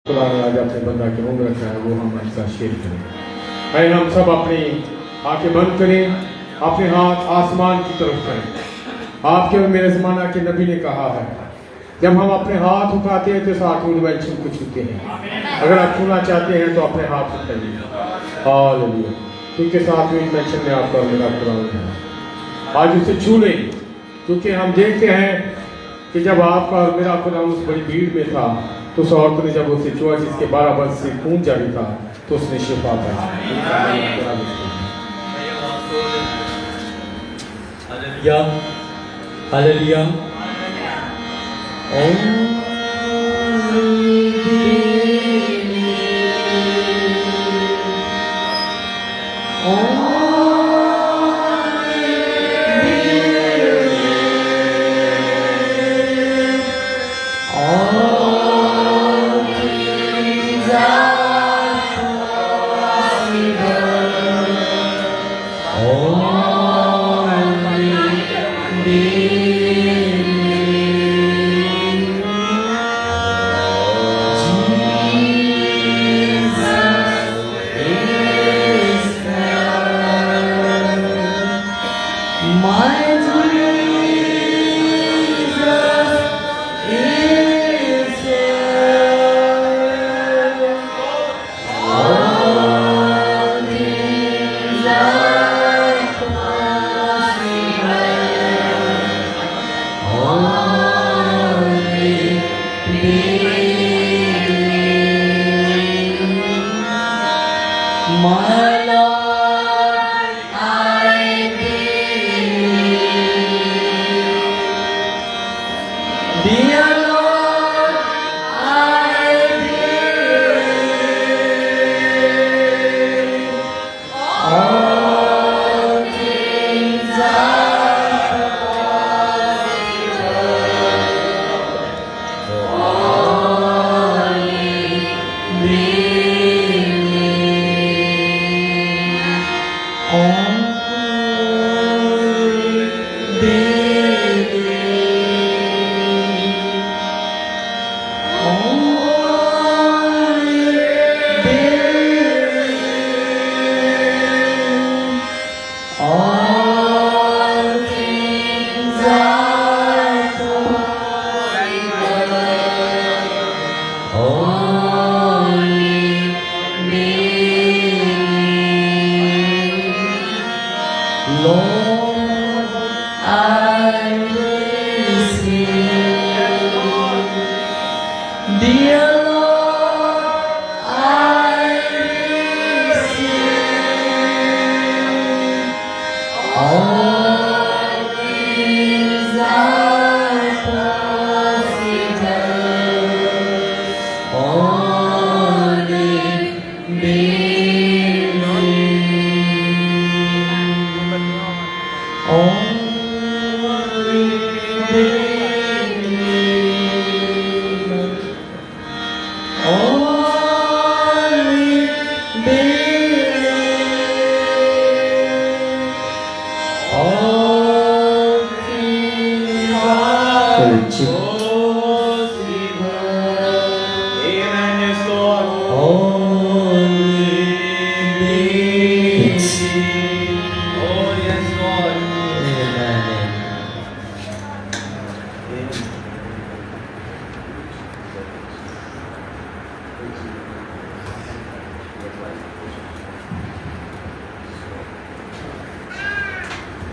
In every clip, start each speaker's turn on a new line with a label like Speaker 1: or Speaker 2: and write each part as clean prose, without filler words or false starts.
Speaker 1: खुदा ने आज अपने बंदा के उम्र रखा है, वो हम हमारे साथ शेयर करें। आइए हम सब अपनी आंखें बंद करें, अपने हाथ आसमान की तरफ करें। आपके और मेरे ज़माना के नबी ने कहा है, जब हम अपने हाथ उठाते हैं तो साथ में छू को छूते हैं। अगर आप छूना चाहते हैं तो अपने हाथ उठाइए। हालेलुया। क्योंकि साथ में इन्फेक्शन में आपका और मेरा कुरान है, आज उसे छू लें। क्योंकि हम देखते हैं कि जब आपका और मेरा कुरान उस बड़ी भीड़ में था तो उस औरत ने जब उसे छुआ जिसके 12 वर्ष से खून जारी था तो उसने शिफा पाई।
Speaker 2: Hallelujah hallelujah.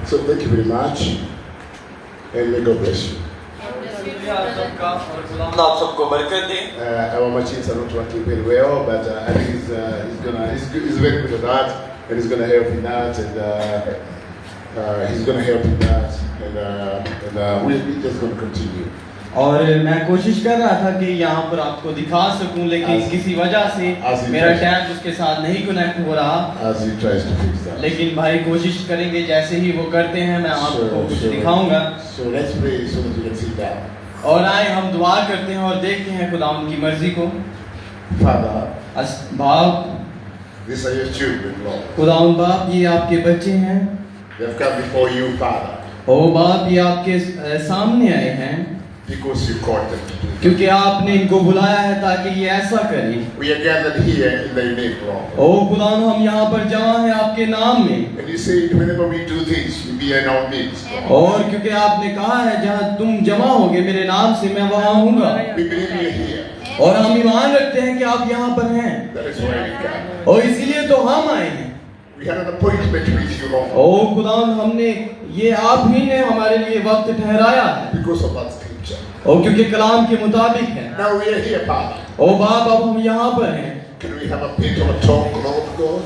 Speaker 3: So thank you very much, and may God bless you.
Speaker 2: आप सबको बरकत दे।
Speaker 3: Our machines are not working very well, but I think he's very good at that, and he's gonna help in that, and he's gonna help in that, and we're just gonna continue.
Speaker 2: और मैं कोशिश कर रहा था कि यहाँ पर आपको दिखा सकूं, लेकिन किसी वजह से मेरा टैब उसके साथ नहीं कनेक्ट हो रहा।
Speaker 3: As he tries to fix that.
Speaker 2: लेकिन भाई कोशिश करेंगे, जैसे ही वो करते हैं मैं आपको कुछ दिखाऊंगा।
Speaker 3: So let's pray so that we can sit down.
Speaker 2: और आए हम दुआ करते हैं और देखते हैं खुदा उनकी मर्जी को।
Speaker 3: Father,
Speaker 2: बाप,
Speaker 3: these are your children, Lord.
Speaker 2: खुदावंद बाप, ये आपके बच्चे हैं।
Speaker 3: They have come before you, Father.
Speaker 2: ओ बाप, ये आपके सामने आए हैं।
Speaker 3: because you called them to do that.
Speaker 2: क्योंकि आपने इनको बुलाया है ताकि ये ऐसा करें।
Speaker 3: We are gathered here in the name, Lord.
Speaker 2: ओ खुदा हम यहाँ पर जमा हैं आपके नाम में,
Speaker 3: And you say whenever we do this, you be in our midst.
Speaker 2: और क्योंकि आपने कहा है जहाँ तुम जमा होगे मेरे नाम से मैं वहाँ हूँगा,
Speaker 3: We believe you are here.
Speaker 2: और हम ईमान रखते हैं कि आप यहाँ पर हैं,
Speaker 3: That is why we come.
Speaker 2: और इसीलिए तो हम आए हैं।
Speaker 3: We had an appointment with you, Lord.
Speaker 2: ओ खुदा हमने ये आप ही ने हमारे लिए वक्त ठहराया है,
Speaker 3: Because of that scripture.
Speaker 2: और क्योंकि कलाम के मुताबिक है।
Speaker 3: Now we are here, Father.
Speaker 2: ओ बाप अब हम यहाँ पर हैं,
Speaker 3: Can we have a bit of a talk, Lord God?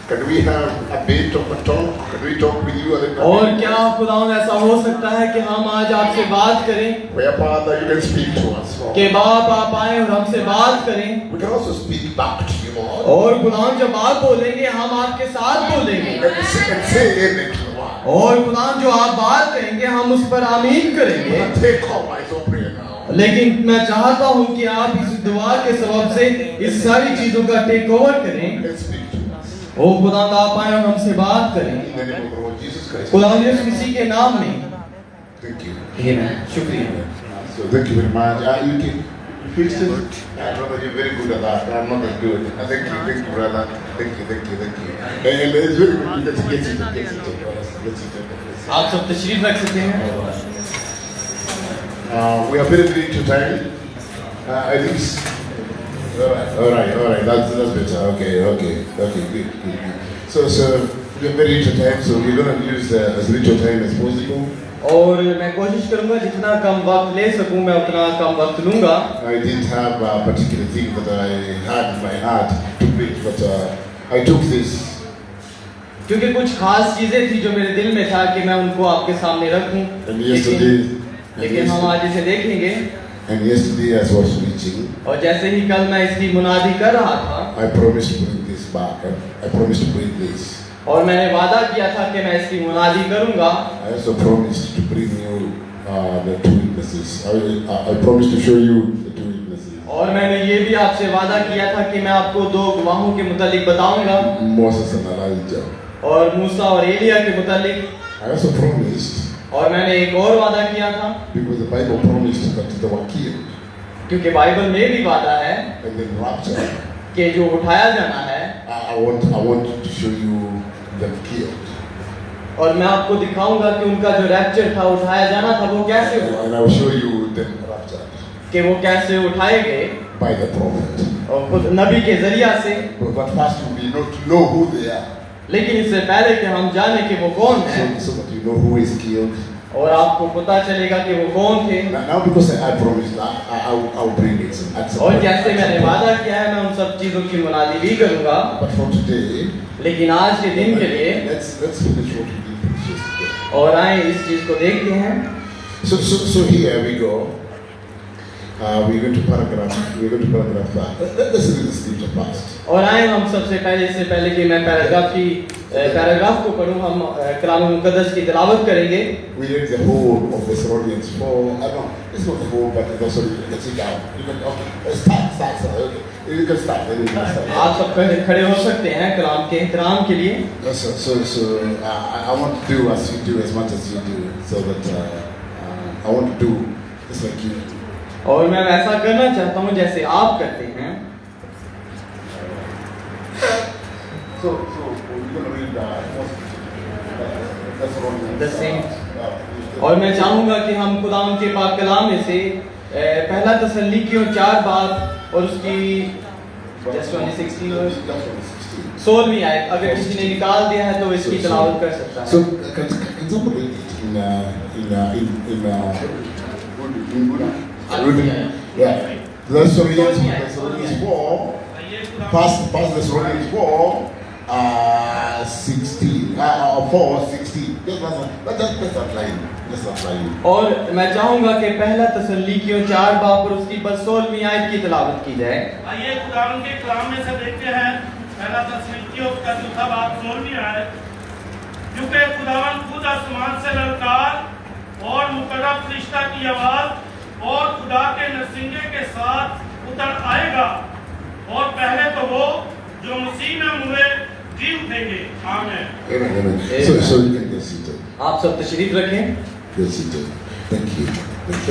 Speaker 3: Can we have a bit of a talk? Can we talk with you a little
Speaker 2: और
Speaker 3: bit?
Speaker 2: क्या खुदा ऐसा हो सकता है कि हम आज आपसे बात करें,
Speaker 3: Where, Father, you can speak to us, Lord.
Speaker 2: कि बाप आप आए और हमसे बात करें,
Speaker 3: We can also speak back to you, Lord.
Speaker 2: और खुदा जब आप बोलेंगे हम आपके साथ बोलेंगे,
Speaker 3: And say amen to the word.
Speaker 2: और खुदा जो आप बात करेंगे हम उस पर आमीन करेंगे।
Speaker 3: And take all my own prayer now.
Speaker 2: लेकिन मैं चाहता हूं कि आप इस दुआ के सबब से इस सारी चीजों का टेक ओवर करें।
Speaker 3: And speak to us.
Speaker 2: ओ खुदा आप आए और हमसे बात करें,
Speaker 3: In the name of the Lord Jesus Christ.
Speaker 2: खुदा यीशु मसीह के नाम में।
Speaker 3: Thank you.
Speaker 2: शुक्रिया।
Speaker 3: So thank you very much. You can Christian, brother, you're very good at that. I'm not as good. Thank you, brother. Thank you. And it's very good. Let's get it. Let's
Speaker 2: आप सब तशरीफ रख सकते हैं।
Speaker 3: We are very to time. At least. All right. That's better. Okay. Good. So we are very to time. So we're gonna use as little time as possible.
Speaker 2: और मैं कोशिश करूंगा जितना कम वक्त ले सकूं मैं उतना कम वक्त लूंगा।
Speaker 3: I didn't have a particular thing that I had in my heart to preach, but I took this.
Speaker 2: क्योंकि कुछ खास चीजें थी जो मेरे दिल में था कि मैं उनको आपके सामने रखूं, लेकिन हम आज इसे देखेंगे।
Speaker 3: And yesterday as I was preaching,
Speaker 2: और जैसे ही कल मैं इसकी मुनादी कर रहा था,
Speaker 3: I promised to bring this back. I promised to bring this.
Speaker 2: और मैंने वादा किया था कि मैं इसकी मुनादी करूंगा।
Speaker 3: I also promised to bring you the two witnesses. I promised to show you the two witnesses.
Speaker 2: और मैंने ये भी आपसे वादा किया था कि मैं आपको दो गवाहों के मुतालिक बताऊंगा,
Speaker 3: Moses and Elijah.
Speaker 2: और मूसा और एलिया के मुतालिक।
Speaker 3: I also promised,
Speaker 2: और मैंने एक और वादा किया था,
Speaker 3: because the Bible promised that they were killed
Speaker 2: क्योंकि बाइबल में भी वादा है
Speaker 3: and then raptured.
Speaker 2: कि जो उठाया जाना है,
Speaker 3: I want to show you them killed.
Speaker 2: और मैं आपको दिखाऊंगा कि उनका जो रैप्चर था, उठाया जाना था, वो कैसे हुआ,
Speaker 3: And I will show you them raptured
Speaker 2: कि वो कैसे उठाए गए
Speaker 3: by the prophet.
Speaker 2: और खुद नबी के जरिया से।
Speaker 3: But first we not know who they are.
Speaker 2: लेकिन इससे पहले कि हम जाने कि वो कौन है
Speaker 3: So that you know who is killed.
Speaker 2: और आपको पता चलेगा कि वो कौन थे,
Speaker 3: Now because I promised that I'll bring it.
Speaker 2: और जैसे मैंने वादा किया है मैं उन सब चीजों की मुनादी भी करूंगा।
Speaker 3: But for today,
Speaker 2: लेकिन आज के दिन के लिए
Speaker 3: let's finish what we did yesterday.
Speaker 2: और आए इस चीज को देखते हैं।
Speaker 3: So here we go. We're going to paragraph that. Let's read the scripture first.
Speaker 2: और आए हम सबसे पहले, इससे पहले कि मैं पैराग्राफ को पढ़ूं, हम कलाम मुकद्दस की तिलावत करेंगे।
Speaker 3: We read the whole of Thessalonians 4. I don't know, it's not the whole, but it's also, let's sit down. You can, okay, start, okay. You can start.
Speaker 2: आप सब खड़े हो सकते हैं कलाम के एहतराम के लिए।
Speaker 3: So I want to do as you do, as much as you do, so that I want to do just like you do.
Speaker 2: और मैं वैसा करना चाहता हूँ जैसे आप करते हैं।
Speaker 3: So we're going to read
Speaker 2: The same. और मैं चाहूँगा कि हम खुदावंद के पाक कलाम में से पहला तसल्लीकियों 4 बाब और उसकी 16वीं आयत, अगर किसी ने निकाल दिया है तो इसकी तिलावत कर सकता है।
Speaker 3: So can somebody yeah. Thessalonians 4. First Thessalonians 4. 16. 4:16. That's that line.
Speaker 2: और मैं चाहूंगा कि पहला तसल्लीकियों 4 बाब और उसकी 16वीं आयत की तिलावत की जाए।
Speaker 4: आइए खुदावंद के कलाम में से देखते हैं, पहला तसल्लीकियों का 4 बाब 16वीं आयत। क्योंकि खुदावंद खुद आसमान से ललकार और मुकर्रब फरिश्ता की आवाज और खुदा के नरसिंगे के साथ उतर आएगा, और पहले तो वो जो मसीह में मुए जी उठेंगे। आमीन।
Speaker 3: Amen. So you can get seated.
Speaker 2: आप सब तशरीफ रखें।
Speaker 3: Get seated. Thank you. This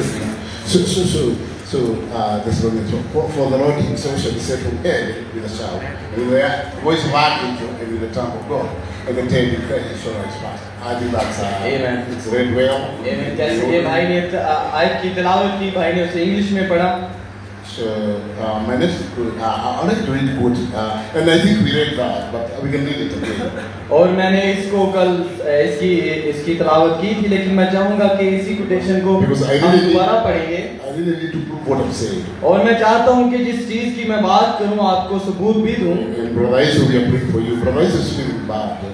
Speaker 3: one is for the Lord Himself shall be set from heaven with a shout, and with the voice of archangel, and with the trump of God, and the dead in Christ shall rise fast. I think that's
Speaker 2: Amen.
Speaker 3: it's read well.
Speaker 2: Amen. जैसे ये भाई ने आयत की तिलावत की, भाई ने उसे इंग्लिश में पढ़ा.
Speaker 3: So my next, I like to read the quote, and I think we read that, but we can read it again.
Speaker 2: और मैंने इसको कल इसकी तिलावत की थी, लेकिन मैं चाहूँगा कि इसी कोटेशन को
Speaker 3: Because I
Speaker 2: हम
Speaker 3: really,
Speaker 2: दोबारा पढ़ेंगे.
Speaker 3: I really need to prove what I'm saying.
Speaker 2: और मैं चाहता हूँ कि जिस चीज़ की मैं बात करूँ आपको सबूत भी दूँ.
Speaker 3: And Brother Isu, we are praying for you. Brother Isu is feeling bad, but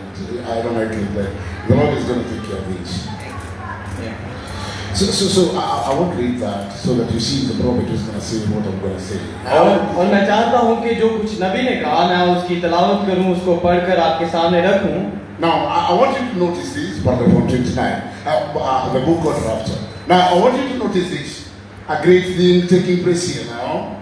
Speaker 3: I don't like it. But the Lord is going to take care of this. So I want to read that so that you see the prophet is going to say what I'm going to say.
Speaker 2: और मैं चाहता हूँ कि जो कुछ नबी ने कहा मैं उसकी तिलावत करूँ, उसको पढ़कर आपके सामने रखूँ.
Speaker 3: Now I want you to notice this, paragraph 129, the book of Rapture. Now I want you to notice this, a great thing taking place here now.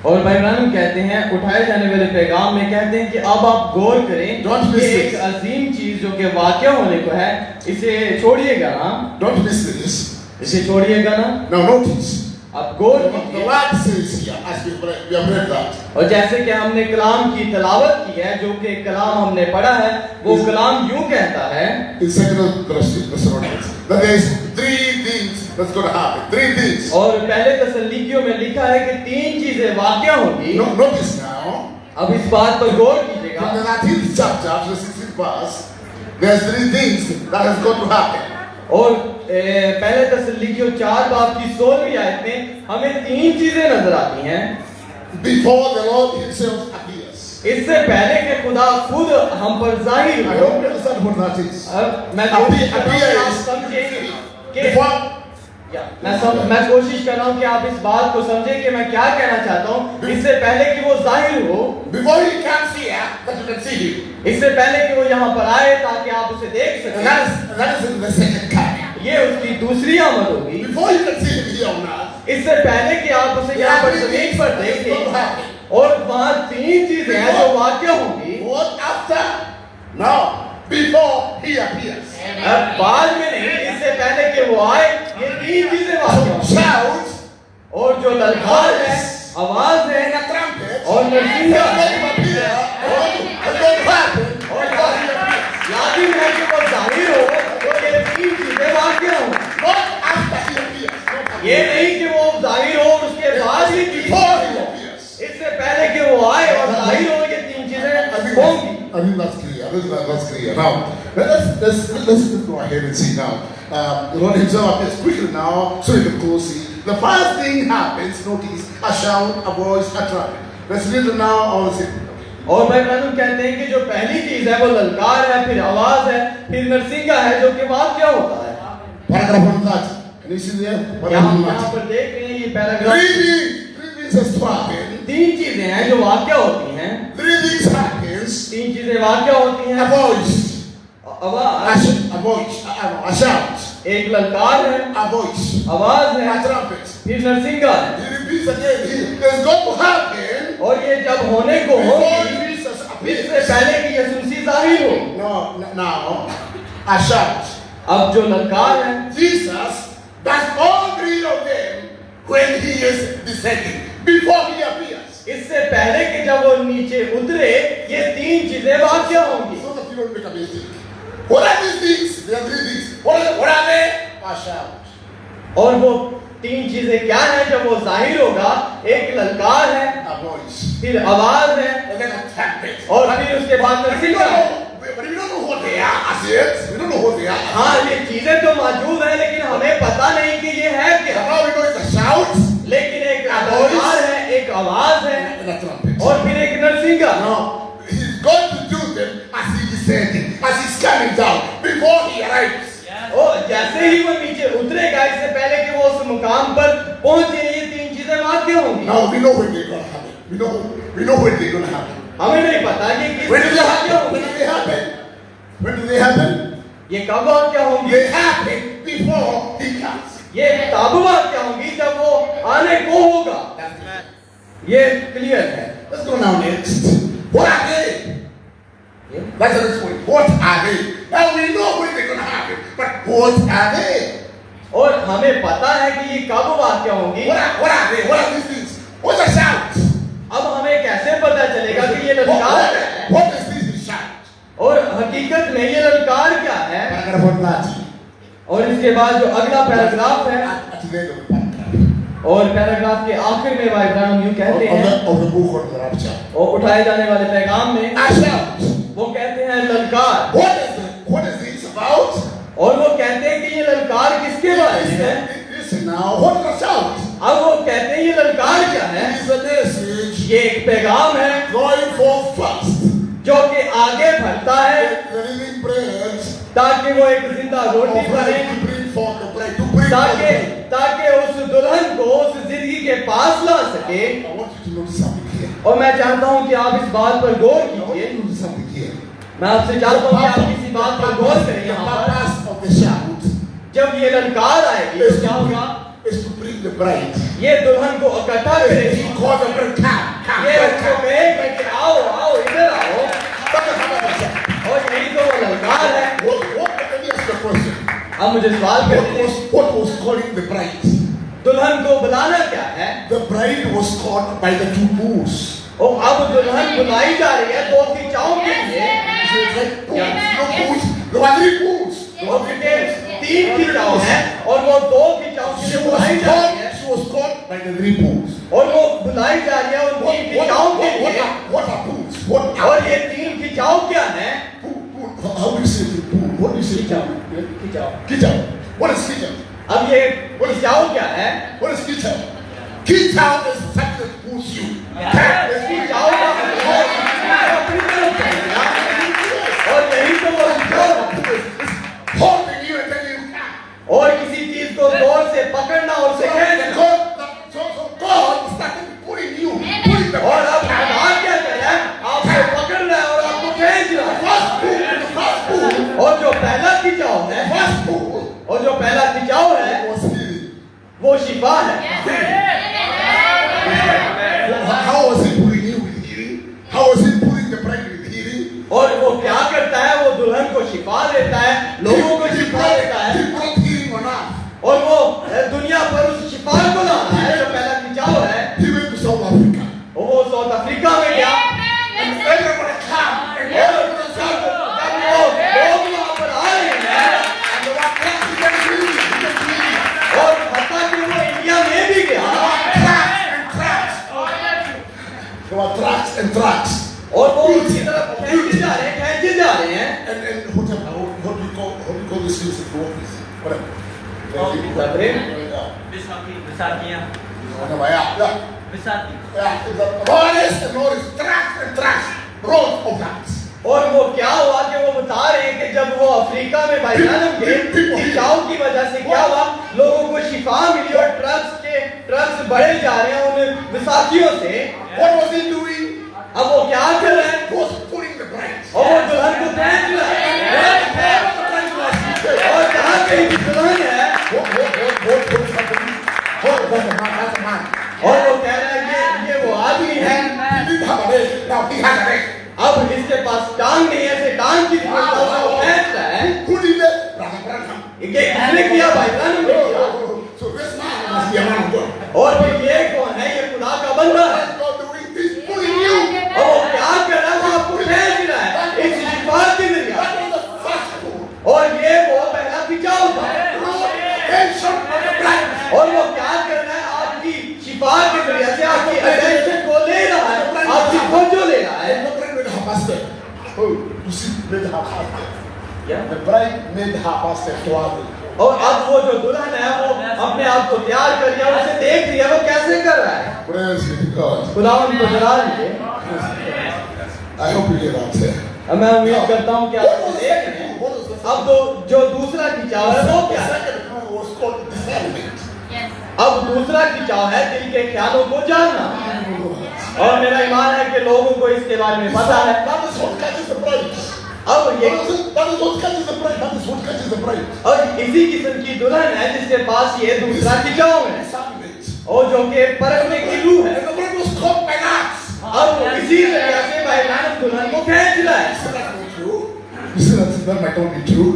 Speaker 2: और भाई ब्रानम कहते हैं उठाए जाने वाले पैगाम में कहते हैं कि अब आप गौर करें कि एक अजीम चीज जो कि वाक़या होने को है, इसे छोड़िएगा ना.
Speaker 3: Don't miss this.
Speaker 2: इसे छोड़िएगा ना.
Speaker 3: Now notice.
Speaker 2: अब गौर
Speaker 3: The
Speaker 2: कीजिए.
Speaker 3: word says here, as we have read that.
Speaker 2: और जैसे कि हमने कलाम की तिलावत की है, जो कि कलाम हमने पढ़ा है, वो कलाम यूं कहता है
Speaker 3: In 2 Thessalonians, that there is 3 things that's going to happen. 3 things.
Speaker 2: और पहले तसल्लीकियों में लिखा है कि 3 चीजें वाक़या होंगी.
Speaker 3: No, notice now.
Speaker 2: अब इस बात पर गौर कीजिएगा.
Speaker 3: From the 19th chapter to the 16th verse, there's 3 things that has got to happen.
Speaker 2: और पहले तसल्लीकियों 4 बाब की 16वीं आयत में हमें 3 चीजें नजर आती हैं.
Speaker 3: Before the Lord Himself appears.
Speaker 2: इससे पहले कि खुदा खुद हम पर जाहिर
Speaker 3: I
Speaker 2: हो.
Speaker 3: don't understand what that is.
Speaker 2: अब मैं कोशिश कर रहा हूँ कि आप समझें कि मैं कोशिश कर रहा हूँ कि आप इस बात को समझें कि मैं क्या कहना चाहता हूँ. इससे पहले कि वो जाहिर हो,
Speaker 3: Before He comes here, that you can see Him.
Speaker 2: इससे पहले कि वो यहाँ पर आए ताकि आप उसे देख
Speaker 3: And
Speaker 2: सकें.
Speaker 3: that is in the second coming.
Speaker 2: ये उसकी दूसरी आमद होगी.
Speaker 3: Before you can see Him here on earth,
Speaker 2: इससे पहले कि आप उसे यहाँ पर जमीन पर देखें, और वहाँ 3 चीजें हैं जो वाक़या होंगी.
Speaker 3: what after? No, before He appears.
Speaker 2: अब बाद में नहीं, इससे पहले कि वो आए, ये 3 चीजें वाक़या होंगी.
Speaker 3: Shout,
Speaker 2: और जो ललकार है, आवाज है,
Speaker 3: and a trumpet,
Speaker 2: और नरसिंगा
Speaker 3: and
Speaker 2: है,
Speaker 3: then He appears, and then happen,
Speaker 2: और लाजिम है कि वो जाहिर हो, तो ये 3 चीजें वाक़या हों.
Speaker 3: not after He appears. Not
Speaker 2: ये नहीं कि वो जाहिर हो और उसके बाद ये 3
Speaker 3: before He
Speaker 2: चीजें.
Speaker 3: appears.
Speaker 2: इससे पहले कि वो आए और जाहिर हो, ये 3 चीजें होंगी.
Speaker 3: I think that's clear. I think that's clear. Now, let's go ahead and see now. The Lord Himself appears quickly now, so you can close see. The first thing happens, notice, a shout, a voice, a trumpet. Let's read it now, all the same.
Speaker 2: और भाई brother कहते हैं कि जो पहली चीज है वो ललकार है, फिर आवाज है, फिर नरसिंगा है, जो कि वाक़या होता है.
Speaker 3: Paragraph 130. Can you see there? Paragraph
Speaker 2: यहाँ
Speaker 3: 130.
Speaker 2: पर देख रहे हैं ये paragraph.
Speaker 3: Three things has to happen.
Speaker 2: 3 चीजें हैं जो वाक़या होती हैं.
Speaker 3: 3 things happens.
Speaker 2: 3 चीजें वाक़या होती
Speaker 3: A
Speaker 2: हैं.
Speaker 3: voice,
Speaker 2: आवाज,
Speaker 3: a voice, a shout,
Speaker 2: एक ललकार है,
Speaker 3: a voice,
Speaker 2: आवाज
Speaker 3: a
Speaker 2: है,
Speaker 3: trumpet.
Speaker 2: फिर नरसिंगा है.
Speaker 3: He repeats again. There's got to happen
Speaker 2: और ये जब होने को
Speaker 3: before
Speaker 2: होगी,
Speaker 3: Jesus
Speaker 2: इससे
Speaker 3: appears.
Speaker 2: पहले कि यसूस मसीह जाहिर हो.
Speaker 3: Now, a shout.
Speaker 2: अब जो ललकार है,
Speaker 3: Jesus does all 3 of them when He is descending, before He appears.
Speaker 2: इससे पहले कि जब वो नीचे उतरे, ये 3 चीजें वाक़या होंगी.
Speaker 3: So that you don't make a mistake. What are these things? There are 3 things. What are they? A shout.
Speaker 2: और वो 3 चीजें क्या हैं जब वो जाहिर होगा? एक ललकार है,
Speaker 3: A voice.
Speaker 2: फिर आवाज है,
Speaker 3: And then a trumpet.
Speaker 2: और फिर उसके बाद
Speaker 3: But we
Speaker 2: नरसिंगा
Speaker 3: don't
Speaker 2: है.
Speaker 3: know. But we don't know what they are as yet. We don't know what they are.
Speaker 2: हाँ, ये चीजें तो मौजूद हैं, लेकिन हमें पता नहीं कि ये है
Speaker 3: But
Speaker 2: क्या.
Speaker 3: now we know it's a shout
Speaker 2: लेकिन एक ललकार है, एक आवाज है,
Speaker 3: and a trumpet.
Speaker 2: और फिर एक नरसिंगा.
Speaker 3: Now, He's going to do them as He is descending, as He's coming down, before He arrives.
Speaker 2: और जैसे ही वो नीचे उतरेगा, इससे पहले कि वो उस मुकाम पर पहुंचे, ये 3 चीजें वाक़या होंगी.
Speaker 3: Now we know when they're going to happen. We know when they're going to happen.
Speaker 2: हमें नहीं पता कि किस
Speaker 3: When do they
Speaker 2: वाक़या
Speaker 3: happen? When
Speaker 2: होंगी.
Speaker 3: do they happen? When do they happen?
Speaker 2: ये कब वाक़या होंगी?
Speaker 3: They happen before He comes.
Speaker 2: ये तब वाक़या होंगी जब वो आने को होगा. ये क्लियर है.
Speaker 3: Let's go now next. What are they? That's the next point. What are they? Now we know when they're going to happen, but what are they?
Speaker 2: और हमें पता है कि ये कब वाक़या होंगी।
Speaker 3: What are they? What are these things? What's a shout?
Speaker 2: अब हमें कैसे पता चलेगा कि ये ललकार क्या है?
Speaker 3: What is this shout?
Speaker 2: और हकीकत में ये ललकार क्या है?
Speaker 3: Paragraph 30.
Speaker 2: और इसके बाद जो अगला पैराग्राफ है,
Speaker 3: At the end of the paragraph.
Speaker 2: और पैराग्राफ के आखिर में भाई ब्राह्मण यूं कहते हैं,
Speaker 3: Of the book of the rapture.
Speaker 2: और उठाए जाने वाले पैगाम में
Speaker 3: A shout.
Speaker 2: वो कहते हैं ललकार।
Speaker 3: What is this about?
Speaker 2: और वो कहते हैं कि ये ललकार किसके बारे में है?
Speaker 3: Listen now. What is a shout?
Speaker 2: अब वो कहते हैं ये ललकार क्या है?
Speaker 3: It is a message
Speaker 2: ये एक पैगाम है
Speaker 3: going forth fast.
Speaker 2: जो कि आगे बढ़ता है
Speaker 3: The living bread
Speaker 2: ताकि वो एक जिंदा रोटी बने,
Speaker 3: to bring forth the bread. To bring forth the bread.
Speaker 2: ताकि उस दुल्हन को उस जिंदगी के पास ला सके।
Speaker 3: I want you to notice something here.
Speaker 2: और मैं चाहता हूं कि आप इस बात पर गौर
Speaker 3: I want you
Speaker 2: कीजिए।
Speaker 3: to notice something here.
Speaker 2: मैं आपसे चाहता हूं कि आप किसी बात पर गौर करें।
Speaker 3: The
Speaker 2: यहाँ पर
Speaker 3: purpose of the shout
Speaker 2: जब ये ललकार आएगी तो क्या होगा?
Speaker 3: is to bring the bride.
Speaker 2: ये दुल्हन को इकट्ठा करेगी।
Speaker 3: You call the bride, come,
Speaker 2: ये उसको कहेगी कि आओ आओ इधर आओ। और यही तो वो ललकार है।
Speaker 3: Let me ask you a question.
Speaker 2: अब मुझे सवाल करते हैं,
Speaker 3: What was calling the bride?
Speaker 2: दुल्हन को बुलाना क्या है?
Speaker 3: The bride was called by the two bulls.
Speaker 2: और अब दुल्हन बुलाई जा रही है दो खिंचाओं के लिए।
Speaker 3: There were three bulls.
Speaker 2: और उनके तीन खिंचाव हैं और वो दो खिंचाव के लिए बुलाई जा रही है।
Speaker 3: She was called by the three bulls.
Speaker 2: और वो बुलाई जा रही है उन तीन खिंचाव के लिए।
Speaker 3: What are bulls? What
Speaker 2: और
Speaker 3: are
Speaker 2: ये तीन खिंचाव क्या है?
Speaker 3: How do you say bull? What do you say?
Speaker 2: खिंचाव।
Speaker 3: Kitchen. What is kitchen?
Speaker 2: अब ये खिंचाव क्या है?
Speaker 3: What is kitchen? Kitchen is something that pulls you.
Speaker 2: खिंचाव का मतलब अपनी तरफ खींचना। और यही तो वो खिंचाव है।
Speaker 3: Holding you and telling you come.
Speaker 2: और किसी चीज को जोर से पकड़ना और उसे खींचना।
Speaker 3: So God started pulling you. Pulling the
Speaker 2: और अब भगवान क्या कर रहा है? आपको पकड़ रहा है और आपको खींच रहा है।
Speaker 3: first pull.
Speaker 2: और जो पहला खिंचाव है,
Speaker 3: First pull
Speaker 2: और जो पहला खिंचाव है,
Speaker 3: was healing.
Speaker 2: वो शिफा है।
Speaker 3: How was he pulling you with healing? How was he pulling the bride with healing?
Speaker 2: और वो क्या करता है? वो दुल्हन को शिफा देता है, लोगों को शिफा देता है।
Speaker 3: He brought healing on earth.
Speaker 2: और वो दुनिया पर उस शिफा को लाना है जो पहला खिंचाव है।
Speaker 3: He went to South Africa.
Speaker 2: वो साउथ अफ्रीका में गया
Speaker 3: And everybody come. And everybody
Speaker 2: जब वो लोग वहाँ पर आ रहे हैं
Speaker 3: And they were clapping and healing.
Speaker 2: और हत्ता कि वो इंडिया में भी गया
Speaker 3: There were tracks and tracks.
Speaker 2: और वो उसी तरफ खींचे जा रहे हैं।
Speaker 3: And what do you call this things that go with this? Whatever.
Speaker 2: तबरे
Speaker 4: विसाखियाँ
Speaker 3: Whatever, yeah.
Speaker 4: Vaisakhi
Speaker 3: Yeah, it's a forest and all this tracks and tracks. Roads of tracks.
Speaker 2: और वो क्या हुआ कि वो बता रहे हैं कि जब वो अफ्रीका में भाईजान के खिंचाव की वजह से क्या हुआ, लोगों को शिफा मिली और ट्रक्स बढ़े जा रहे हैं उन विसाखियों से।
Speaker 3: What was he doing?
Speaker 2: अब वो क्या कर रहे हैं?
Speaker 3: He was pulling the bride.
Speaker 2: और वो दुल्हन को खींच रहा है। और जहाँ कहीं भी दुल्हन है
Speaker 3: That's a man.
Speaker 2: और वो कह रहा है ये वो आदमी है।
Speaker 3: He didn't have a leg. Now he has a leg.
Speaker 2: अब इसके पास टांग नहीं है, ऐसे टांग की जरूरत है, वो खींच रहा है।
Speaker 3: Who did that? Brother Branham.
Speaker 2: ये किसने किया? भाईजान ने किया।
Speaker 3: So this man must be a man of God.
Speaker 2: और फिर ये कौन है? ये खुदा का बंदा है।
Speaker 3: That's God doing this, pulling you.
Speaker 2: और वो क्या कर रहा है? वो आपको खींच रहा है इस शिफा के जरिए।
Speaker 3: That was the first pull.
Speaker 2: और ये वो पहला खिंचाव था।
Speaker 3: Attention of the bride.
Speaker 2: और वो क्या कर रहा है? आपकी शिफा के जरिए से आपकी अटेंशन को ले रहा है, आपकी तवज्जो ले रहा है।
Speaker 3: The bride made her pastor. Oh, you see, made her pastor.
Speaker 2: क्या?
Speaker 3: The bride made her pastor to
Speaker 2: और अब वो जो दुल्हन है वो अपने आप को तैयार कर लिया, उसे देख लिया वो कैसे कर रहा है।
Speaker 3: Praise be to God.
Speaker 2: खुदा उनको जला लीजिए।
Speaker 3: I hope you get that.
Speaker 2: अब मैं उम्मीद करता हूँ कि आप इसे देख रहे हैं। अब तो जो दूसरा खिंचाव है वो क्या है?
Speaker 3: second one was called discernment.
Speaker 2: अब दूसरा खिंचाव है दिल के ख्यालों को जानना। और मेरा ईमान है कि लोगों को इसके बारे में पता है।
Speaker 3: That is what catches the bride.
Speaker 2: अब ये
Speaker 3: That is what catches the bride. That is what catches the bride.
Speaker 2: और इसी किस्म की दुल्हन है जिसके पास ये दूसरा खिंचाव है
Speaker 3: Discernment.
Speaker 2: और जो कि परखने की रूह है।
Speaker 3: And the bride was caught by that.
Speaker 2: अब इसी तरह से भाईजान दुल्हन को खींच रहा है।
Speaker 3: You say that might not be true. You say that might not be true.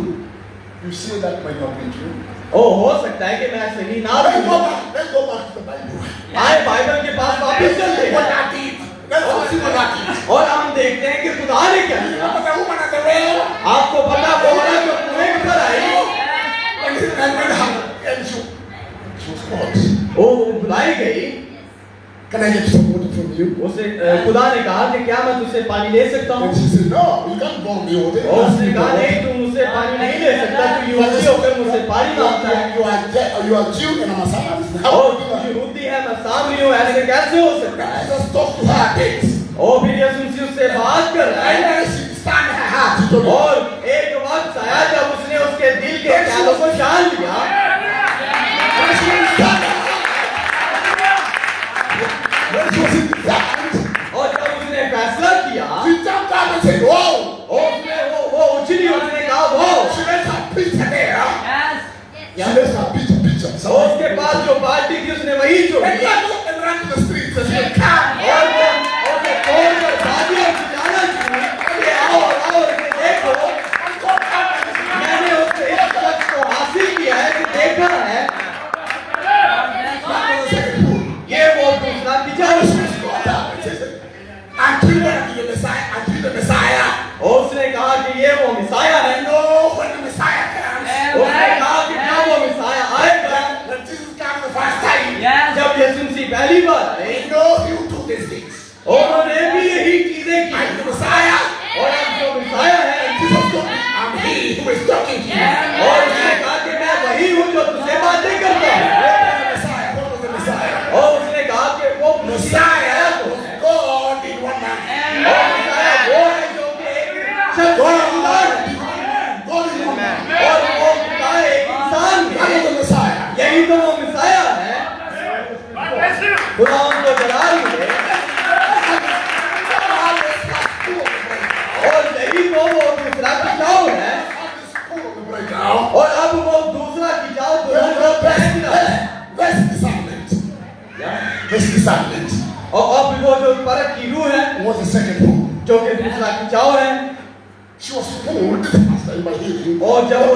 Speaker 3: You say that might not be true.
Speaker 2: ओ हो सकता है कि मैं सही ना
Speaker 3: Let's
Speaker 2: भी
Speaker 3: go
Speaker 2: हूँ।
Speaker 3: back. Let's go back to the Bible.
Speaker 2: आए बाइबल के पास वापस चलते
Speaker 3: What
Speaker 2: हैं
Speaker 3: I did. Let's see what I did.
Speaker 2: और हम देखते हैं कि खुदा ने क्या किया।
Speaker 3: But the woman at the well,
Speaker 2: आपको पता वो औरत जो कुएं के पर आई,
Speaker 3: and she was caught.
Speaker 2: वो बुलाई गई।
Speaker 3: Can I get some water from you?
Speaker 2: उसे खुदा ने कहा कि क्या मैं तुझसे पानी ले सकता हूँ?
Speaker 3: And she said, no, you can't borrow me water.
Speaker 2: और उसने कहा नहीं, तू मुझसे पानी नहीं ले सकता, तू यहूदी होकर मुझसे पानी मांगता है।
Speaker 3: You are Jew and I'm a Samaritan. How
Speaker 2: और
Speaker 3: do you
Speaker 2: तू
Speaker 3: do that?
Speaker 2: यहूदी है, मैं सामरी हूँ, ऐसे कैसे हो सकता है?
Speaker 3: Jesus talked to her again.
Speaker 2: और फिर यीशु मसीह उससे बात कर रहा
Speaker 3: And
Speaker 2: है
Speaker 3: then she stand her heart. She told me,
Speaker 2: और एक वक्त आया जब उसने उसके दिल के ख्यालों को जान लिया
Speaker 3: when she was stand when she was in the stand,
Speaker 2: और जब उसने फैसला किया
Speaker 3: she jumped up and said, whoa.
Speaker 2: और उसने वो उछली, उसने कहा वो
Speaker 3: She left her picture there. She left her picture.
Speaker 2: और
Speaker 3: So
Speaker 2: उसके पास जो बाल्टी थी उसने वही
Speaker 3: and
Speaker 2: छोड़ी
Speaker 3: ran to the streets and said, come.
Speaker 2: और वो तोड़ कर भागी और चिल्लाना शुरू कि आओ आओ इसे देखो, मैंने उससे इस शख्स को हासिल किया है कि देखा है। ये वो दूसरा बिचारा
Speaker 3: Until when I the Messiah, until the Messiah.
Speaker 2: और उसने कहा कि ये वो मिसाया है।
Speaker 3: No, when the Messiah comes,
Speaker 2: उसने कहा कि क्या वो मिसाया आएगा?
Speaker 3: when Jesus comes the first time,
Speaker 2: जब यीशु मसीह पहली बार आए
Speaker 3: you know he will do these things.
Speaker 2: उन्होंने भी यही चीजें की
Speaker 3: I'm the Messiah.
Speaker 2: और अब जो मिसाया है
Speaker 3: Jesus told me, I'm he who is talking to you.
Speaker 2: और उसने कहा कि मैं वही हूँ जो तुझसे बातें करता हूँ।
Speaker 3: What was the Messiah? What was the Messiah?
Speaker 2: और उसने कहा कि वो
Speaker 3: Messiah was God in one man.
Speaker 2: और मिसाया वो है जो कि एक शख्स
Speaker 3: God
Speaker 2: है, खुदा है।
Speaker 3: God in one man.
Speaker 2: और वो खुदा एक इंसान
Speaker 3: I
Speaker 2: है।
Speaker 3: am the Messiah.
Speaker 2: यही तो वो मिसाया है। खुदा उनको जलाल मिले और यही तो वो दूसरा खिंचाव है।
Speaker 3: Right now,
Speaker 2: और अब वो दूसरा खिंचाव दुल्हन को पहन रहा है।
Speaker 3: that's discernment. That's discernment.
Speaker 2: और अब वो जो परख की रूह है
Speaker 3: What's the second one?
Speaker 2: जो कि दूसरा खिंचाव है।
Speaker 3: She was fooled. Pastor, you might hear him.
Speaker 2: और जब वो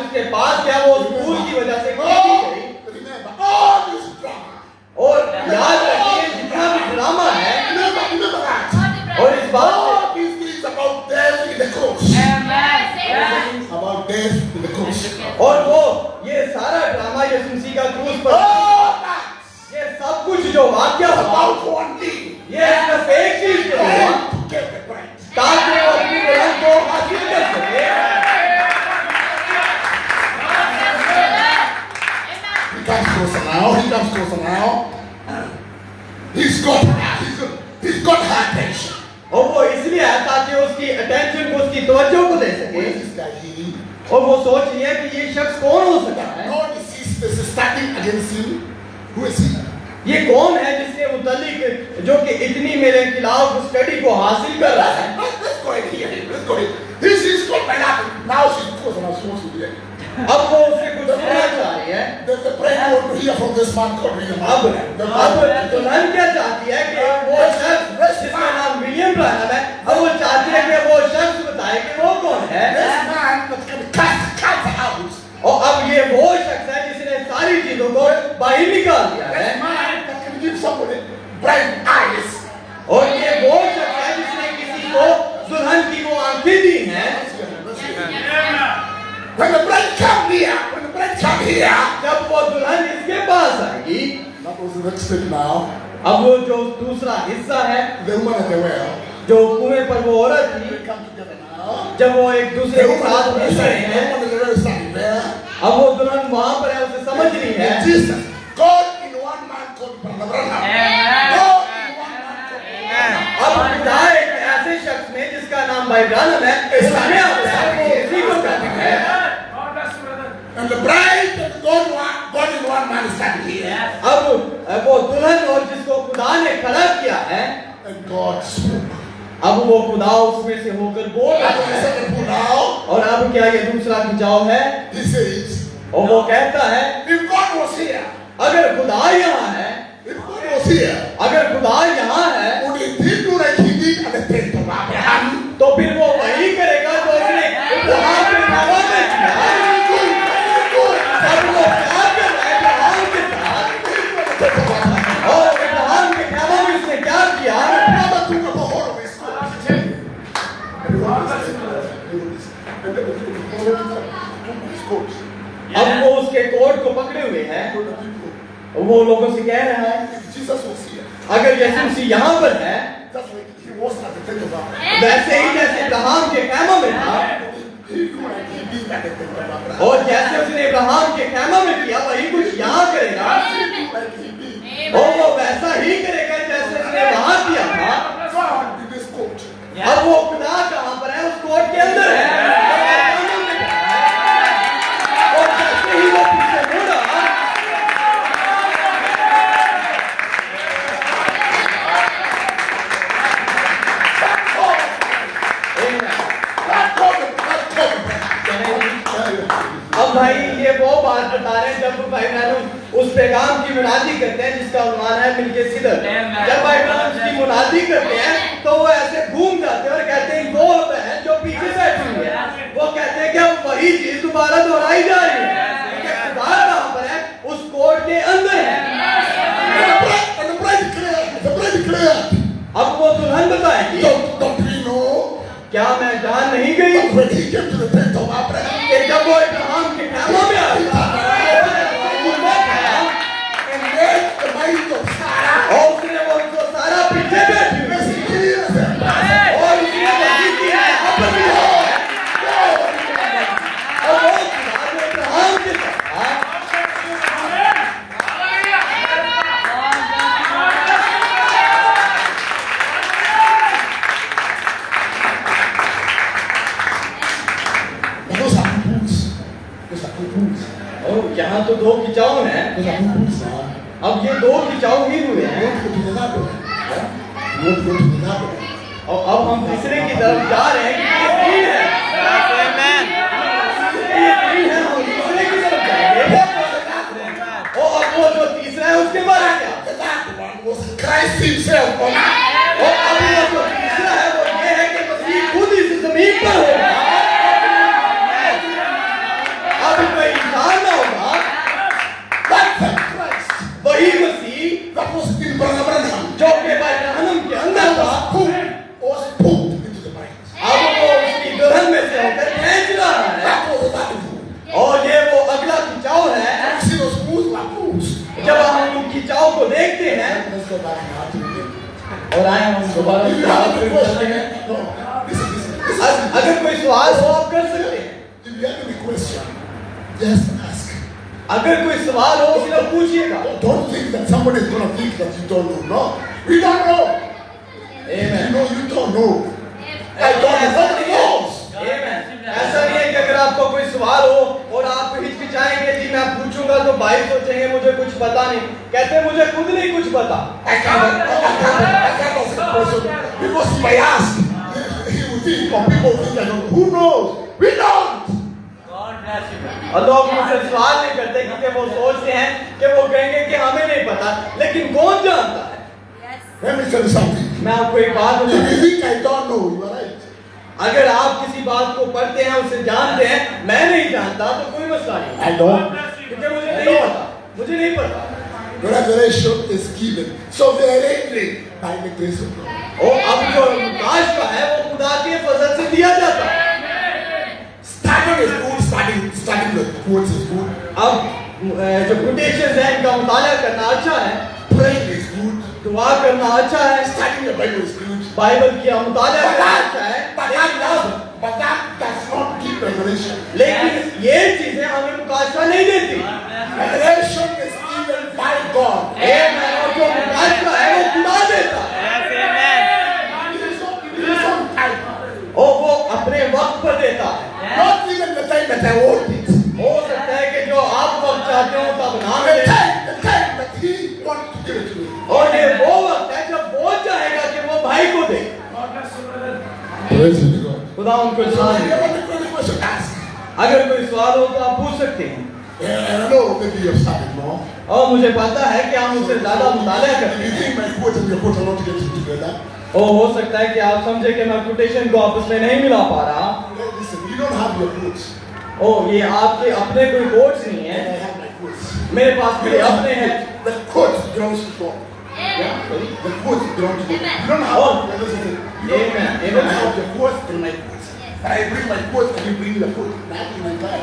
Speaker 2: उसके पास गया वो भूल की वजह से खींची गई।
Speaker 3: Remember, all this drama.
Speaker 2: और याद रखिए जितना भी ड्रामा है
Speaker 3: Remember that.
Speaker 2: और इस बात
Speaker 3: All these things about death in the cross. About death in the cross.
Speaker 2: और वो ये सारा ड्रामा यीशु मसीह का क्रूस पर
Speaker 3: All that
Speaker 2: ये सब कुछ जो वाक्य
Speaker 3: is
Speaker 2: हुआ
Speaker 3: about one thing.
Speaker 2: ये सिर्फ एक चीज के लिए हुआ
Speaker 3: To get the prize.
Speaker 2: ताकि वो अपनी दुल्हन को हासिल कर सके।
Speaker 3: He comes closer now. He comes closer now. He's got her attention.
Speaker 2: और वो इसलिए है ताकि उसकी अटेंशन को उसकी तवज्जो को दे
Speaker 3: Who
Speaker 2: सके।
Speaker 3: is this guy healing?
Speaker 2: और वो सोच रही है कि ये शख्स कौन हो सकता है?
Speaker 3: God is standing against him. Who is he?
Speaker 2: ये कौन है जिसके मुतालिक जो कि इतनी मेरे खिलाफ स्टडी को हासिल कर रहा है?
Speaker 3: Let's go and hear him. Let's go and This is got my lap. Now she's close and I'm supposed to be there.
Speaker 2: अब वो उससे कुछ सुनना चाह रही है।
Speaker 3: The prayer want to hear from this man called William.
Speaker 2: अब दुल्हन क्या चाहती है कि वो शख्स जिसका नाम विलियम ब्रानम है, अब वो चाहती है कि वो शख्स बताए कि वो कौन है।
Speaker 3: This man that can cast out.
Speaker 2: और अब ये वो शख्स है जिसने सारी चीजों को बाहर निकाल दिया है।
Speaker 3: This man that can give somebody bright eyes.
Speaker 2: और ये वो शख्स है जिसने किसी को दुल्हन की वो आंखें दी हैं।
Speaker 3: When the bride come here,
Speaker 2: जब वो दुल्हन इसके पास आएगी,
Speaker 3: that was the next step now.
Speaker 2: अब वो जो दूसरा हिस्सा है
Speaker 3: The woman at the well.
Speaker 2: जो कुएं पर वो औरत थी,
Speaker 3: They come together now.
Speaker 2: जब वो एक दूसरे
Speaker 3: The
Speaker 2: के
Speaker 3: woman
Speaker 2: साथ
Speaker 3: at the
Speaker 2: मिल रहे हैं,
Speaker 3: well is very standing there.
Speaker 2: अब वो दुल्हन वहां पर है, उसे समझ रही है।
Speaker 3: And Jesus, God in one man called Brother Branham. God in one man called
Speaker 2: अब पिता एक ऐसे शख्स में जिसका नाम भाई ब्रानम है, इसमें आता है, वो उसी को कहता है।
Speaker 3: And the bride and God in one man is standing here.
Speaker 2: अब वो दुल्हन और जिसको खुदा ने खड़ा किया है,
Speaker 3: And God spoke.
Speaker 2: अब वो खुदा उसमें से होकर बोल
Speaker 3: And
Speaker 2: रहा
Speaker 3: the
Speaker 2: है।
Speaker 3: second pull now,
Speaker 2: और अब क्या ये दूसरा खिंचाव है?
Speaker 3: he says,
Speaker 2: और वो कहता है,
Speaker 3: if God was here,
Speaker 2: अगर खुदा यहाँ है,
Speaker 3: if God was here,
Speaker 2: अगर खुदा यहाँ है,
Speaker 3: would he do like he did at the tent of Abraham?
Speaker 2: तो फिर वो वही करेगा जो उसने वहाँ पे हवा में किया। वो लोगों से कह रहा है
Speaker 3: Jesus was here.
Speaker 2: अगर यीशु मसीह यहाँ पर है
Speaker 3: Just like he was at the tent of Abraham.
Speaker 2: वैसे ही जैसे अब्राहम के खैमा में था
Speaker 3: He could have been at the tent of Abraham.
Speaker 2: और जैसे उसने अब्राहम के खैमा में किया वही कुछ यहाँ करेगा
Speaker 3: Like he did.
Speaker 2: और वो वैसा ही करेगा जैसे उसने वहाँ किया था
Speaker 3: God in this court.
Speaker 2: अब वो खुदा कहाँ पर है उस कोर्ट के अंदर है और जैसे ही वो पीछे मुड़ा अब भाई ये वो बात बता रहे हैं जब भाई बहनों उस पैगाम की मुनादी करते हैं जिसका उन्वान है मिलके सिदर जब भाई बहनों उसकी मुनादी करते हैं तो वो ऐसे घूम जाते हैं और कहते हैं वो बहन जो पीछे बैठी हुई है वो कहते हैं कि अब वही चीज दोबारा दोहराई जा रही है खुदा कहाँ पर है उस कोर्ट के अंदर है
Speaker 3: And the bride declared. The bride declared.
Speaker 2: अब वो दुल्हन बताएगी
Speaker 3: Don't we know?
Speaker 2: क्या मैं जान नहीं गई
Speaker 3: But when he came to the tent of Abraham,
Speaker 2: कि जब वो अब्राहम के खैमा में आया
Speaker 3: and then the mind of Sarah
Speaker 2: और उसने वो उनको सारा पीछे बैठी हुई
Speaker 3: was healed.
Speaker 2: और उसने वही की है अब भी हो और वो खुदा जो अब्राहम के साथ था
Speaker 3: Those are poo-poos. Those are poo-poos.
Speaker 2: और यहाँ तो दो खिंचाव हैं
Speaker 3: Those are poo-poos now.
Speaker 2: अब ये दो खिंचाव ही हुए
Speaker 3: You
Speaker 2: हैं
Speaker 3: want to go to the lab? Yeah? You want to go to the lab?
Speaker 2: और अब हम तीसरे की तरफ जा रहे हैं कि ये तीन है ये तीन है हम तीसरे की तरफ जाएंगे और अब वो जो तीसरा है उसके बारे में क्या
Speaker 3: The lab one was Christ himself on earth.
Speaker 2: और अभी वो जो तीसरा है वो ये है कि मसीह खुद इस जमीन पर होगा अब कोई इंसान ना होगा
Speaker 3: That's the Christ
Speaker 2: वही मसीह
Speaker 3: that was in Brother Branham.
Speaker 2: जो के भाई जहन्नम के अंदर था
Speaker 3: Who was pulled into the bride.
Speaker 2: अब वो उसकी दुल्हन में से होकर खींच रहा है
Speaker 3: That was the lab.
Speaker 2: और ये वो अगला खिंचाव है
Speaker 3: You see those pools are pools.
Speaker 2: जब हम उन खिंचाव को देखते हैं
Speaker 3: Let's go back now to the
Speaker 2: और आए हम दोबारा
Speaker 3: If you
Speaker 2: खिंचाव
Speaker 3: have
Speaker 2: पे
Speaker 3: any
Speaker 2: चलते
Speaker 3: question,
Speaker 2: हैं
Speaker 3: no. Listen.
Speaker 2: अगर कोई सवाल हो आप कर सकते हैं
Speaker 3: If you have any question, just ask.
Speaker 2: अगर कोई सवाल हो सिर्फ पूछिएगा
Speaker 3: Don't think that somebody is going to think that you don't know. No, we don't know. You know, you don't know. I don't know. Nobody knows.
Speaker 2: ऐसा नहीं है कि अगर आपको कोई सवाल हो और आप हिचकिचाएंगे जी मैं पूछूंगा तो भाई सोचेंगे मुझे कुछ पता नहीं कहते हैं, मुझे खुद नहीं कुछ पता
Speaker 3: I can't ask the question because if I ask, he will think, or people will think I don't know. Who knows? We don't.
Speaker 2: और लोग मुझसे सवाल नहीं करते क्योंकि वो सोचते हैं कि वो कहेंगे कि हमें नहीं पता लेकिन कौन जानता है
Speaker 3: Let me tell you something.
Speaker 2: मैं आपको एक बात
Speaker 3: If you
Speaker 2: बताऊं
Speaker 3: think I don't know, you are right.
Speaker 2: अगर आप किसी बात को पढ़ते हैं उसे जानते हैं मैं नहीं जानता तो कोई मसला नहीं
Speaker 3: I don't.
Speaker 2: क्योंकि मुझे नहीं पता मुझे नहीं पता
Speaker 3: Revelation is given sovereignly by the grace of God.
Speaker 2: और अब जो प्रकाश का है वो खुदा के फजल से दिया जाता है
Speaker 3: Studying is good. Studying the quotes is good.
Speaker 2: अब जो कोटेशंस हैं इनका मुताला करना अच्छा है
Speaker 3: Praying is good.
Speaker 2: दुआ करना अच्छा है
Speaker 3: Studying the Bible is good.
Speaker 2: Bible की मुताला
Speaker 3: But
Speaker 2: करना
Speaker 3: that,
Speaker 2: अच्छा है
Speaker 3: but that does not give revelation.
Speaker 2: लेकिन ये चीजें हमें मुकाशफा नहीं देती
Speaker 3: Revelation is given by God.
Speaker 2: और जो मुकाशफा है वो खुदा देता है
Speaker 3: It is on time.
Speaker 2: और वो अपने वक्त पर देता है
Speaker 3: Not even the time that I want it.
Speaker 2: हो सकता है कि जो आप वक्त चाहते हो तब ना
Speaker 3: The
Speaker 2: मिले
Speaker 3: time that He wants to give it to me.
Speaker 2: और ये वो वक्त है जब वो चाहेगा कि वो भाई को दे
Speaker 3: Praise be to God.
Speaker 2: खुदा उनको
Speaker 3: So
Speaker 2: शान
Speaker 3: if you
Speaker 2: they
Speaker 3: have any question, ask.
Speaker 2: अगर कोई सवाल हो तो आप पूछ सकते हैं
Speaker 3: I know maybe you have studied more.
Speaker 2: और मुझे पता है कि हम उससे ज्यादा मुताला
Speaker 3: If
Speaker 2: करते
Speaker 3: you
Speaker 2: हैं
Speaker 3: think my quote and your quote are not getting together,
Speaker 2: और हो सकता है कि आप समझे कि मैं कोटेशन को आपस में नहीं मिला पा रहा
Speaker 3: listen, you don't have your quotes.
Speaker 2: ओ ये आपके अपने कोई कोट्स नहीं है
Speaker 3: And I have my quotes.
Speaker 2: मेरे पास मेरे अपने हैं
Speaker 3: The quote belongs to God. Yeah? The quote belongs to God. You don't have
Speaker 2: Oh.
Speaker 3: listen, you
Speaker 2: Amen.
Speaker 3: don't have your quotes and my quotes. I bring my coat and you bring the coat. Nothing like that.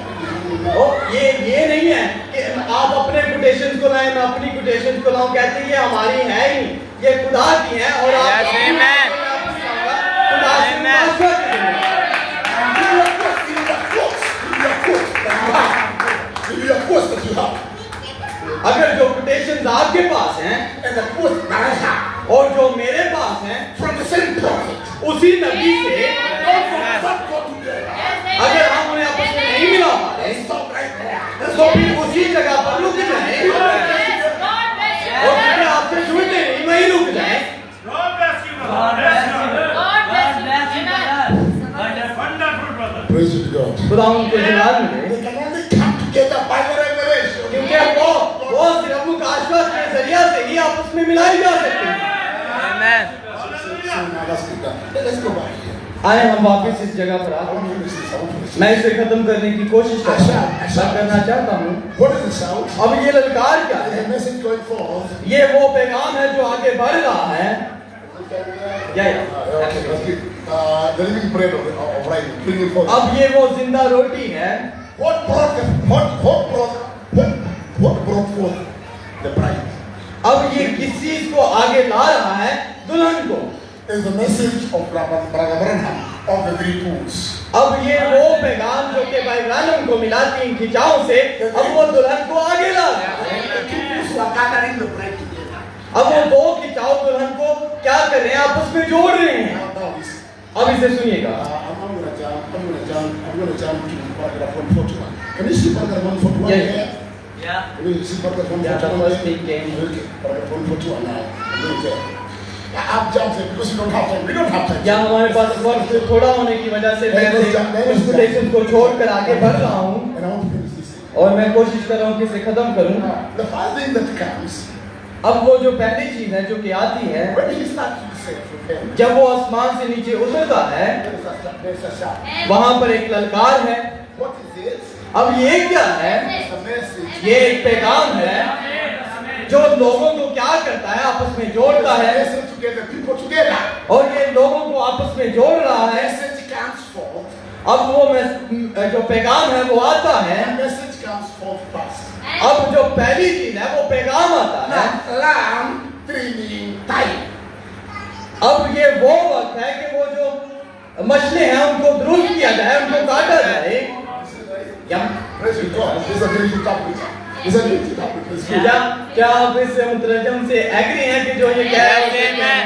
Speaker 2: ओ, ये नहीं है कि आप अपने quotations को लाएं, मैं अपनी कोटेशंस को लाऊं। कहते हैं ये हमारी है ही नहीं, ये खुदा की है और आप खुदा से मुआफ़क़त करें। अगर जो कोटेशंस आपके पास हैं
Speaker 3: And the coat that I have
Speaker 2: और जो मेरे पास हैं
Speaker 3: from the same prophet.
Speaker 2: उसी नबी से,
Speaker 3: Don't go together.
Speaker 2: अगर हम उन्हें आपस में नहीं मिला पा रहे
Speaker 3: Stop right there.
Speaker 2: तो फिर उसी जगह पर रुक जाएं और फिर आपसे छूटे नहीं, वहीं रुक जाएं।
Speaker 4: God bless you, brother. Wonderful, brother.
Speaker 3: Praise be to God.
Speaker 2: खुदा उनको जलाल मिले,
Speaker 3: They can only come together by the revelation.
Speaker 2: क्योंकि वो सिर्फ मुकाशफत के जरिया से ही आपस में मिलाई जा सकती है।
Speaker 3: So now let's go back here.
Speaker 2: आए हम वापस इस जगह पर
Speaker 3: I
Speaker 2: आते
Speaker 3: want
Speaker 2: हैं।
Speaker 3: to finish this. I want to finish
Speaker 2: मैं इसे खत्म करने की कोशिश कर रहा हूँ, मैं करना चाहता हूँ।
Speaker 3: this. What is the shout?
Speaker 2: अब ये ललकार क्या
Speaker 3: There's
Speaker 2: है?
Speaker 3: a message going forth.
Speaker 2: ये वो पैगाम है जो आगे बढ़ रहा है।
Speaker 3: Okay, let's keep. The living bread of life, bring it forth.
Speaker 2: अब ये वो जिंदा रोटी है
Speaker 3: What brought forth the bride?
Speaker 2: अब ये किस चीज को आगे ला रहा है? दुल्हन को।
Speaker 3: Is the message of Brother Branham of the three pools.
Speaker 2: अब ये वो पैगाम जो कि भाई ब्रानम को मिला 3 खिंचाव से, अब वो दुल्हन को आगे ला रहा है।
Speaker 3: The two pools who are gathering the bride together.
Speaker 2: अब वो 2 खिंचाव दुल्हन को क्या कर रहे हैं? आपस में जोड़ रहे हैं।
Speaker 3: Now listen.
Speaker 2: अब इसे सुनिएगा।
Speaker 3: I'm gonna jump to paragraph 141. Can you see paragraph 141
Speaker 2: Yes.
Speaker 3: there?
Speaker 5: Yeah.
Speaker 3: Can you see paragraph
Speaker 2: Yeah, that
Speaker 3: 141
Speaker 2: was
Speaker 3: there?
Speaker 2: thinking.
Speaker 3: Okay, paragraph 141 now. I'm going there. I've jumped there because we don't have time. We don't have time.
Speaker 2: या हमारे पास वक्त थोड़ा होने की वजह से मैं कुछ कोटेशन को छोड़कर आगे बढ़ रहा हूँ
Speaker 3: And I want to finish this thing.
Speaker 2: और मैं कोशिश कर रहा हूँ कि इसे खत्म करूँ।
Speaker 3: The first thing that comes
Speaker 2: अब वो जो पहली चीज है जो कि आती है
Speaker 3: when he starts to say from heaven,
Speaker 2: जब वो आसमान से नीचे उतरता है,
Speaker 3: there's a shout.
Speaker 2: वहां पर एक ललकार है।
Speaker 3: What is it?
Speaker 2: अब ये क्या है?
Speaker 3: It's a message.
Speaker 2: ये एक पैगाम है जो लोगों को क्या करता है? आपस में जोड़ता है
Speaker 3: Message together, people together.
Speaker 2: और ये लोगों को आपस में जोड़ रहा है।
Speaker 3: Message comes forth.
Speaker 2: अब वो जो पैगाम है वो आता है।
Speaker 3: And message comes forth fast.
Speaker 2: अब जो पहली चीज है वो पैगाम आता है।
Speaker 3: Now, lamb trimming time.
Speaker 2: अब ये वो वक्त है कि वो जो मछली हैं उनको दुरुस्त किया जाए, उनको काटा जाए। या
Speaker 3: Praise be God. This is a very good topic. This is a very good topic. It's good.
Speaker 2: क्या आप इस मुतरजम से एग्री हैं कि जो ये कह रहा है?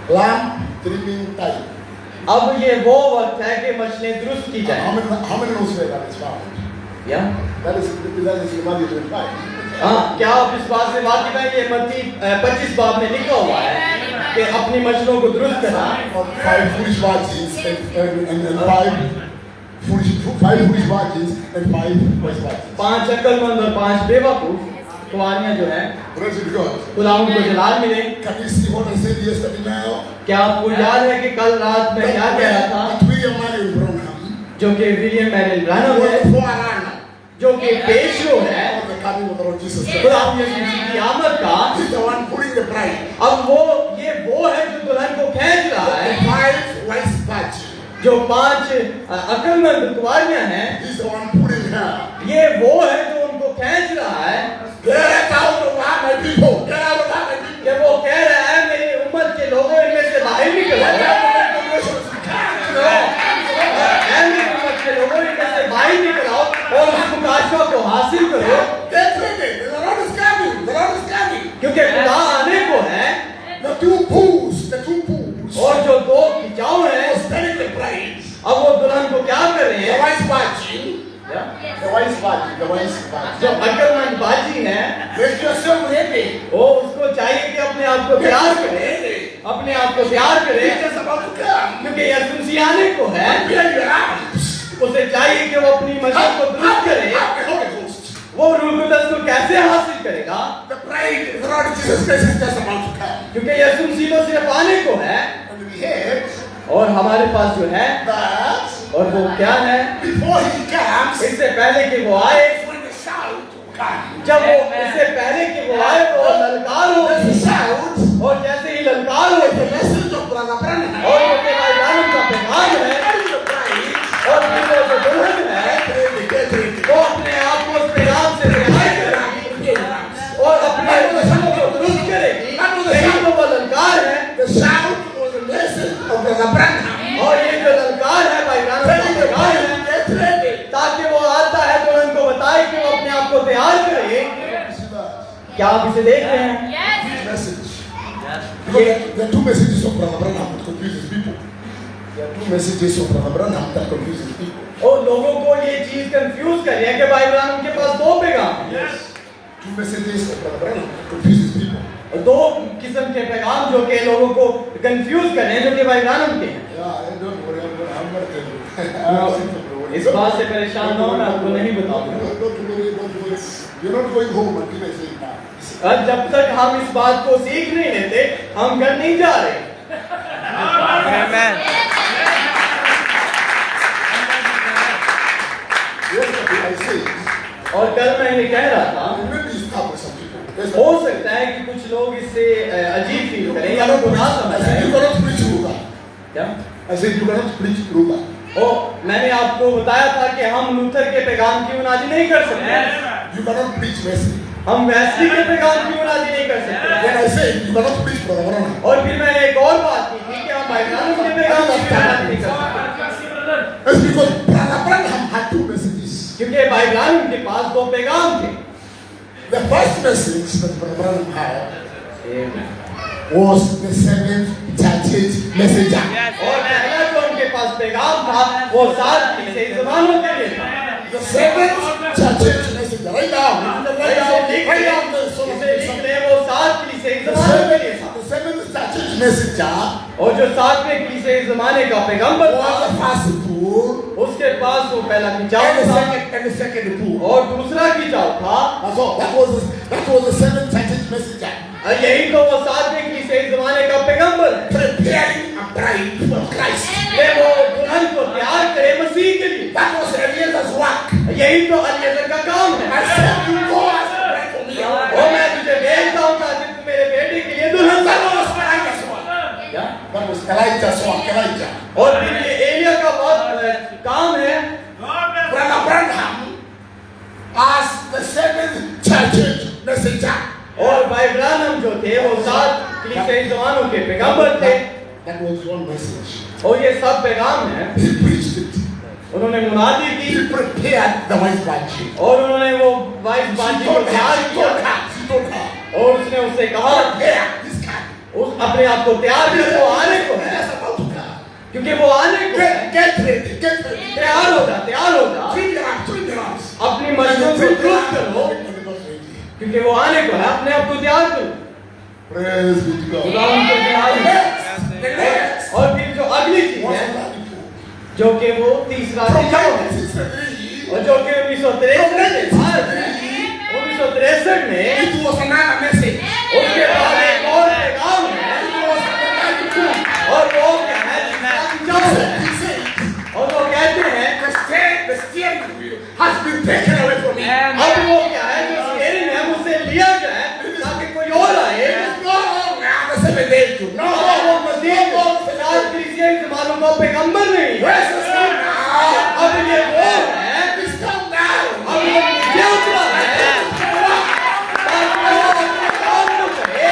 Speaker 3: Lamb trimming time.
Speaker 2: अब ये वो वक्त है कि मछलियाँ दुरुस्त की
Speaker 3: How
Speaker 2: जाए।
Speaker 3: many knows where that is found?
Speaker 2: या
Speaker 3: That is Matthew 25.
Speaker 2: हाँ, क्या आप इस बात से वाकिफ हैं? ये मत्ती 25 बाब में लिखा हुआ है कि अपनी मछलियों को दुरुस्त करना।
Speaker 3: 5 foolish virgins and 5 foolish virgins and 5 wise virgins.
Speaker 2: 5 अक्लमंद और 5 बेवकूफ कुंवारियां जो हैं,
Speaker 3: Praise be God.
Speaker 2: खुदा उनको जलाल मिले।
Speaker 3: Can you see what I said yesterday now?
Speaker 2: क्या आपको याद है कि कल रात मैं क्या कह रहा था?
Speaker 3: That William Marion Branham
Speaker 2: जो कि विलियम मैरिल ब्रैनम
Speaker 3: was
Speaker 2: है,
Speaker 3: the forerunner
Speaker 2: जो कि पेशरो है
Speaker 3: of the coming of the Lord Jesus Christ.
Speaker 2: खुदा यीशु मसीह की आमद का।
Speaker 3: He's the one pulling the bride.
Speaker 2: अब ये वो है जो दुल्हन को खींच रहा
Speaker 3: The
Speaker 2: है।
Speaker 3: 5 wise virgins.
Speaker 2: जो 5 अक्लमंद कुंवारियां हैं,
Speaker 3: He's the one pulling her.
Speaker 2: ये वो है जो उनको खींच रहा है।
Speaker 3: Get out of my people. Get out of my people.
Speaker 2: कि वो कह रहा है मेरी उम्मत के लोगों इनमें से बाहर निकलो।
Speaker 3: Get out of my generations.
Speaker 2: ऐ मेरी उम्मत के लोगों इनमें से बाहर निकलो और उस मुकाशफा को हासिल करो,
Speaker 3: Get ready. The Lord is coming. The Lord is coming.
Speaker 2: क्योंकि खुदा आने को है।
Speaker 3: The two pools
Speaker 2: और जो 2 खिंचाव
Speaker 3: are
Speaker 2: हैं,
Speaker 3: standing the bride.
Speaker 2: अब वो दुल्हन को क्या कर रहे
Speaker 3: The
Speaker 2: हैं?
Speaker 3: wise virgin. The wise virgin. The wise
Speaker 2: जो
Speaker 3: virgin.
Speaker 2: अक्लमंद बाजी है,
Speaker 3: Make yourself ready.
Speaker 2: वो उसको चाहिए कि अपने आप को तैयार करे, अपने आप को तैयार करे,
Speaker 3: He's just about to come.
Speaker 2: क्योंकि यीशु मसीह आने को है।
Speaker 3: Prepare your arms.
Speaker 2: उसे चाहिए कि वो अपनी मस्जिद को दुरुस्त करे।
Speaker 3: Have the Holy Ghost.
Speaker 2: वो रूह कुदस को कैसे हासिल करेगा?
Speaker 3: The bride, the Lord Jesus Christ is just about to come.
Speaker 2: क्योंकि यीशु मसीह तो सिर्फ आने को है
Speaker 3: And we heard
Speaker 2: और हमारे पास जो है
Speaker 3: that
Speaker 2: और वो क्या है?
Speaker 3: before he comes,
Speaker 2: इससे पहले कि वो आए,
Speaker 3: when the shout will come.
Speaker 2: जब वो इससे पहले कि वो आए वो ललकार
Speaker 3: When the
Speaker 2: होगी
Speaker 3: shout,
Speaker 2: और जैसे ही ललकार होगी और अपने दुश्मनों को दुरुस्त करेगी, यही तो वो ललकार है।
Speaker 3: The shout was the message of Brother Branham.
Speaker 2: और ये जो ललकार है भाई ब्रानम का ललकार है,
Speaker 3: Get ready.
Speaker 2: ताकि वो आता है तो उनको बताए कि वो अपने आप को तैयार करे। क्या आप इसे देख रहे हैं?
Speaker 3: Message. Because there are two messages of Brother Branham that confuses people. There are two messages of Brother Branham that confuses people.
Speaker 2: और लोगों को ये चीज कंफ्यूज कर रही है कि भाई ब्रानम के पास दो पैगाम हैं।
Speaker 3: Two messages of Brother Branham that confuses people.
Speaker 2: और दो किस्म के पैगाम जो कि लोगों को कंफ्यूज कर रहे हैं, जो कि भाई ब्रानम के हैं।
Speaker 3: Yeah, don't worry, I'm gonna tell you.
Speaker 2: इस बात से परेशान ना हो, मैं आपको नहीं बताऊंगा।
Speaker 3: Don't worry. You're not going home until I say it now.
Speaker 2: और जब तक हम इस बात को सीख नहीं लेते, हम घर नहीं जा रहे।
Speaker 3: Yes, I say it.
Speaker 2: और कल मैं ये कह रहा था,
Speaker 3: Maybe it's tough for some people. Yes,
Speaker 2: हो सकता है कि कुछ लोग इससे अजीब फील करें या उनको ना समझ
Speaker 3: I said you
Speaker 2: आए।
Speaker 3: cannot preach Ruga.
Speaker 2: क्या?
Speaker 3: I said you cannot preach Ruga.
Speaker 2: ओ, मैंने आपको बताया था कि हम लूथर के पैगाम की मुनादी नहीं कर सकते।
Speaker 3: You cannot preach Wesley.
Speaker 2: हम वेस्ली के पैगाम की मुनादी नहीं कर सकते।
Speaker 3: When I say you cannot preach Brother Branham.
Speaker 2: और फिर मैंने एक और बात की थी कि हम भाई ब्रानम के पैगाम की मुनादी नहीं कर सकते,
Speaker 3: It's because Brother Branham had two messages.
Speaker 2: क्योंकि भाई ब्रानम के पास दो पैगाम थे।
Speaker 3: The first message that Brother Branham had was the seventh church messenger.
Speaker 2: और पहला जो उनके पास पैगाम था वो 7 कलीसियाई ज़मानों के लिए था।
Speaker 3: The seventh church messenger. Right now. Right now.
Speaker 2: इसे लिख ले, वो 7 कलीसियाई ज़मानों के लिए था।
Speaker 3: The seventh church messenger
Speaker 2: और जो 7वें कलीसियाई ज़माने का पैगंबर था,
Speaker 3: was the first pool
Speaker 2: उसके पास वो पहला खिंचाव
Speaker 3: and
Speaker 2: था
Speaker 3: the second pool.
Speaker 2: और दूसरा खिंचाव था।
Speaker 3: That's all. That was the seventh church messenger.
Speaker 2: और यही तो वो 7वें कलीसियाई ज़माने का पैगंबर है।
Speaker 3: Preparing a bride for Christ.
Speaker 2: ये वो दुल्हन को तैयार करे मसीह के लिए।
Speaker 3: That was Eliezer's work.
Speaker 2: यही तो अलियज़र का काम है।
Speaker 3: I said, you go as a bride for me.
Speaker 2: और मैं तुझे भेजता हूँ ताकि तू मेरे बेटे के लिए दुल्हन
Speaker 3: That
Speaker 2: बनो।
Speaker 3: was Elijah's work.
Speaker 2: क्या?
Speaker 3: That was Elijah's work. Elijah.
Speaker 2: और फिर ये एलिया का बहुत काम है।
Speaker 3: Brother Branham as the seventh church messenger.
Speaker 2: और भाई ब्रानम जो थे वो 7 कलीसियाई ज़मानों के पैगंबर थे।
Speaker 3: That was one message.
Speaker 2: और ये सब पैगाम है।
Speaker 3: He preached it.
Speaker 2: उन्होंने मुनादी की
Speaker 3: He prepared the wise branch.
Speaker 2: और उन्होंने वो वाइस बाजी को तैयार किया
Speaker 3: He told her.
Speaker 2: और उसने उससे कहा
Speaker 3: Prepare this guy.
Speaker 2: उस अपने आप को तैयार कर, वो आने को है,
Speaker 3: That's about to come.
Speaker 2: क्योंकि वो आने को है।
Speaker 3: Get ready. Get ready.
Speaker 2: तैयार हो जा, तैयार हो जा,
Speaker 3: Trim your arms.
Speaker 2: अपनी मर्जियों को दुरुस्त करो, क्योंकि वो आने को है। अपने आप को तैयार करो।
Speaker 3: Praise be to God.
Speaker 2: खुदा उनको तैयार हो।
Speaker 3: The next.
Speaker 2: और फिर जो अगली चीज
Speaker 3: Was
Speaker 2: है,
Speaker 3: radical.
Speaker 2: जो कि वो तीसरा
Speaker 3: From
Speaker 2: खिंचाव है,
Speaker 3: 1963,
Speaker 2: और जो कि 1963 में
Speaker 3: it was another message.
Speaker 2: उसके बाद एक और पैगाम है,
Speaker 3: It was another radical.
Speaker 2: और वो क्या है? तीसरा खिंचाव है।
Speaker 3: He said,
Speaker 2: और वो कहते हैं
Speaker 3: the steering wheel has been taken away from me.
Speaker 2: अब वो क्या है, जो स्टीयरिंग है मुझसे लिया जाए ताकि कोई और आए।
Speaker 3: No longer the seventh day to no
Speaker 2: और वो मसीह को 7 कलीसियाई ज़मानों का पैगंबर नहीं है।
Speaker 3: Where's the sun now?
Speaker 2: अब ये वो है,
Speaker 3: It's come down.
Speaker 2: अब वो नीचे उतरा है ताकि वो अपने काम को करे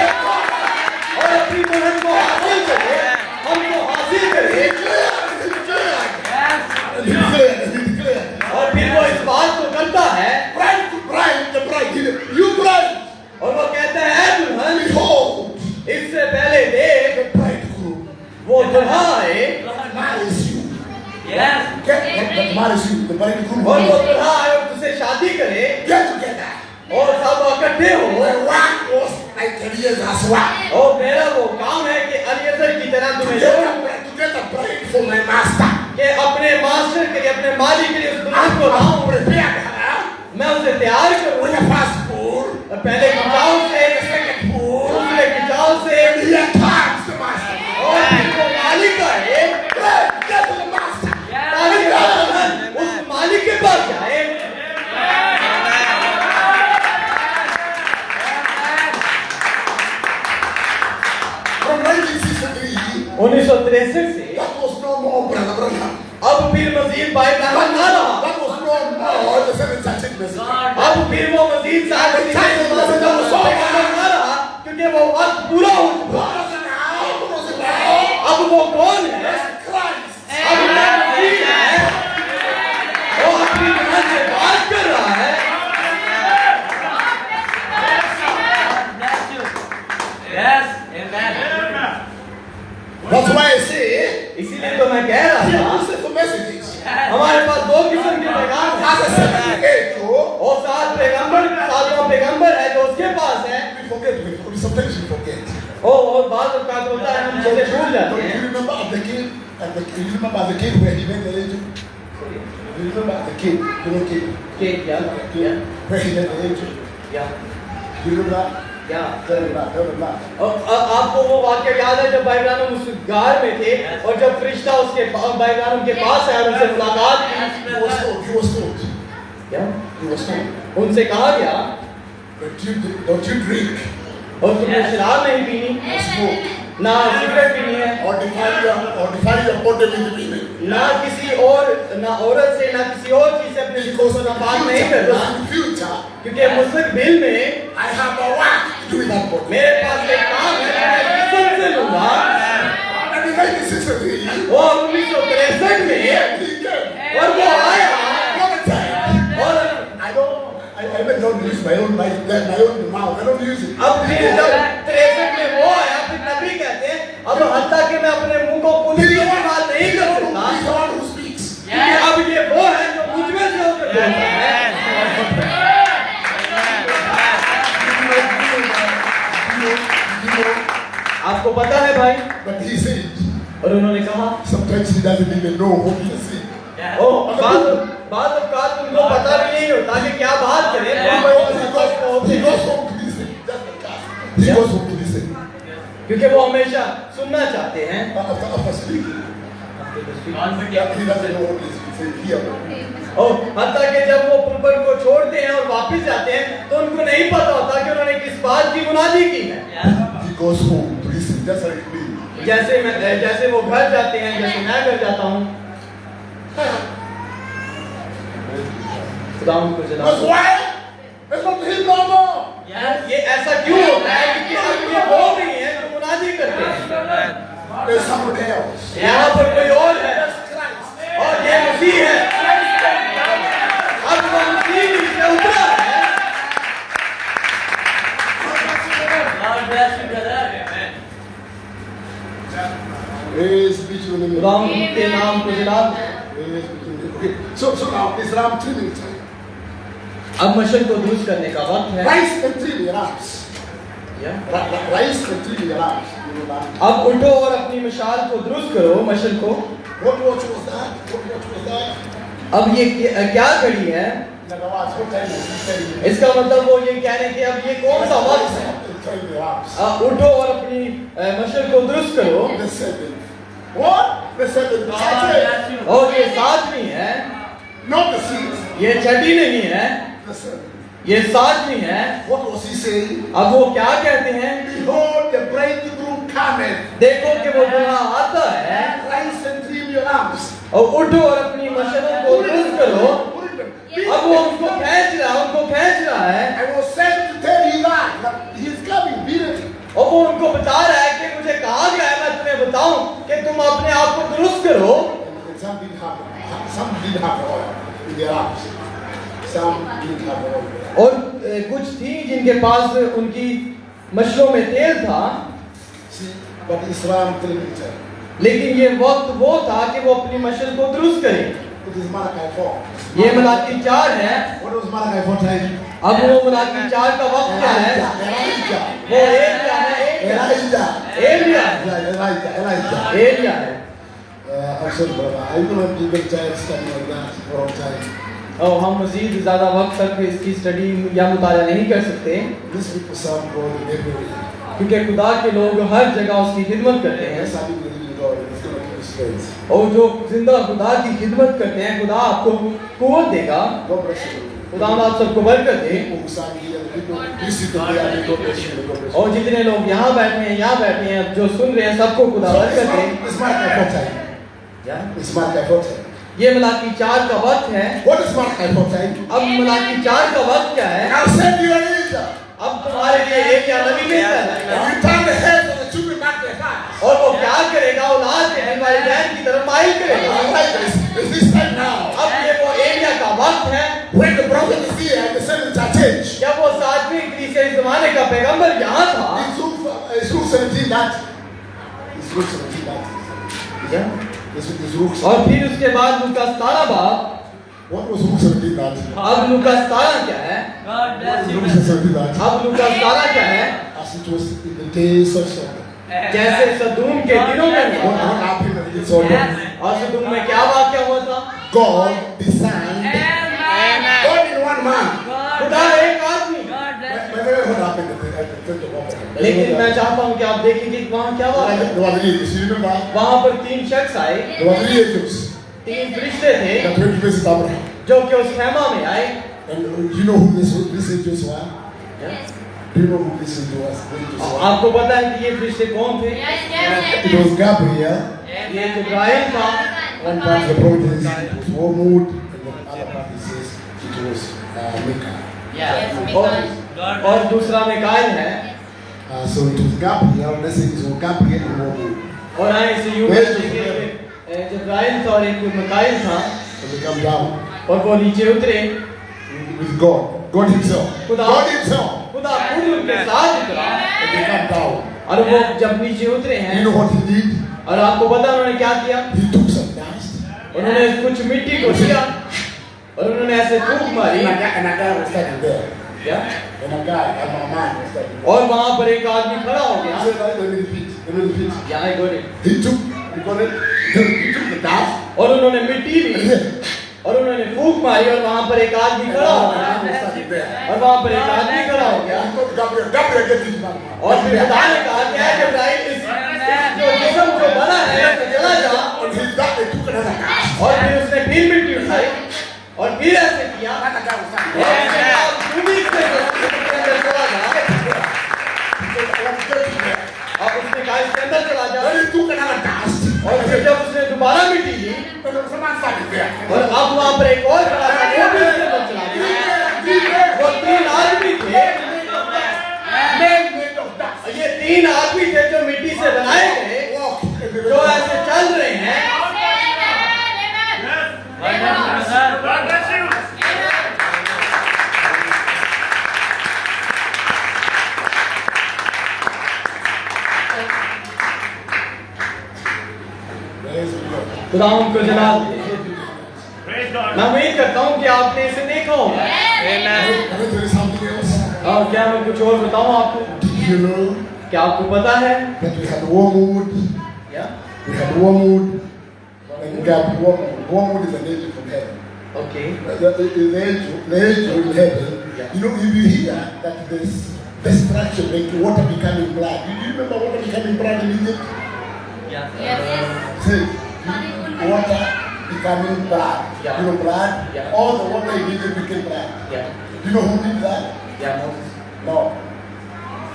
Speaker 2: और अपनी दुल्हन को हासिल करे, हमको हासिल करे।
Speaker 3: Declare.
Speaker 2: और फिर वो इस बात को करता है
Speaker 3: Bride to bride, the bride. You bride.
Speaker 2: और वो कहता है दुल्हन,
Speaker 3: Behold,
Speaker 2: इससे पहले देख
Speaker 3: the bridegroom
Speaker 2: वो दुल्हा आए
Speaker 3: marries you. Get that marries you. The bridegroom
Speaker 2: और वो
Speaker 3: marries you.
Speaker 2: दुल्हा आए और तुझसे शादी करे
Speaker 3: Get together.
Speaker 2: और सब इकट्ठे हो।
Speaker 3: The work was like Eliezer's work.
Speaker 2: और मेरा वो काम है कि अलियज़र की तरह तुम्हें
Speaker 3: To get a bride for my master.
Speaker 2: कि अपने मास्टर के लिए, अपने मालिक के लिए उस दुल्हन को लाऊं,
Speaker 3: Prepare her
Speaker 2: मैं उसे तैयार करूं।
Speaker 3: with the first pool.
Speaker 2: पहले खिंचाव से,
Speaker 3: The second pool.
Speaker 2: दूसरे खिंचाव से,
Speaker 3: Here comes the master.
Speaker 2: और फिर वो मालिक आए
Speaker 3: Get to the master.
Speaker 2: ताकि वो दुल्हन उस मालिक के पास जाए।
Speaker 3: From 1963,
Speaker 2: 1963 से
Speaker 3: that was no more Brother Branham.
Speaker 2: अब फिर मजीद भाई ब्राह्मण ना रहा।
Speaker 3: That was no more the seven church message.
Speaker 2: अब फिर वो मजीद साथ
Speaker 3: The church messenger was so has a certificate,
Speaker 2: और सातवां पैगंबर है जो उसके पास है।
Speaker 3: we forget. Sometimes we forget.
Speaker 2: और बाद औकात होता है हम चीजें भूल
Speaker 3: So
Speaker 2: जाते
Speaker 3: you
Speaker 2: हैं।
Speaker 3: remember at the cave, you remember at the cave where he met the angel? You remember at the cave, cave? Where he met the angel? You remember that? Tell me that.
Speaker 2: और आपको वो वाक्य याद है जब बाइबलान उस गार में थे और जब फरिश्ता उसके बाइबलान उनके पास आया उनसे मुलाकात की।
Speaker 3: He was told. He was told.
Speaker 2: उनसे कहा गया
Speaker 3: Don't you drink
Speaker 2: और तुमने शराब नहीं पीनी,
Speaker 3: or smoke
Speaker 2: ना सिगरेट पीनी है,
Speaker 3: or defile your body with women.
Speaker 2: ना किसी और ना औरत से ना किसी और चीज से अपने जिस्म को नापाक नहीं करना,
Speaker 3: In future,
Speaker 2: क्योंकि मुस्तकबिल में
Speaker 3: I have a work to do with that body.
Speaker 2: मेरे पास एक काम है मैं जिस्म से लूंगा।
Speaker 3: And in 1963,
Speaker 2: वो 1963 में
Speaker 3: he came.
Speaker 2: और वो आया
Speaker 3: Another time.
Speaker 2: और
Speaker 3: I don't use my own mouth. I don't use it.
Speaker 2: अब फिर जब 63 में वो आया फिर नबी कहते हैं अब हत्ता कि मैं अपने मुंह को पूरी इस्तेमाल नहीं कर सकता,
Speaker 3: He's the one who speaks.
Speaker 2: क्योंकि अब ये वो है जो मुझ में से होकर बोलता है। आपको पता है भाई,
Speaker 3: But he said,
Speaker 2: और उन्होंने कहा
Speaker 3: sometimes he doesn't even know what he is saying.
Speaker 2: ओ बाद औकात उनको पता भी नहीं होता कि क्या बात करें।
Speaker 3: He goes home to listen. Just like us. He goes home to listen.
Speaker 2: क्योंकि वो हमेशा सुनना चाहते हैं।
Speaker 3: After speaking, he doesn't know what he's saying here.
Speaker 2: और हत्ता कि जब वो पुलपट को छोड़ते हैं और वापस जाते हैं तो उनको नहीं पता होता कि उन्होंने किस बात की मुनादी की है।
Speaker 3: He goes home to listen, just like me.
Speaker 2: जैसे वो घर जाते हैं, जैसे मैं घर जाता हूँ। खुदा उनको जला
Speaker 3: That's why it's not him no more.
Speaker 2: ये ऐसा क्यों होता है? क्योंकि अब ये वो नहीं है जो मुनादी करते हैं।
Speaker 3: There's someone else.
Speaker 2: यहाँ पर कोई और है और ये मसीह है। अब वो मसीह से उतरा है।
Speaker 3: Praise be to the name.
Speaker 2: खुदा उनके नाम को जला।
Speaker 3: Praise be to the name. Okay. So now it's lamb trimming time.
Speaker 2: अब मशल को दुरुस्त करने का वक्त है।
Speaker 3: Rice and trim your lambs. Rice and trim your lambs.
Speaker 2: अब उठो और अपनी मशाल को दुरुस्त करो, मशल को।
Speaker 3: What watch was that? What watch was that?
Speaker 2: अब ये क्या घड़ी है?
Speaker 3: What time is he telling you?
Speaker 2: इसका मतलब वो ये कह रहे हैं कि अब ये कौन सा वक्त है?
Speaker 3: Trim your lambs.
Speaker 2: उठो और अपनी मशल को दुरुस्त करो।
Speaker 3: The seventh. What? The seventh.
Speaker 2: और ये सातवीं है,
Speaker 3: Not the sixth.
Speaker 2: ये छठी नहीं है,
Speaker 3: The seventh.
Speaker 2: ये सातवीं है।
Speaker 3: What was he saying?
Speaker 2: अब वो क्या कहते हैं?
Speaker 3: Behold, the bridegroom cometh.
Speaker 2: देखो कि वो दूल्हा आता है।
Speaker 3: Rise and trim your lamps.
Speaker 2: और उठो और अपनी मशलों को दुरुस्त करो। अब वो उनको खींच रहा है
Speaker 3: I was sent to tell you that he is coming. Be ready.
Speaker 2: और वो उनको बता रहा है कि मुझे कहा गया है मैं तुम्हें बताऊं कि तुम अपने आप को दुरुस्त करो।
Speaker 3: And some didn't have oil in their lamps. Some didn't have oil.
Speaker 2: और कुछ थी जिनके पास उनकी मशलों में तेल था,
Speaker 3: See, but Islam trimming time.
Speaker 2: लेकिन ये वक्त वो था कि वो अपनी मशल को दुरुस्त करें।
Speaker 3: It is Malachi 4.
Speaker 2: ये मलाकी 4 है।
Speaker 3: What was Malachi 4 time?
Speaker 2: अब वो मलाकी 4 का वक्त क्या है?
Speaker 3: Elijah.
Speaker 2: वो एलिया है। एलिया है।
Speaker 3: I'm sorry, brother. I'm going to give a child study on that for a long time.
Speaker 2: और हम मजीद ज़्यादा वक्त तक इसकी स्टडी या मुताला नहीं कर सकते,
Speaker 3: These people serve God in every way.
Speaker 2: क्योंकि खुदा के लोग हर जगह उसकी खिदमत करते हैं।
Speaker 3: Yes, I do believe in God. It's going to give us strength.
Speaker 2: और जो जिंदा खुदा की खिदमत करते हैं, खुदा आपको कुव्वत देगा।
Speaker 3: God bless you.
Speaker 2: खुदा आप सबको बरकत दे।
Speaker 3: People who sang here, the people who listen to me, God bless you. God bless you.
Speaker 2: और जितने लोग यहाँ बैठे हैं, जो सुन रहे हैं, सबको खुदा बरकत दे।
Speaker 3: It's Malachi 4 time. It's Malachi 4 time.
Speaker 2: ये मलाकी 4 का वक्त है।
Speaker 3: What is Malachi 4 time?
Speaker 2: अब मलाकी 4 का वक्त क्या है?
Speaker 3: I'll send you an angel.
Speaker 2: अब तुम्हारे लिए एक या नबी भेजा जाएगा।
Speaker 3: And you turn the heads of the children back to their fathers.
Speaker 2: और वो क्या करेगा? औलाद के दिन वालिदैन की तरफ माइल करेगा।
Speaker 3: Is this time now?
Speaker 2: अब ये वो एलिया का वक्त है
Speaker 3: When the prophet is here and the servants are changed.
Speaker 2: जब वो 7वीं कलीसिया इस जमाने का पैगंबर यहाँ था।
Speaker 3: It's Luke 17 that. It's Luke 17 that. It's Luke
Speaker 2: और फिर उसके बाद लूका 17 बाब
Speaker 3: What was Luke 17 that?
Speaker 2: अब लूका 17 क्या है?
Speaker 5: God bless you.
Speaker 3: Luke 17 that?
Speaker 2: अब लूका 17 क्या है?
Speaker 3: As it was in the days of Sodom.
Speaker 2: जैसे सदूम के दिनों में हुआ
Speaker 3: What
Speaker 2: था।
Speaker 3: happened in Sodom?
Speaker 2: और सदूम में क्या वाक्य हुआ था?
Speaker 3: God designed
Speaker 5: Amen.
Speaker 3: God in one man.
Speaker 2: खुदा एक आदमी।
Speaker 5: God bless you.
Speaker 3: By the way, what happened at the church of Abraham?
Speaker 2: लेकिन मैं चाहता हूँ कि आप देखें कि वहाँ क्या हुआ।
Speaker 3: There were 3 angels. You remember?
Speaker 2: वहाँ पर 3 शख्स आए,
Speaker 3: There were 3 angels
Speaker 2: 3 फरिश्ते थे
Speaker 3: that went to visit Abraham.
Speaker 2: जो कि उस खेमा में आए।
Speaker 3: And do you know who these angels were? Do you know who these angels were?
Speaker 2: आपको पता है कि ये फरिश्ते कौन थे?
Speaker 3: It was Gabriel.
Speaker 2: ये जिब्राइल था।
Speaker 3: One part of the province it was Wormwood, and the other part it says it was Micah.
Speaker 2: और दूसरा मिकाएल है।
Speaker 3: So it was Gabriel. Let's say it was Gabriel and Wormwood.
Speaker 2: और हाँ इसे यूं कहेंगे जिब्राइल था और एक मिकाएल था
Speaker 3: So they come down
Speaker 2: और वो नीचे उतरे।
Speaker 3: with God Himself. God Himself.
Speaker 2: खुदा खुद उनके साथ उतरा
Speaker 3: And they come down.
Speaker 2: और वो जब नीचे उतरे
Speaker 3: You
Speaker 2: हैं
Speaker 3: know what He did?
Speaker 2: और आपको पता है उन्होंने क्या किया?
Speaker 3: He took some dust.
Speaker 2: उन्होंने कुछ मिट्टी को लिया और उन्होंने ऐसे फूंक मारी।
Speaker 3: And a guy was standing there.
Speaker 2: क्या?
Speaker 3: And a man was standing there.
Speaker 2: और वहाँ पर एक आदमी खड़ा हो
Speaker 3: He
Speaker 2: गया।
Speaker 3: said, let me repeat.
Speaker 2: यहाँ एक गोरे।
Speaker 3: He took the dust.
Speaker 2: और उन्होंने मिट्टी
Speaker 3: And
Speaker 2: ली
Speaker 3: then
Speaker 2: और उन्होंने फूंक मारी और वहाँ पर एक आदमी खड़ा हो गया और वहाँ पर एक आदमी खड़ा हो गया
Speaker 3: he told Gabriel, get this man.
Speaker 2: और फिर खुदा ने कहा क्या है जिब्राइल इस जो जिस्म जो बना है इससे चला जा।
Speaker 3: And he took another dust.
Speaker 2: और फिर उसने फिर मिट्टी उठाई और फिर ऐसे किया और
Speaker 3: Another guy was standing
Speaker 2: ऐसे
Speaker 3: there.
Speaker 2: किया, तू भी इसके अंदर चला जा।
Speaker 3: He said, I want to get you there.
Speaker 2: और उसने कहा इसके अंदर चला जा
Speaker 3: Then he took another dust.
Speaker 2: और फिर जब उसने दोबारा मिट्टी ली
Speaker 3: And there was a man standing there.
Speaker 2: और अब वहाँ पर एक और खड़ा था वो भी उसके अंदर चला गया। वो 3 आदमी थे।
Speaker 3: Men made of dust.
Speaker 2: ये 3 आदमी थे जो मिट्टी से बनाए गए
Speaker 3: Walk in the
Speaker 2: जो ऐसे चल रहे हैं।
Speaker 4: God bless you.
Speaker 3: Praise the Lord.
Speaker 2: खुदा उनको जनाब दे।
Speaker 4: Praise God.
Speaker 2: मैं उम्मीद करता हूँ कि आपने इसे देखा होगा।
Speaker 3: Can I tell you something else?
Speaker 2: और क्या मैं कुछ और बताऊँ आपको?
Speaker 3: Did you know
Speaker 2: क्या आपको पता है?
Speaker 3: that we had wormwood?
Speaker 2: क्या?
Speaker 3: We had wormwood. And God, wormwood is an angel from heaven.
Speaker 2: Okay.
Speaker 3: The angel in heaven. You know, if you hear that there's destruction, like water becoming blood. Do you remember water becoming blood in Egypt? Say, water becoming blood.
Speaker 2: Yeah.
Speaker 3: You know blood?
Speaker 2: Yeah.
Speaker 3: All the water in Egypt became blood.
Speaker 2: क्या?
Speaker 3: You know who did that?
Speaker 2: क्या?
Speaker 3: No.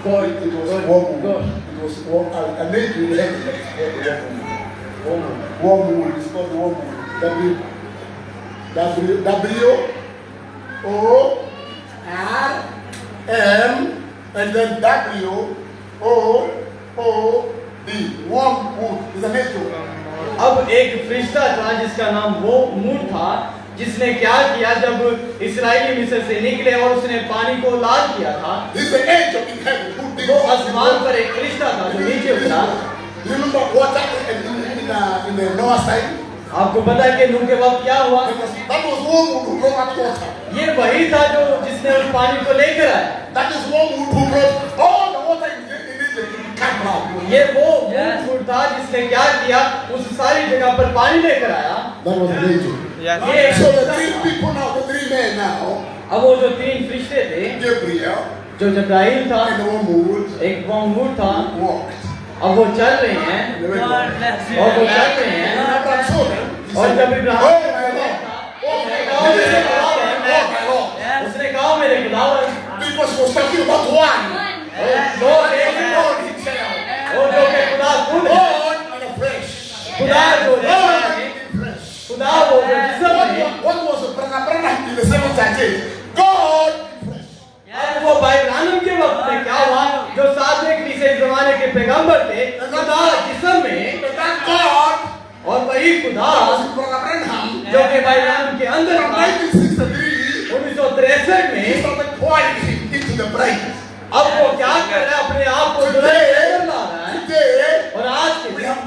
Speaker 2: God.
Speaker 3: It was
Speaker 2: God.
Speaker 3: wormwood. It was an angel in heaven that is called wormwood. Wormwood. It's called wormwood. W-O-R-M and then W-O-O-D. Wormwood is an angel.
Speaker 2: अब एक फरिश्ता था जिसका नाम वो mood था जिसने क्या किया जब इस्राएली मिस्र से निकले और उसने पानी को लाल किया था।
Speaker 3: He's an angel in heaven who did
Speaker 2: वो आसमान पर एक फरिश्ता था जो नीचे उतरा।
Speaker 3: You remember water in the Noah's time?
Speaker 2: आपको पता है कि नूह के वक्त क्या हुआ?
Speaker 3: That was wormwood who brought out water.
Speaker 2: ये वही था जो जिसने उस पानी को लेकर आया।
Speaker 3: That is wormwood who brought all the water in Egypt to become blood.
Speaker 2: ये वो मूड था जिसने क्या किया उस सारी जगह पर पानी लेकर आया।
Speaker 3: That was an angel.
Speaker 2: ये
Speaker 3: So the 3 people now, the 3 men now,
Speaker 2: अब वो जो 3 फरिश्ते थे
Speaker 3: Gabriel
Speaker 2: जो जिब्राइल था
Speaker 3: and the wormwood
Speaker 2: एक वो मूड था
Speaker 3: walked.
Speaker 2: अब वो चल रहे हैं
Speaker 3: And they went
Speaker 5: God
Speaker 3: on.
Speaker 5: bless you.
Speaker 2: और वो चल रहे हैं
Speaker 3: And Abraham saw them. He
Speaker 2: और
Speaker 3: said,
Speaker 2: जब
Speaker 3: "Oh
Speaker 2: इब्राहिम
Speaker 3: my Lord,
Speaker 2: उसने कहा मेरे खुदावन
Speaker 3: because he was talking about one.
Speaker 2: दो एक
Speaker 3: God himself.
Speaker 2: और जो के खुदा खुद है
Speaker 3: God and a flesh.
Speaker 2: खुदा जो है
Speaker 3: God in flesh.
Speaker 2: खुदा वो जो जिस्म है
Speaker 3: What was Brother Branham in the 7th century? God in flesh.
Speaker 2: अब वो भाई ब्रानम के वक्त में क्या हुआ जो 7वें ईसाई जमाने के पैगंबर थे खुदा जिस्म में
Speaker 3: But that God
Speaker 2: और वही खुदा
Speaker 3: was in Brother Branham
Speaker 2: जो के भाई ब्रानम के अंदर
Speaker 3: from
Speaker 2: था
Speaker 3: 1963.
Speaker 2: 1963
Speaker 3: He
Speaker 2: में
Speaker 3: started pouring into the brain.
Speaker 2: अब वो क्या कर रहा है अपने आप को दुनिया के अंदर ला रहा है
Speaker 3: Today,
Speaker 2: और आज के
Speaker 3: we
Speaker 2: दिन
Speaker 3: have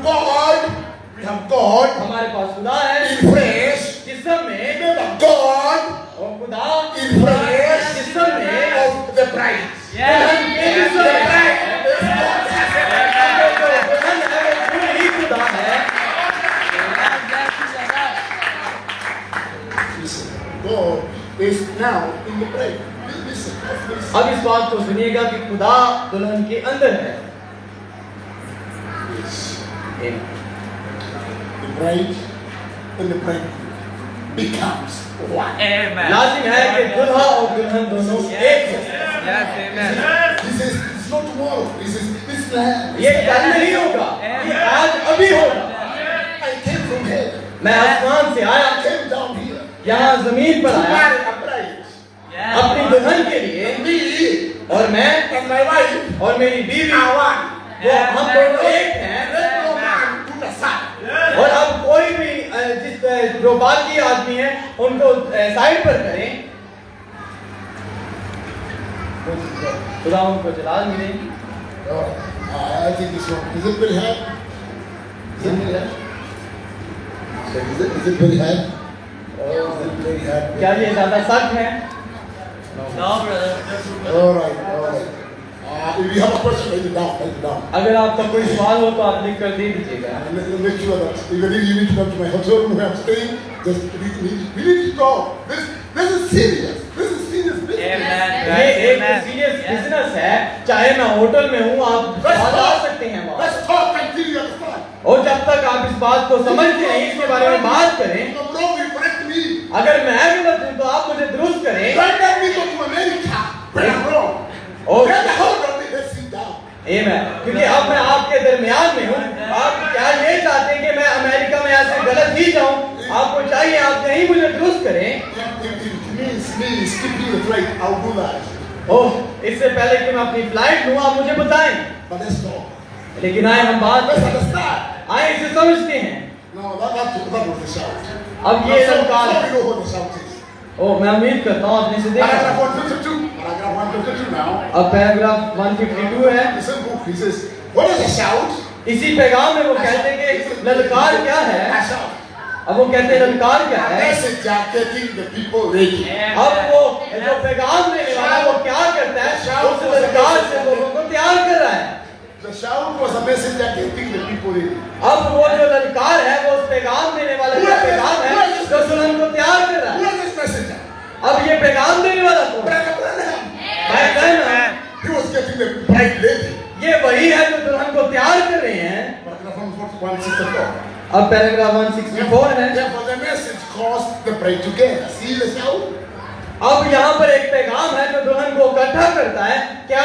Speaker 3: God
Speaker 2: हमारे पास खुदा है
Speaker 3: in flesh.
Speaker 2: जिस्म में
Speaker 3: Remember, God
Speaker 2: को सुनिएगा कि खुदा दुल्हन के अंदर है।
Speaker 3: Yes.
Speaker 2: Amen.
Speaker 3: The bride and the bridegroom becomes one.
Speaker 2: लाजिम है कि दुल्हा और दुल्हन दोनों एक हो।
Speaker 3: This is it's not tomorrow. This is this land.
Speaker 2: ये कल नहीं होगा, ये आज अभी होगा।
Speaker 3: I came from heaven.
Speaker 2: मैं आसमान से आया,
Speaker 3: I came down here.
Speaker 2: यहाँ जमीन पर
Speaker 3: To
Speaker 2: आया
Speaker 3: marry a bride.
Speaker 2: अपनी दुल्हन के लिए,
Speaker 3: Me
Speaker 2: और मैं
Speaker 3: and my wife
Speaker 2: और मेरी बीवी
Speaker 3: are one.
Speaker 2: वो हम दोनों एक हैं।
Speaker 3: Let no man put aside.
Speaker 2: और अब कोई भी जो बाकी आदमी है उनको साइड पर करें, खुदा उनको जलाल मिलेगी।
Speaker 3: I think this one is it very hard? Is it very hard? Is it very hard? Oh, is it very hard?
Speaker 2: क्या ये ज्यादा सख्त है?
Speaker 3: All right, all right. If you have a question, write it down. Write it down.
Speaker 2: अगर आपका कोई सवाल हो तो आप लिख कर दे दीजिएगा।
Speaker 3: And make sure that even if you need to come to my hotel room where I'm staying, just we need to go. This is serious. This is serious business.
Speaker 2: ये एक सीरियस बिजनेस है, चाहे मैं hotel में हूँ, आप सवाल आ सकते हैं वहाँ।
Speaker 3: Let's talk until you understand.
Speaker 2: और जब तक आप इस बात को समझते नहीं, इसके बारे में बात करें।
Speaker 3: If I'm wrong, you correct me.
Speaker 2: अगर मैं गलत हूँ तो आप मुझे दुरुस्त करें।
Speaker 3: Don't let me go to America when I'm wrong.
Speaker 2: Oh,
Speaker 3: Get the hold of me. Let's sit down.
Speaker 2: आमीन। क्योंकि अब मैं आपके दरमियान में हूँ। आप क्या ये चाहते हैं कि मैं अमेरिका में ऐसे गलत ही जाऊँ? आपको चाहिए आप यहीं मुझे दुरुस्त करें।
Speaker 3: If me skipping the flight, I'll do that.
Speaker 2: ओह, इससे पहले कि मैं अपनी फ्लाइट लूँ, आप मुझे बताएं।
Speaker 3: But let's talk.
Speaker 2: लेकिन आए हम बात
Speaker 3: Let's understand.
Speaker 2: आए इसे समझते हैं।
Speaker 3: No, that was the shout.
Speaker 2: अब ये ललकार
Speaker 3: Now
Speaker 2: है।
Speaker 3: we know what the shout is.
Speaker 2: ओह, मैं उम्मीद करता हूँ आपने इसे देखा।
Speaker 3: Paragraph 152. Paragraph 152 now.
Speaker 2: अब पैराग्राफ 152 है।
Speaker 3: The same book. He says, what is a shout?
Speaker 2: इसी पैगाम में वो कहते हैं कि ललकार क्या
Speaker 3: A
Speaker 2: है।
Speaker 3: shout.
Speaker 2: अब वो कहते हैं ललकार क्या
Speaker 3: A
Speaker 2: है।
Speaker 3: messenger getting the people ready.
Speaker 2: अब वो जो पैगाम देने वाला वो क्या करता है? उस ललकार से लोगों को तैयार कर रहा है।
Speaker 3: The shout was a messenger getting the people ready.
Speaker 2: अब वो जो ललकार है वो उस पैगाम देने वाला का पैगाम है जो दुल्हन को तैयार कर रहा
Speaker 3: Who
Speaker 2: है।
Speaker 3: is this messenger?
Speaker 2: अब ये पैगाम देने वाला कौन है?
Speaker 3: Brother Branham.
Speaker 2: भाई कहना,
Speaker 3: He was getting the bride ready.
Speaker 2: ये वही है जो दुल्हन को तैयार कर रहे हैं।
Speaker 3: Paragraph 164.
Speaker 2: अब पैराग्राफ 164 है।
Speaker 3: Therefore, the message caused the bride together. See the shout?
Speaker 2: अब यहाँ पर एक पैगाम है जो दुल्हन को इकट्ठा करता है। क्या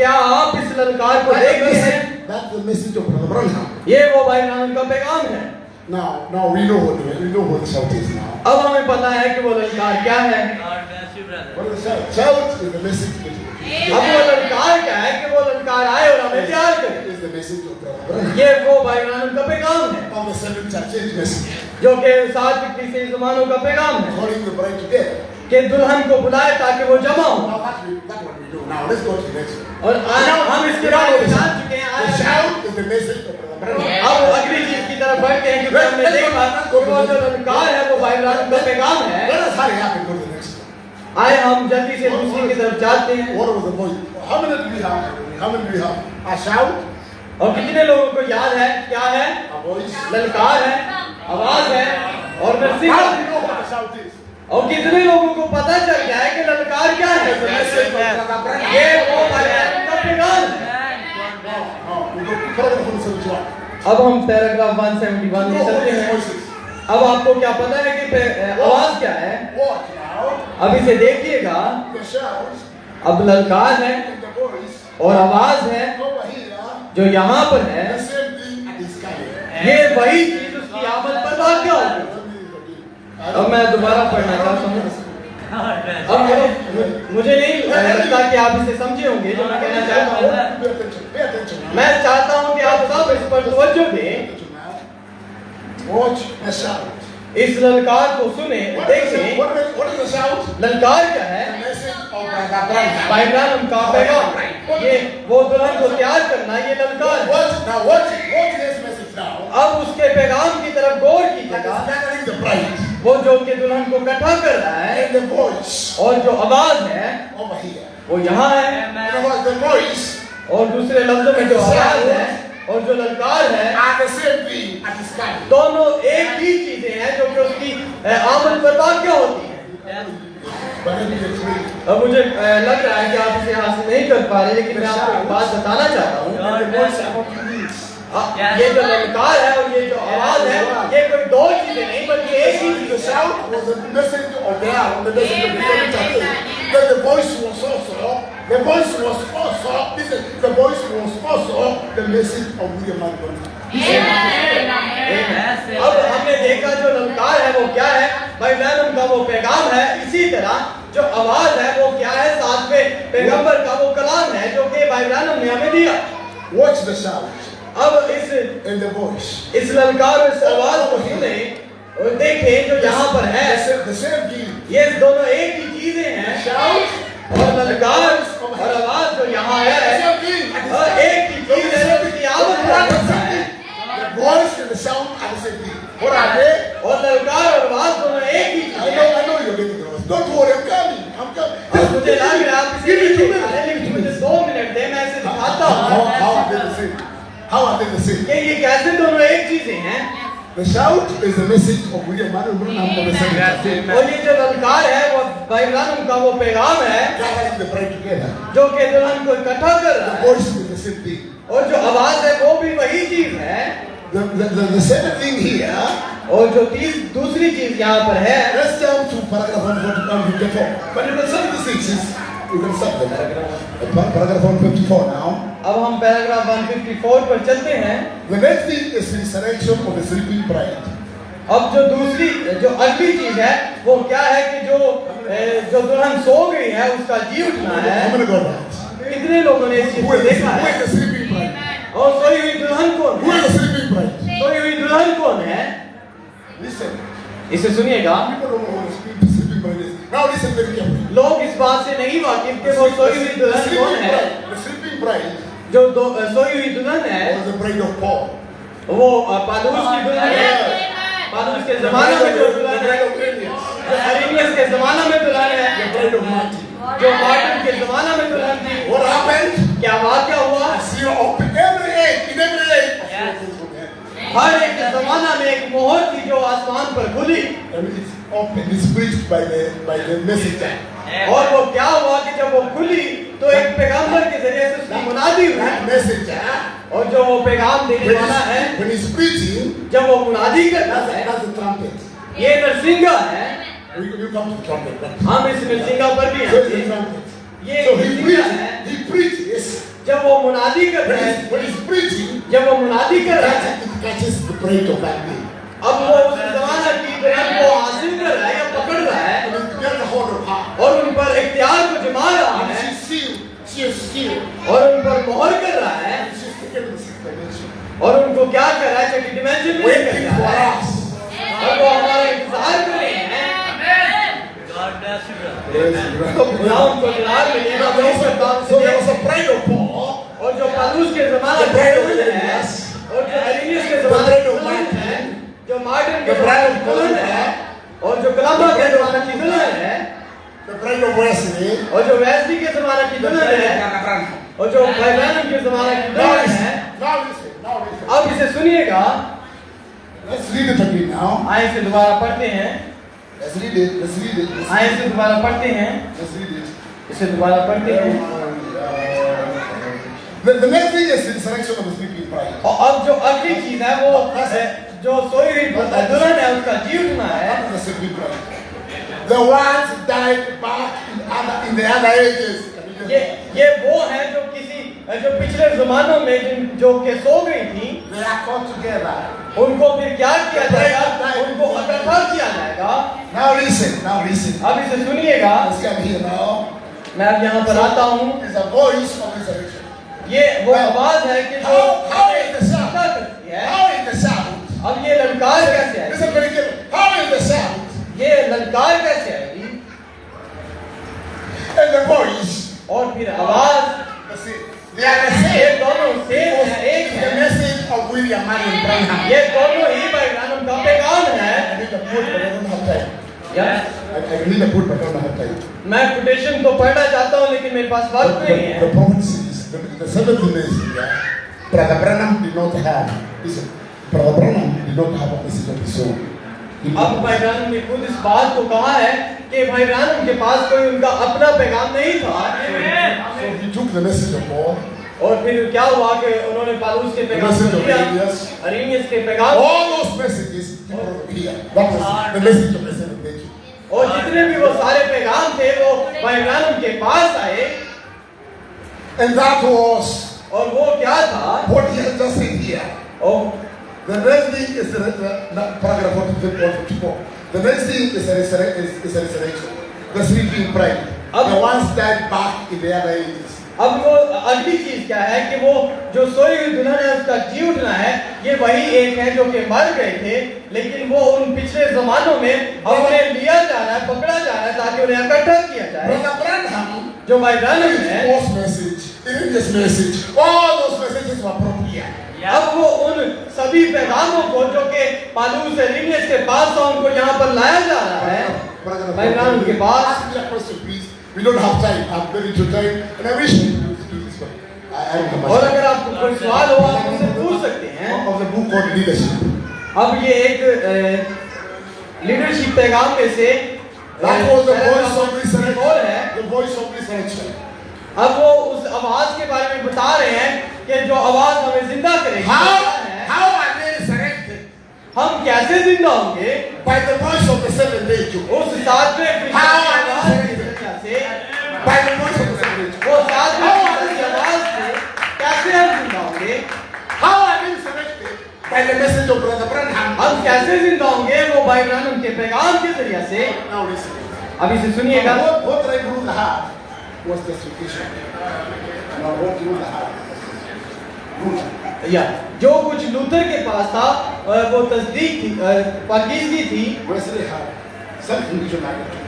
Speaker 2: आप इस ललकार को देखते हैं?
Speaker 3: That's the message of Brother Branham.
Speaker 2: ये वो भाई नाम का पैगाम है।
Speaker 3: Now we know what the shout is now.
Speaker 2: अब हमें पता है कि वो ललकार क्या है।
Speaker 3: What is the shout? Shout is the message.
Speaker 2: अब वो ललकार क्या है कि वो ललकार आए और हमें तैयार करे।
Speaker 3: Is the message of Brother Branham.
Speaker 2: ये वो भाई नाम का पैगाम है
Speaker 3: Of the seven churches message.
Speaker 2: जो कि 7 इक्कीस ज़मानों का पैगाम है
Speaker 3: Calling the bride together.
Speaker 2: कि दुल्हन को बुलाए ताकि वो जमा हो।
Speaker 3: Now that what we do. Now let's go to the next one.
Speaker 2: और हम इसके बारे में जान चुके हैं।
Speaker 3: The shout is the message of Brother Branham.
Speaker 2: अब अगली चीज की तरफ बढ़ते हैं क्योंकि हमने देखा कि वो जो ललकार है वो भाई नाम का पैगाम है।
Speaker 3: Let us hurry up and go to the next one.
Speaker 2: आए हम जल्दी से दूसरी की तरफ जाते हैं।
Speaker 3: What was the voice? How many do we have? How many do we have? A shout,
Speaker 2: और कितने लोगों को याद है क्या है?
Speaker 3: a voice.
Speaker 2: ललकार है, आवाज है और Narasimha.
Speaker 3: How do we know what the shout is?
Speaker 2: और कितने लोगों को पता चल गया है कि ललकार क्या है?
Speaker 3: The message of Brother Branham.
Speaker 2: ये वो भाई नाम का पैगाम है।
Speaker 3: No, we go to paragraph 171.
Speaker 2: अब हम पैराग्राफ 171 में चलते हैं।
Speaker 3: Voices.
Speaker 2: अब आपको क्या पता है कि आवाज क्या है?
Speaker 3: What now?
Speaker 2: अब इसे देखिएगा।
Speaker 3: The shout
Speaker 2: अब ललकार है
Speaker 3: and the voice
Speaker 2: और आवाज है
Speaker 3: over here.
Speaker 2: जो यहाँ पर है।
Speaker 3: The same thing at the sky.
Speaker 2: ये वही चीज उसकी आमद पर वाक़या होगी। अब मैं दोबारा पढ़ना चाहता हूँ। अब मुझे नहीं लगता कि आप इसे समझे होंगे जो मैं कहना चाहता हूँ।
Speaker 3: Pay attention. Pay attention now.
Speaker 2: मैं चाहता हूँ कि आप सब इस पर तवज्जो दें।
Speaker 3: Watch the shout.
Speaker 2: इस ललकार को सुने,
Speaker 3: What is
Speaker 2: देखें।
Speaker 3: the shout?
Speaker 2: ललकार क्या है?
Speaker 3: The message of Brother Branham.
Speaker 2: भाई नाम का पैगाम। ये वो दुल्हन को तैयार करना ये ललकार है।
Speaker 3: Watch this message now.
Speaker 2: अब उसके पैगाम की तरफ गौर
Speaker 3: That
Speaker 2: कीजिएगा।
Speaker 3: is gathering the bride
Speaker 2: वो जो कि दुल्हन को इकट्ठा कर रहा है
Speaker 3: and the voice
Speaker 2: और जो आवाज है
Speaker 3: over here.
Speaker 2: वो यहाँ है
Speaker 3: The voice
Speaker 2: और दूसरे लफ्जों में जो आवाज है और जो ललकार है
Speaker 3: are the same thing at the sky.
Speaker 2: दोनों एक ही चीजें हैं जो कि उसकी आमद पर वाक़या होती है।
Speaker 3: But let me explain.
Speaker 2: अब मुझे लग रहा है कि आप इसे हासिल नहीं कर पा रहे, लेकिन मैं आपको एक बात बताना चाहता हूँ। ये जो ललकार है और ये जो आवाज है, ये कोई दो चीजें नहीं बल्कि एक ही चीज
Speaker 3: The
Speaker 2: है।
Speaker 3: shout was the message of God, the message of the Prophet. But the voice was also the message was the message of William Marion.
Speaker 2: अब हमने देखा जो ललकार है वो क्या है, भाई ब्रैनम का वो पैगाम है। इसी तरह जो आवाज है वो क्या है, साथ में पैगंबर का वो कलाम है जो कि भाई ब्रैनम ने हमें दिया।
Speaker 3: Watch the shout
Speaker 2: अब
Speaker 3: and the voice.
Speaker 2: इस ललकार और इस आवाज को सुने और देखें जो यहाँ पर है,
Speaker 3: The same thing.
Speaker 2: ये दोनों एक ही चीजें हैं। और ललकार और आवाज जो यहाँ है और एक ही चीज है जो कि क़यामत तक रहता है।
Speaker 3: The voice and the sound are the same thing. What are they?
Speaker 2: और ललकार और आवाज दोनों एक ही चीज है।
Speaker 3: I know you're getting lost. Don't worry, I'm coming.
Speaker 2: अब मुझे लग रहा है आप इसे नहीं देख पा रहे, लेकिन मुझे 2 मिनट दे, मैं इसे दिखाता हूँ
Speaker 3: How are they the same? How are they the same?
Speaker 2: कि ये कैसे दोनों एक चीजें हैं।
Speaker 3: The shout is the message of William Marion Branham for the second.
Speaker 2: और ये जो ललकार है वो भाई ब्रैनम का वो पैगाम है
Speaker 3: Gathering the bride together.
Speaker 2: जो कि दुल्हन को इकट्ठा कर रहा
Speaker 3: The
Speaker 2: है।
Speaker 3: voice is the same thing.
Speaker 2: और जो आवाज है वो भी वही चीज है।
Speaker 3: The second thing here,
Speaker 2: और जो दूसरी चीज यहाँ पर है,
Speaker 3: let's jump to paragraph 154. But you can start the sixes. You can start them. Paragraph 154 now.
Speaker 2: अब हम पैराग्राफ 154 पर चलते हैं।
Speaker 3: The next thing is the resurrection of the sleeping bride.
Speaker 2: अब जो अगली चीज है वो क्या है कि जो दुल्हन सो गई है उसका जी उठना है।
Speaker 3: How many got that?
Speaker 2: कितने लोगों ने इस चीज
Speaker 3: Who
Speaker 2: को
Speaker 3: is
Speaker 2: देखा है?
Speaker 3: the sleeping bride?
Speaker 2: और सोई हुई दुल्हन कौन
Speaker 3: Who
Speaker 2: है?
Speaker 3: is the sleeping bride?
Speaker 2: सोई हुई दुल्हन कौन है?
Speaker 3: Listen.
Speaker 2: इसे सुनिएगा।
Speaker 3: People don't know what the sleeping bride is. Now listen very carefully.
Speaker 2: लोग इस बात से नहीं वाकिफ कि वो सोई हुई दुल्हन कौन है।
Speaker 3: The sleeping bride
Speaker 2: जो सोई हुई दुल्हन है
Speaker 3: was the bride of Paul.
Speaker 2: वो पालूस की दुल्हन है। पालूस के जमाने में जो दुल्हन है, जो अरेनियस के जमाने में दुल्हन
Speaker 3: The
Speaker 2: है,
Speaker 3: bride of Martin.
Speaker 2: जो मार्टिन के जमाने में दुल्हन थी।
Speaker 3: What happened?
Speaker 2: क्या वाक्य हुआ?
Speaker 3: See up in every age, in every age.
Speaker 2: हर एक जमाना में एक मोहर थी जो आसमान पर खुली।
Speaker 3: And it's open, it's preached by the messenger.
Speaker 2: और वो क्या हुआ कि जब वो खुली तो एक पैगंबर के जरिए से उसकी मुनादी हुई।
Speaker 3: That messenger,
Speaker 2: और जो वो पैगाम देने वाला है,
Speaker 3: when he's preaching,
Speaker 2: जब वो मुनादी करता है,
Speaker 3: that's the trumpet.
Speaker 2: ये नरसिंगा है।
Speaker 3: You come to the trumpet. Right?
Speaker 2: हम इस नरसिंगा पर भी
Speaker 3: So it's the
Speaker 2: हैं।
Speaker 3: trumpet.
Speaker 2: ये
Speaker 3: So he
Speaker 2: नरसिंगा है।
Speaker 3: preaches.
Speaker 2: जब वो मुनादी करता है,
Speaker 3: When he's preaching,
Speaker 2: जब वो मुनादी कर रहा है,
Speaker 3: it catches the bride of that day.
Speaker 2: अब वो उस जमाना की दुल्हन को हासिल कर रहा है या पकड़ रहा है
Speaker 3: And he gets a hold of her.
Speaker 2: और उन पर इख्तियार को जमा रहा
Speaker 3: And
Speaker 2: है
Speaker 3: she's sealed. She is sealed.
Speaker 2: और उन पर मोहर कर रहा है
Speaker 3: She's taken to the sixth dimension.
Speaker 2: और उनको क्या कर रहा है, छठी डिमेंशन में लेकर
Speaker 3: Waiting
Speaker 2: जा
Speaker 3: for
Speaker 2: रहा है।
Speaker 3: us.
Speaker 2: और वो हमारा इंतजार कर रहे हैं। खुदा उनको जलाल मिलेगा, मैं इस पर काम
Speaker 3: So
Speaker 2: से
Speaker 3: there was a bride of Paul.
Speaker 2: और जो पालूस के जमाना
Speaker 3: The bride of
Speaker 2: की दुल्हन है
Speaker 3: Elias.
Speaker 2: और जो अरेनियस के
Speaker 3: The
Speaker 2: जमाने
Speaker 3: bride
Speaker 2: की
Speaker 3: of
Speaker 2: दुल्हन
Speaker 3: Martin.
Speaker 2: है, जो मार्टिन के
Speaker 3: The bride
Speaker 2: जमाने
Speaker 3: of
Speaker 2: की दुल्हन है और जो कलम्बा के जमाने की दुल्हन है
Speaker 3: The bride of Wesley.
Speaker 2: और जो वेस्ली के जमाने की दुल्हन है और जो भाई ब्रैनम के जमाने की
Speaker 3: Now
Speaker 2: दुल्हन
Speaker 3: listen.
Speaker 2: है।
Speaker 3: Now listen. Now listen.
Speaker 2: अब इसे सुनिएगा।
Speaker 3: Let's read it again now.
Speaker 2: आए इसे दोबारा पढ़ते हैं।
Speaker 3: Let's read it. Let's read it. Let's
Speaker 2: आए
Speaker 3: read
Speaker 2: इसे दोबारा पढ़ते हैं।
Speaker 3: it. Let's read it.
Speaker 2: इसे दोबारा पढ़ते हैं।
Speaker 3: The next thing is the resurrection of the sleeping bride.
Speaker 2: और अब जो अगली चीज है वो जो सोई हुई दुल्हन है उसका जी उठना है।
Speaker 3: What is the sleeping bride? The ones died back in the other ages.
Speaker 2: ये वो है जो पिछले जमानों में जो के सो गई थी,
Speaker 3: They are called together.
Speaker 2: उनको फिर क्या किया जाएगा, उनको इकट्ठा किया जाएगा।
Speaker 3: Now listen. Now listen.
Speaker 2: अब इसे सुनिएगा।
Speaker 3: Let's come here now.
Speaker 2: मैं अब यहाँ पर आता हूँ।
Speaker 3: It's a voice of resurrection.
Speaker 2: ये वो आवाज है कि जो
Speaker 3: How is the sound?
Speaker 2: क्या करती है।
Speaker 3: How is the sound?
Speaker 2: अब ये ललकार कैसे आएगी?
Speaker 3: Listen very carefully. How is the sound?
Speaker 2: ये ललकार कैसे आएगी?
Speaker 3: And the voice.
Speaker 2: और फिर आवाज,
Speaker 3: Let's see. They are the
Speaker 2: ये
Speaker 3: same.
Speaker 2: दोनों सेम है, एक
Speaker 3: The
Speaker 2: है।
Speaker 3: message of William Marion Branham.
Speaker 2: ये दोनों ही भाई ब्रैनम का पैगाम है।
Speaker 3: I need a put, but I don't have time.
Speaker 2: Yes.
Speaker 3: I need a put, but I don't have time.
Speaker 2: मैं कोटेशन तो पढ़ना चाहता हूँ लेकिन मेरे पास वक्त नहीं
Speaker 3: The
Speaker 2: है।
Speaker 3: prophecies, the seventh messenger, Brother Branham did not have. Listen, Brother Branham did not have a message of his own.
Speaker 2: अब भाई ब्रैनम ने खुद इस बात को कहा है कि भाई ब्रानम के पास कोई उनका अपना पैगाम नहीं था।
Speaker 3: So he took the message of Paul,
Speaker 2: और फिर क्या हुआ कि उन्होंने पौलुस के पैगाम
Speaker 3: message
Speaker 2: को
Speaker 3: of
Speaker 2: लिया,
Speaker 3: Aeneas,
Speaker 2: अरिनियस के पैगाम,
Speaker 3: all those messages people of here. That was the message of the seven days.
Speaker 2: और जितने भी वो सारे पैगाम थे वो भाई ब्रानम के पास आए।
Speaker 3: And that was
Speaker 2: और वो क्या था?
Speaker 3: what he had just said here.
Speaker 2: और
Speaker 3: The next thing is paragraph 44. The next thing is a resurrection. The sleeping pride. The ones that back in their ages.
Speaker 2: अब वो अगली चीज क्या है कि वो जो सोई हुई दुल्हन है उसका जी उठना है। ये वही एक है जो कि मर गए थे, लेकिन वो उन पिछले जमानों में अब उन्हें लिया जा रहा है, पकड़ा जा रहा है ताकि उन्हें इकट्ठा किया जाए।
Speaker 3: Brother Branham,
Speaker 2: जो भाई ब्रानम है,
Speaker 3: false message, religious message, all those messages were brought here.
Speaker 2: अब वो उन सभी पैगामों को जो कि पौलुस एलियस के पास था उनको यहाँ पर लाया जा रहा है भाई ब्रानम के पास।
Speaker 3: Ask me a question, please. We don't have time. I'm very little time, and I wish we could do this, but I don't have much
Speaker 2: और
Speaker 3: time.
Speaker 2: अगर आपको कोई सवाल हो आप मुझसे पूछ सकते हैं।
Speaker 3: Of the book called Leadership.
Speaker 2: अब ये एक लीडरशिप पैगाम में से
Speaker 3: That was the voice of
Speaker 2: और
Speaker 3: resurrection.
Speaker 2: है।
Speaker 3: The voice of resurrection.
Speaker 2: अब वो उस आवाज के बारे में बता रहे हैं कि जो आवाज हमें जिंदा करेगी।
Speaker 3: How are they resurrected?
Speaker 2: हम कैसे जिंदा होंगे?
Speaker 3: By the voice of the seventh day Jew.
Speaker 2: उस सातवें फरिश्ते
Speaker 3: How
Speaker 2: की
Speaker 3: are they
Speaker 2: आवाज की
Speaker 3: resurrected?
Speaker 2: वजह से,
Speaker 3: By the voice of the seventh day Jew.
Speaker 2: वो सातवें फरिश्ते की आवाज से कैसे हम जिंदा होंगे?
Speaker 3: How are they resurrected? By the message of Brother Branham.
Speaker 2: हम कैसे जिंदा होंगे? वो भाई ब्रानम के पैगाम के जरिए से।
Speaker 3: Now listen.
Speaker 2: अब इसे सुनिएगा।
Speaker 3: What I ruled the heart was justification. Now what ruled the heart?
Speaker 2: या जो कुछ लूथर के पास था वो तस्दीक थी, पाकीज़गी थी।
Speaker 3: Wesley had self-conditionality.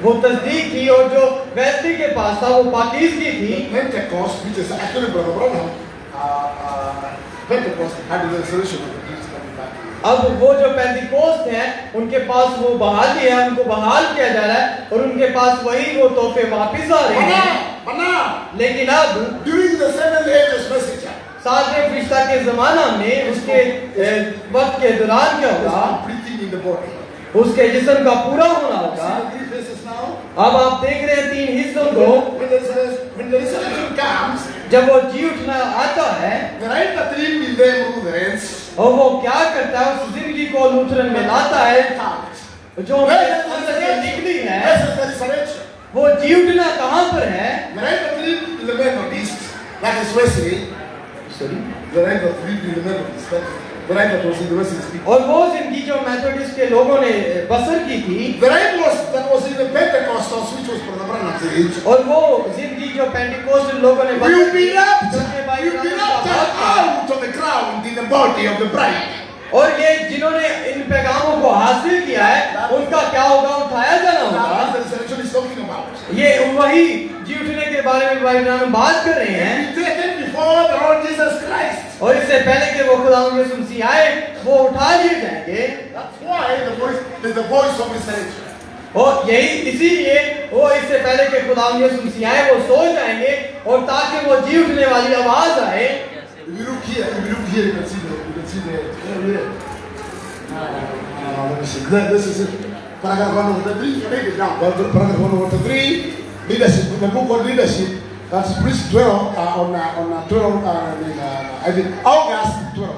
Speaker 2: वो तस्दीक थी और जो वेस्ली के पास था वो पाकीज़गी थी।
Speaker 3: Pentecost, which is actually Brother Branham, Pentecost had the resurrection of the Jesus coming back.
Speaker 2: अब वो जो पेंटिकोस्ट है उनके पास वो बहाली है, उनको बहाल किया जा रहा है और उनके पास वही वो तोहफे वापस आ रहे हैं।
Speaker 3: But now,
Speaker 2: लेकिन अब
Speaker 3: during the seven ages message,
Speaker 2: सातवें फरिश्ता के जमाना में उसके वक्त के दौरान क्या होगा?
Speaker 3: completing in the body.
Speaker 2: उसके जिस्म का पूरा होना होगा।
Speaker 3: See the three faces now?
Speaker 2: अब आप देख रहे हैं तीन हिस्सों को।
Speaker 3: When the resurrection comes,
Speaker 2: जब वो जी उठना आता है
Speaker 3: the right Catherine will then rule the reigns.
Speaker 2: और वो क्या करता है? उस जिंदगी को लूथरन में लाता है जो अंदर से निकली है।
Speaker 3: Where is the resurrection?
Speaker 2: वो जी उठना कहाँ पर है?
Speaker 3: The right Catherine in the Methodist, that is Wesley. The right Catherine in the Methodist, the right that was in the Wesley people.
Speaker 2: और वो जिंदगी जो मेथोडिस्ट के लोगों ने बसर की थी
Speaker 3: The right that was in the Pentecostals, which was Brother Branham's age.
Speaker 2: और वो जिंदगी जो पेंटिकोस्ट लोगों ने बसर
Speaker 3: You'll be
Speaker 2: की,
Speaker 3: raptured.
Speaker 2: जिनके भाई
Speaker 3: You'll be
Speaker 2: ब्रानम का
Speaker 3: raptured
Speaker 2: वक्त था।
Speaker 3: out of the ground in the body of the bride.
Speaker 2: और ये जिन्होंने इन पैगामों को हासिल किया है उनका क्या होगा? उठाया जाना
Speaker 3: That
Speaker 2: होगा।
Speaker 3: is the resurrection he's talking about.
Speaker 2: ये वही जी उठने के बारे में भाई ब्रानम बात कर रहे हैं।
Speaker 3: Be taken before the Lord Jesus Christ.
Speaker 2: और इससे पहले कि वो खुदा यीशु मसीह आए वो उठा लिए जाएंगे।
Speaker 3: That's why the voice of resurrection.
Speaker 2: और यही इसीलिए वो इससे पहले कि खुदा यीशु मसीह आए वो सो जाएंगे और ताकि वो जी उठने वाली आवाज आए।
Speaker 3: If you look here, you can see the. Let me see. This is it. Paragraph 103. Take it down. Paragraph 103. Leadership. The book on leadership. That's preached 12 on 12. I think August 12.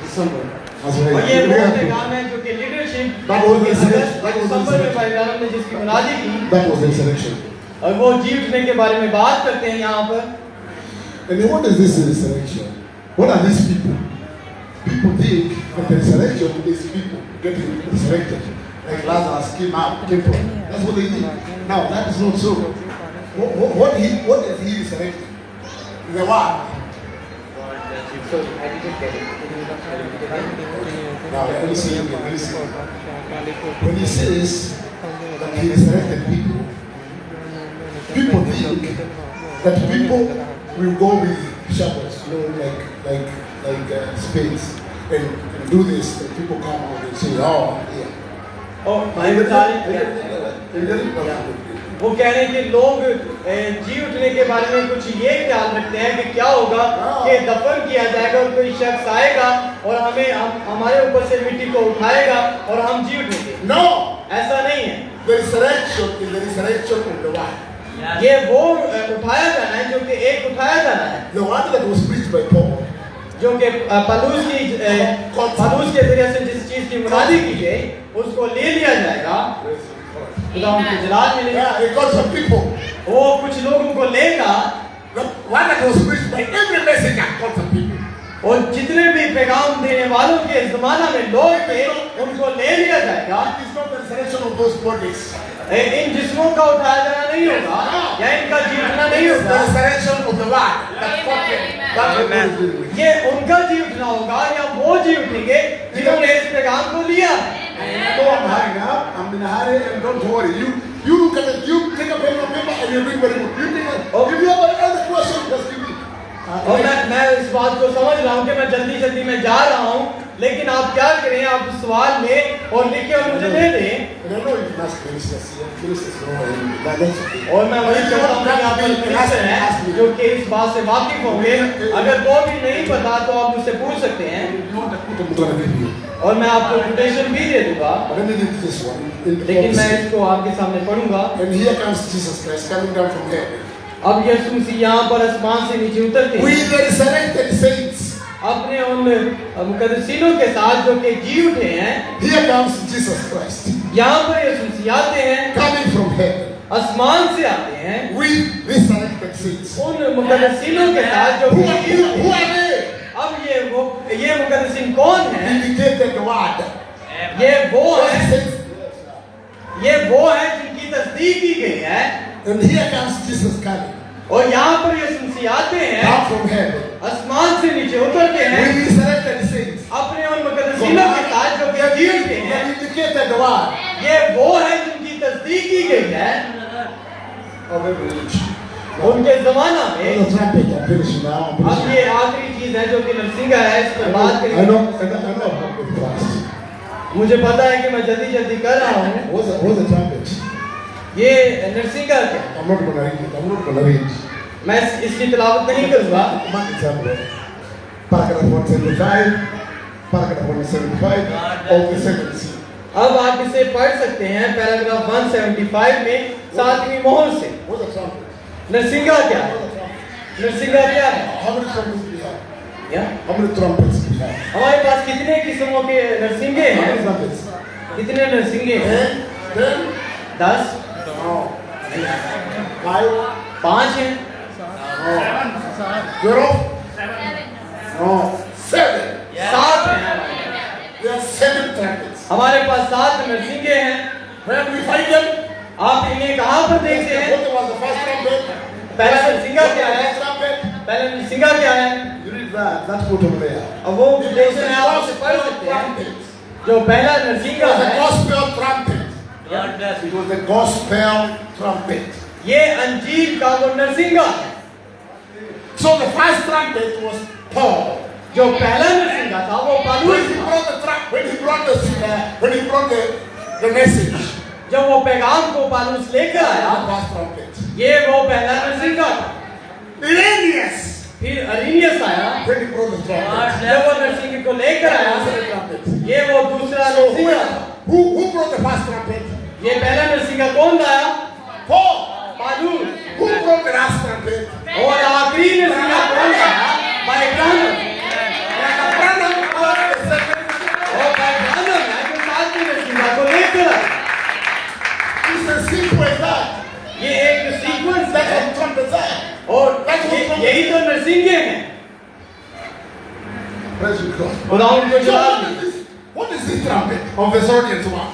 Speaker 3: December. That's
Speaker 2: और
Speaker 3: right.
Speaker 2: ये वो पैगाम है जो कि leadership
Speaker 3: That was the resurrection.
Speaker 2: दिसंबर में भाई ब्रानम ने जिसकी मुनादी की
Speaker 3: That was the resurrection.
Speaker 2: और वो जी उठने के बारे में बात करते हैं यहाँ पर।
Speaker 3: And then what is this resurrection? What are these people? People think that the resurrection is people getting resurrected. Like Lazarus came out, came from. That's what they think. Now, that is not so. What is he resurrected? The what? Now, let me see again. Let me see. When he says that he resurrected people, people think that people will go with shepherds, like spades, and do this, and people come out and say, oh, yeah.
Speaker 2: और भाई बता रहे वो कह रहे हैं कि लोग जी उठने के बारे में कुछ ये ख्याल रखते हैं कि क्या होगा कि दफन किया जाएगा और कोई शख्स आएगा और हमारे ऊपर से मिट्टी को उठाएगा और हम जी उठेंगे।
Speaker 3: No!
Speaker 2: ऐसा नहीं है।
Speaker 3: The resurrection is the resurrection of the word.
Speaker 2: ये वो उठाया जाना है जो कि एक उठाया जाना है,
Speaker 3: The word that was preached by Paul.
Speaker 2: जो कि पलूस के जरिए से जिस चीज की मुनादी की गई उसको ले लिया जाएगा। खुदा उनकी जलाल मिलेगा।
Speaker 3: Yeah, he got some people.
Speaker 2: वो कुछ लोगों को लेगा
Speaker 3: The word that was preached by every messenger got some people.
Speaker 2: और जितने भी पैगाम देने वालों के जमाना में लोग थे उनको ले लिया जाएगा।
Speaker 3: It is not the resurrection of those bodies.
Speaker 2: इन जिस्मों का उठाया जाना नहीं होगा या इनका जीतना नहीं
Speaker 3: It is the
Speaker 2: होगा,
Speaker 3: resurrection of the word that fought them. That's what God is doing with.
Speaker 2: ये उनका जी उठना होगा या वो जी उठेंगे जिन्होंने इस पैगाम को लिया।
Speaker 3: No, I'm hurrying up. I'm in a hurry, and don't worry. You look at it. You take a pen and paper, and you're doing very good. You take it.
Speaker 2: Oh.
Speaker 3: If you have any other question, just give me.
Speaker 2: और मैं इस बात को समझ रहा हूँ कि मैं जल्दी में जा रहा हूँ, लेकिन आप क्या करें, आप सवाल लें और लिखें और मुझे दे दें।
Speaker 3: And I know you can ask ministers here. Ministers know that's okay.
Speaker 2: और मैं वही चाहता हूँ कि आप मिनिस्टर हैं जो कि इस बात से वाकिफ होंगे। अगर वो भी नहीं पता तो आप मुझसे पूछ सकते हैं
Speaker 3: You want to put them to a video.
Speaker 2: और मैं आपको कोटेशन भी दे दूंगा,
Speaker 3: But let me read this one. In the
Speaker 2: लेकिन मैं
Speaker 3: prophecy.
Speaker 2: इसको आपके सामने पढ़ूंगा।
Speaker 3: And here comes Jesus Christ coming down from heaven.
Speaker 2: अब यीशु मसीह यहाँ पर आसमान से नीचे उतरते
Speaker 3: We
Speaker 2: हैं
Speaker 3: the resurrected saints.
Speaker 2: अपने उन मुकद्दसीनों के साथ जो कि जी उठे हैं।
Speaker 3: Here comes Jesus Christ
Speaker 2: यहाँ पर यीशु मसीह आते हैं,
Speaker 3: coming from heaven.
Speaker 2: आसमान से आते हैं
Speaker 3: We resurrected saints.
Speaker 2: उन मुकद्दसीनों के साथ जो
Speaker 3: Who
Speaker 2: कि
Speaker 3: are,
Speaker 2: जी
Speaker 3: who,
Speaker 2: उठे
Speaker 3: who
Speaker 2: हैं।
Speaker 3: are they?
Speaker 2: अब ये मुकद्दसीन कौन है?
Speaker 3: Vindicated the word.
Speaker 2: ये वो
Speaker 3: Those
Speaker 2: है
Speaker 3: saints.
Speaker 2: जिनकी तस्दीक की गई है।
Speaker 3: And here comes Jesus coming
Speaker 2: और यहाँ पर यीशु मसीह आते हैं,
Speaker 3: down from heaven.
Speaker 2: आसमान से नीचे उतरते
Speaker 3: We
Speaker 2: हैं
Speaker 3: resurrected saints.
Speaker 2: अपने उन मुकद्दसीनों के साथ जो कि जी उठे हैं।
Speaker 3: Vindicated the word
Speaker 2: ये वो है जिनकी तस्दीक की गई है
Speaker 3: of every age.
Speaker 2: उनके जमाना में।
Speaker 3: The trumpet, I'm finishing now. I'm
Speaker 2: अब
Speaker 3: finishing.
Speaker 2: ये आखिरी चीज है जो कि नरसिंगा है, इस पर बात
Speaker 3: I
Speaker 2: करेंगे।
Speaker 3: know I'm going fast.
Speaker 2: मुझे पता है कि मैं जल्दी कर रहा हूँ।
Speaker 3: What's the trumpet?
Speaker 2: ये नरसिंगा क्या है?
Speaker 3: I'm not going to read it. I'm not going to read it.
Speaker 2: मैं इसकी तिलावत नहीं करूँगा।
Speaker 3: Mark example. Paragraph 175. Paragraph 175 of the second seal.
Speaker 2: अब आप इसे पढ़ सकते हैं पैराग्राफ 175 में 7वीं मोहर से।
Speaker 3: What's the trumpet?
Speaker 2: नरसिंगा क्या है? नरसिंगा क्या है?
Speaker 3: How many trumpets do we have?
Speaker 2: या
Speaker 3: How many trumpets do we have?
Speaker 2: हमारे पास कितने किस्मों के नरसिंगे
Speaker 3: How many
Speaker 2: हैं?
Speaker 3: trumpets?
Speaker 2: कितने नरसिंगे हैं?
Speaker 3: 10?
Speaker 2: 10,
Speaker 3: No. 5?
Speaker 2: 5 हैं,
Speaker 3: No. 12? No. 7.
Speaker 2: 7 हैं।
Speaker 3: There are 7 trumpets.
Speaker 2: हमारे पास 7 नरसिंगे हैं।
Speaker 3: Where do we find them?
Speaker 2: आप इन्हें कहाँ पर देखते हैं?
Speaker 3: What was the first trumpet?
Speaker 2: पहला नरसिंगा क्या है?
Speaker 3: First trumpet?
Speaker 2: पहला नरसिंगा क्या है?
Speaker 3: You read that. That's put over there.
Speaker 2: अब वो कोटेशन है, आप उसे पढ़ सकते हैं। जो पहला
Speaker 3: It
Speaker 2: नरसिंगा
Speaker 3: was the
Speaker 2: है,
Speaker 3: gospel trumpet. It was the gospel trumpet.
Speaker 2: ये अंजील का वो नरसिंगा है।
Speaker 3: So the first trumpet was Paul.
Speaker 2: जो पहला नरसिंगा था वो
Speaker 3: When
Speaker 2: पालूस
Speaker 3: he
Speaker 2: था।
Speaker 3: brought the message,
Speaker 2: जब वो पैगाम को पालूस लेकर
Speaker 3: the
Speaker 2: आया,
Speaker 3: first trumpet.
Speaker 2: ये वो पहला नरसिंगा था।
Speaker 3: Irenaeus,
Speaker 2: फिर अरीनियस आया,
Speaker 3: when he brought the trumpet.
Speaker 2: जब वो नरसिंगे को लेकर आया,
Speaker 3: The second trumpet.
Speaker 2: ये वो दूसरा
Speaker 3: So
Speaker 2: नरसिंगा था।
Speaker 3: who brought the first trumpet?
Speaker 2: ये पहला नरसिंगा कौन लाया?
Speaker 3: Paul.
Speaker 2: Paulus.
Speaker 3: Who brought the last trumpet?
Speaker 2: और आखिरी नरसिंगा कौन लाया? भाई ब्राह्मण।
Speaker 3: Branham brought the second.
Speaker 2: और भाई ब्राह्मण है जो सातवीं नरसिंगा को लेकर आया।
Speaker 3: It's as simple as that.
Speaker 2: ये एक सीक्वेंस
Speaker 3: That's
Speaker 2: है
Speaker 3: what trumpets are.
Speaker 2: और यही तो नरसिंगे हैं।
Speaker 3: Praise God.
Speaker 2: खुदावंद को
Speaker 3: So
Speaker 2: Jalal
Speaker 3: what is this? What is this trumpet of the Zodiac one?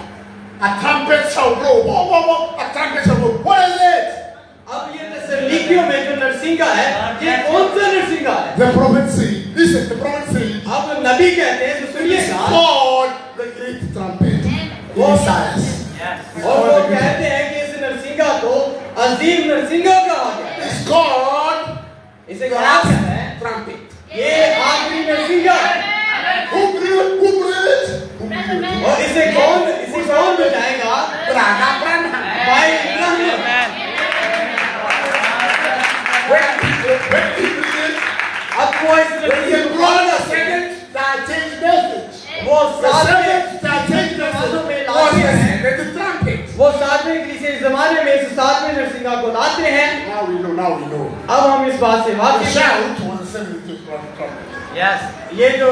Speaker 3: A trumpet shall blow. Whoa, whoa, whoa. A trumpet shall blow. What is it?
Speaker 2: अब ये तसल्लीकियों में जो नरसिंगा है, ये कौन सा नरसिंगा है?
Speaker 3: The prophet said. Listen, the prophet said.
Speaker 2: अब नबी कहते हैं तो सुनिएगा,
Speaker 3: God, the great trumpet. Messiah.
Speaker 2: और वो कहते हैं कि इस नरसिंगा को अजीम नरसिंगा कहा गया है।
Speaker 3: It's God.
Speaker 2: इसे कहा गया है,
Speaker 3: Trumpet.
Speaker 2: ये आखिरी नरसिंगा है।
Speaker 3: Who blew it? Who blew it? Who blew it?
Speaker 2: और इसे कौन बजाएगा?
Speaker 3: Branham.
Speaker 2: भाई ब्राह्मण।
Speaker 3: When he blew it,
Speaker 2: अब वो इस
Speaker 3: when
Speaker 2: नरसिंगे
Speaker 3: he
Speaker 2: को
Speaker 3: brought the
Speaker 2: कौन
Speaker 3: second, that changed message.
Speaker 2: वो
Speaker 3: The
Speaker 2: सातवें
Speaker 3: second, that changed message was the second trumpet.
Speaker 2: जगह को लाते हैं।
Speaker 3: Now we know.
Speaker 2: अब हम इस बात से
Speaker 3: The
Speaker 2: वाकिफ हैं।
Speaker 3: shout was the 70th trumpet.
Speaker 2: ये जो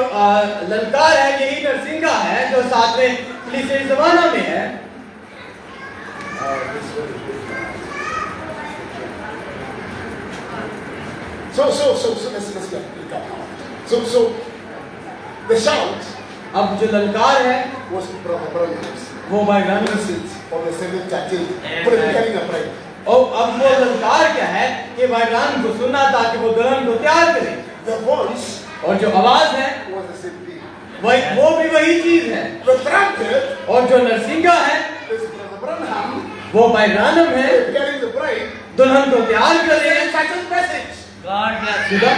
Speaker 2: ललकार है यही नरसिंगा है जो साथ में कलीसियाई ज़माना में है।
Speaker 3: So let's get it. So the shout
Speaker 2: अब जो ललकार है
Speaker 3: was Brother Branham's
Speaker 2: वो भाई ब्राह्मण
Speaker 3: message of the 7th church. Put it together, right?
Speaker 2: और अब वो ललकार क्या है कि भाई ब्राह्मण को सुनना ताकि वो दुल्हन को तैयार करे।
Speaker 3: The voice
Speaker 2: और जो आवाज है
Speaker 3: was the same thing.
Speaker 2: वो भी वही चीज है।
Speaker 3: The trumpet
Speaker 2: और जो नरसिंगा है
Speaker 3: is Brother Branham
Speaker 2: वो भाई ब्राह्मण है,
Speaker 3: getting the bride.
Speaker 2: दुल्हन को तैयार कर रहे हैं।
Speaker 3: Church message.
Speaker 2: खुदा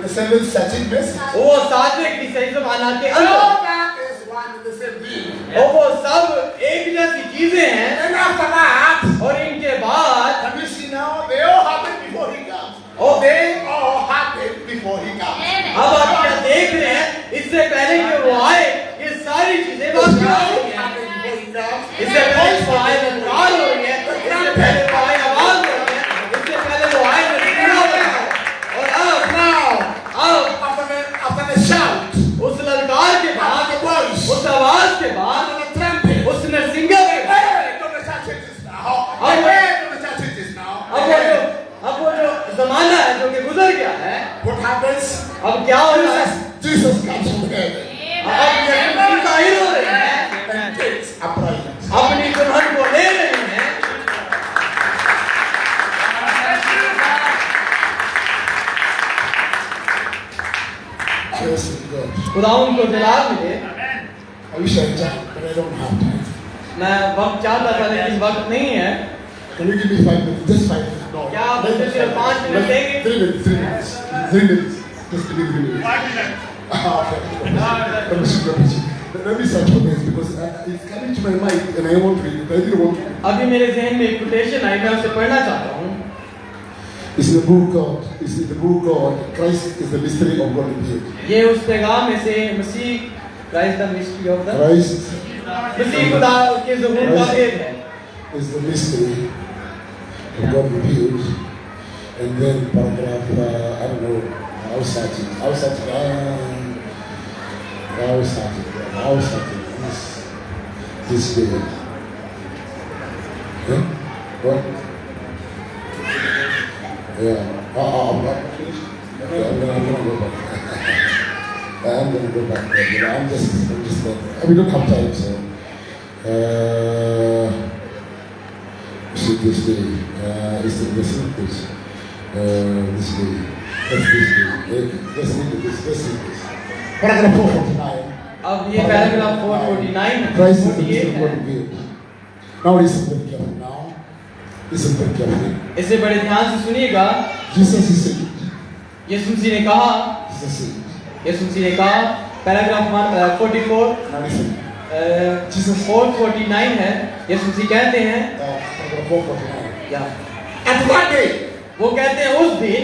Speaker 3: The 7th church message.
Speaker 2: वो सातवें कलीसियाई ज़माना के अंदर
Speaker 3: All that is one and the same thing.
Speaker 2: और वो सब एक जैसी चीजें हैं।
Speaker 3: And after that,
Speaker 2: और इनके बाद
Speaker 3: can you see now? They all happened before he comes.
Speaker 2: Oh.
Speaker 3: They all happened before he comes.
Speaker 2: अब आप क्या देख रहे हैं, इससे पहले कि वो आए ये सारी चीजें वाकई हो रही हैं। इससे पहले वो आए ललकार हो रही है, इससे पहले वो आए आवाज हो रही है, इससे पहले वो आए नरसिंगा हो रहा है। और अब
Speaker 3: After the shout,
Speaker 2: उस ललकार के बाद,
Speaker 3: after the voice,
Speaker 2: उस आवाज के बाद,
Speaker 3: after the trumpet,
Speaker 2: उस नरसिंगा के बाद,
Speaker 3: hey, don't the church changes now. Hey, don't the church changes now.
Speaker 2: अब वो जो जमाना है जो कि गुजर गया है,
Speaker 3: What happens?
Speaker 2: अब क्या हो रहा है?
Speaker 3: Jesus comes from heaven
Speaker 2: अब यीशु जाहिर हो रहे हैं,
Speaker 3: and takes a bride.
Speaker 2: अपनी दुल्हन को ले रहे हैं।
Speaker 3: Praise God.
Speaker 2: खुदा उनको जलाल मिले।
Speaker 3: I wish I had, but I don't have time.
Speaker 2: मैं वक्त चाहता था लेकिन वक्त नहीं है।
Speaker 3: Can you give me 5 minutes? Just 5 minutes. No.
Speaker 2: क्या आप
Speaker 3: less
Speaker 2: मुझे
Speaker 3: than
Speaker 2: सिर्फ 5 मिनट देंगे?
Speaker 3: 3 minutes. 3 minutes. Just give me 3 minutes. Okay. Let me search for this because it's coming to my mind and I want to read it. I didn't want to read it.
Speaker 2: अभी मेरे ज़हन में एक quotation आई, मैं उसे पढ़ना चाहता हूँ।
Speaker 3: It's in the book of Christ is the mystery of God revealed.
Speaker 2: ये उस पैगाम में से मसीह Christ the mystery of the
Speaker 3: Christ
Speaker 2: मसीह खुदा के ज़हूर का भेद है।
Speaker 3: is the mystery of God revealed. And then paragraph, I don't know, I'll start it. This day. Yeah? What? Yeah. I'm not finished. Okay, I'm gonna go back. I'm gonna go back there. You know, I'm just we don't have time, so. See this day. It's the this day. This day. Let's read this. Paragraph 449.
Speaker 2: अब ये paragraph 449
Speaker 3: Christ is the
Speaker 2: 48
Speaker 3: mystery of God
Speaker 2: है।
Speaker 3: revealed. Now listen very carefully. Listen very carefully.
Speaker 2: इसे बड़े ध्यान से सुनिएगा।
Speaker 3: Jesus is saying.
Speaker 2: यीशु मसीह ने कहा,
Speaker 3: Jesus is saying.
Speaker 2: यीशु मसीह ने कहा, पैराग्राफ 44
Speaker 3: Now listen.
Speaker 2: Jesus 449 है। यीशु मसीह कहते हैं
Speaker 3: Paragraph 449.
Speaker 2: या
Speaker 3: At that day.
Speaker 2: वो कहते हैं उस दिन,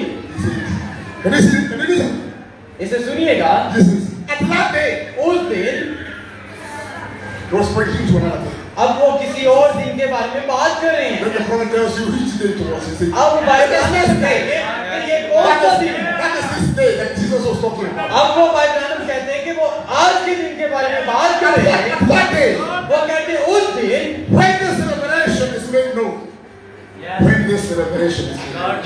Speaker 3: Can you listen?
Speaker 2: इसे सुनिएगा,
Speaker 3: This is at that day.
Speaker 2: उस दिन
Speaker 3: He was pointing to another day.
Speaker 2: अब वो किसी और दिन के बारे में बात कर रहे हैं।
Speaker 3: Then the prophet tells you which day it was. He said,
Speaker 2: अब बाइबल में कहेंगे कि ये कौन सा दिन है।
Speaker 3: that is this day that Jesus was talking about.
Speaker 2: अब वो बाइबल में कहते हैं कि वो आज के दिन के बारे में बात कर रहे हैं।
Speaker 3: At that day.
Speaker 2: वो कहते हैं उस दिन
Speaker 3: When this revelation is made known. When this revelation is made known.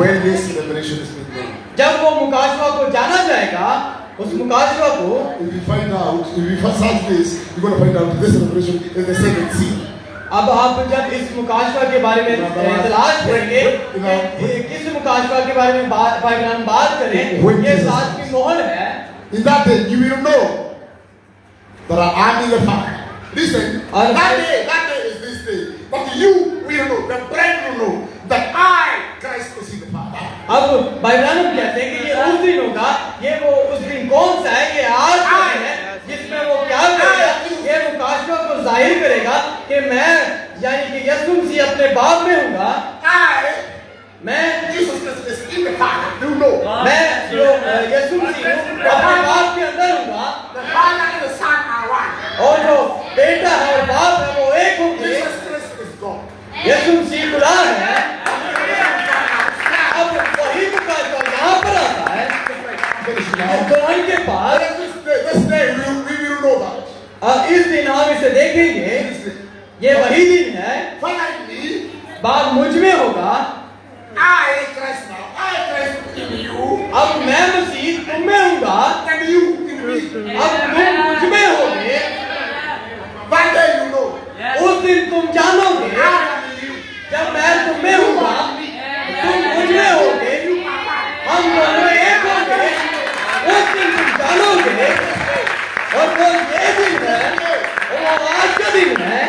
Speaker 3: When this revelation is made known.
Speaker 2: जब वो मुकाशवा को जाना जाएगा, उस मुकाशवा को
Speaker 3: If you find out, if you search this, you're going to find out this revelation is the second seal.
Speaker 2: अब आप जब इस मुकाशवा के बारे में तलाश करेंगे किस मुकाशवा के बारे में बात करें, ये साथ की मोहर है।
Speaker 3: In that day, you will know that I am in the Father. Listen, that day is this day. But you will know, the bride will know that I, Christ, is in the Father.
Speaker 2: अब Bible में कहते हैं कि ये उस दिन होगा, ये वो उस दिन कौन सा है, ये आज का दिन है जिसमें वो क्या करेगा, ये मुकाशवा को जाहिर करेगा कि मैं यानी कि यीशु मसीह अपने बाप में हूँगा, मैं
Speaker 3: Jesus is in the Father. You know.
Speaker 2: मैं जो यीशु मसीह हूँ अपने बाप के अंदर हूँगा,
Speaker 3: The Father and the Son are one.
Speaker 2: और जो बेटा है और बाप है वो एक होंगे।
Speaker 3: Jesus Christ is God.
Speaker 2: यीशु मसीह खुदा है, और दुल्हन के पास
Speaker 3: This day we will know that.
Speaker 2: इस दिन हम इसे देखेंगे, ये वही दिन है,
Speaker 3: Finally,
Speaker 2: बात मुझ में होगा।
Speaker 3: I Christ now, I Christ in you,
Speaker 2: अब मैं मसीह तुम में हूँगा,
Speaker 3: and you in me.
Speaker 2: अब तुम मुझ में होगे,
Speaker 3: One day you know.
Speaker 2: उस दिन तुम जानोगे, जब मैं तुम में हूँगा, तुम मुझ में होगे, हम दोनों एक होंगे, उस दिन तुम जानोगे। और वो ये दिन है, वो आज का दिन है,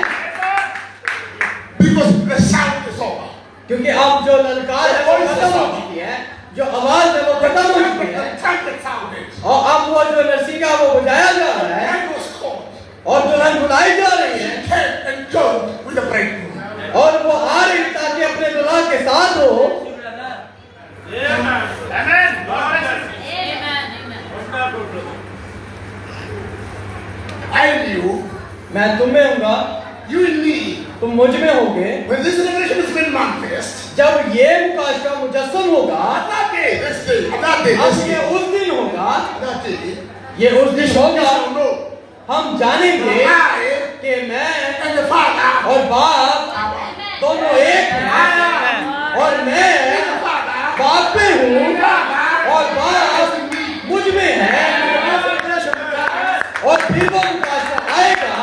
Speaker 3: Because the sound is over.
Speaker 2: क्योंकि अब जो ललकार है वो खत्म हो चुकी है, जो आवाज है वो खत्म हो चुकी है,
Speaker 3: The trumpet sounded.
Speaker 2: और अब वो जो नरसिंगा वो बजाया जा रहा है,
Speaker 3: And was called.
Speaker 2: और दुल्हन बुलाई जा रही है,
Speaker 3: Came and go with the bridegroom.
Speaker 2: और वो आ रही ताकि अपने दुल्हा के साथ हो।
Speaker 3: I knew,
Speaker 2: मैं तुम में हूँगा,
Speaker 3: you in me.
Speaker 2: तुम मुझ में होगे।
Speaker 3: When this revelation has been manifest,
Speaker 2: जब ये मुकाशफा मुजस्सम होगा,
Speaker 3: that day, this day, that day,
Speaker 2: अब
Speaker 3: this
Speaker 2: ये
Speaker 3: day,
Speaker 2: उस दिन होगा,
Speaker 3: that day,
Speaker 2: ये उस दिन
Speaker 3: we
Speaker 2: होगा,
Speaker 3: shall know.
Speaker 2: हम जानेंगे
Speaker 3: I
Speaker 2: कि मैं
Speaker 3: and the Father
Speaker 2: और बाप
Speaker 3: are one.
Speaker 2: दोनों एक हैं, और मैं
Speaker 3: The Father
Speaker 2: बाप में हूँ और बाप मुझ में है। और फिर वो मुकाशफा आएगा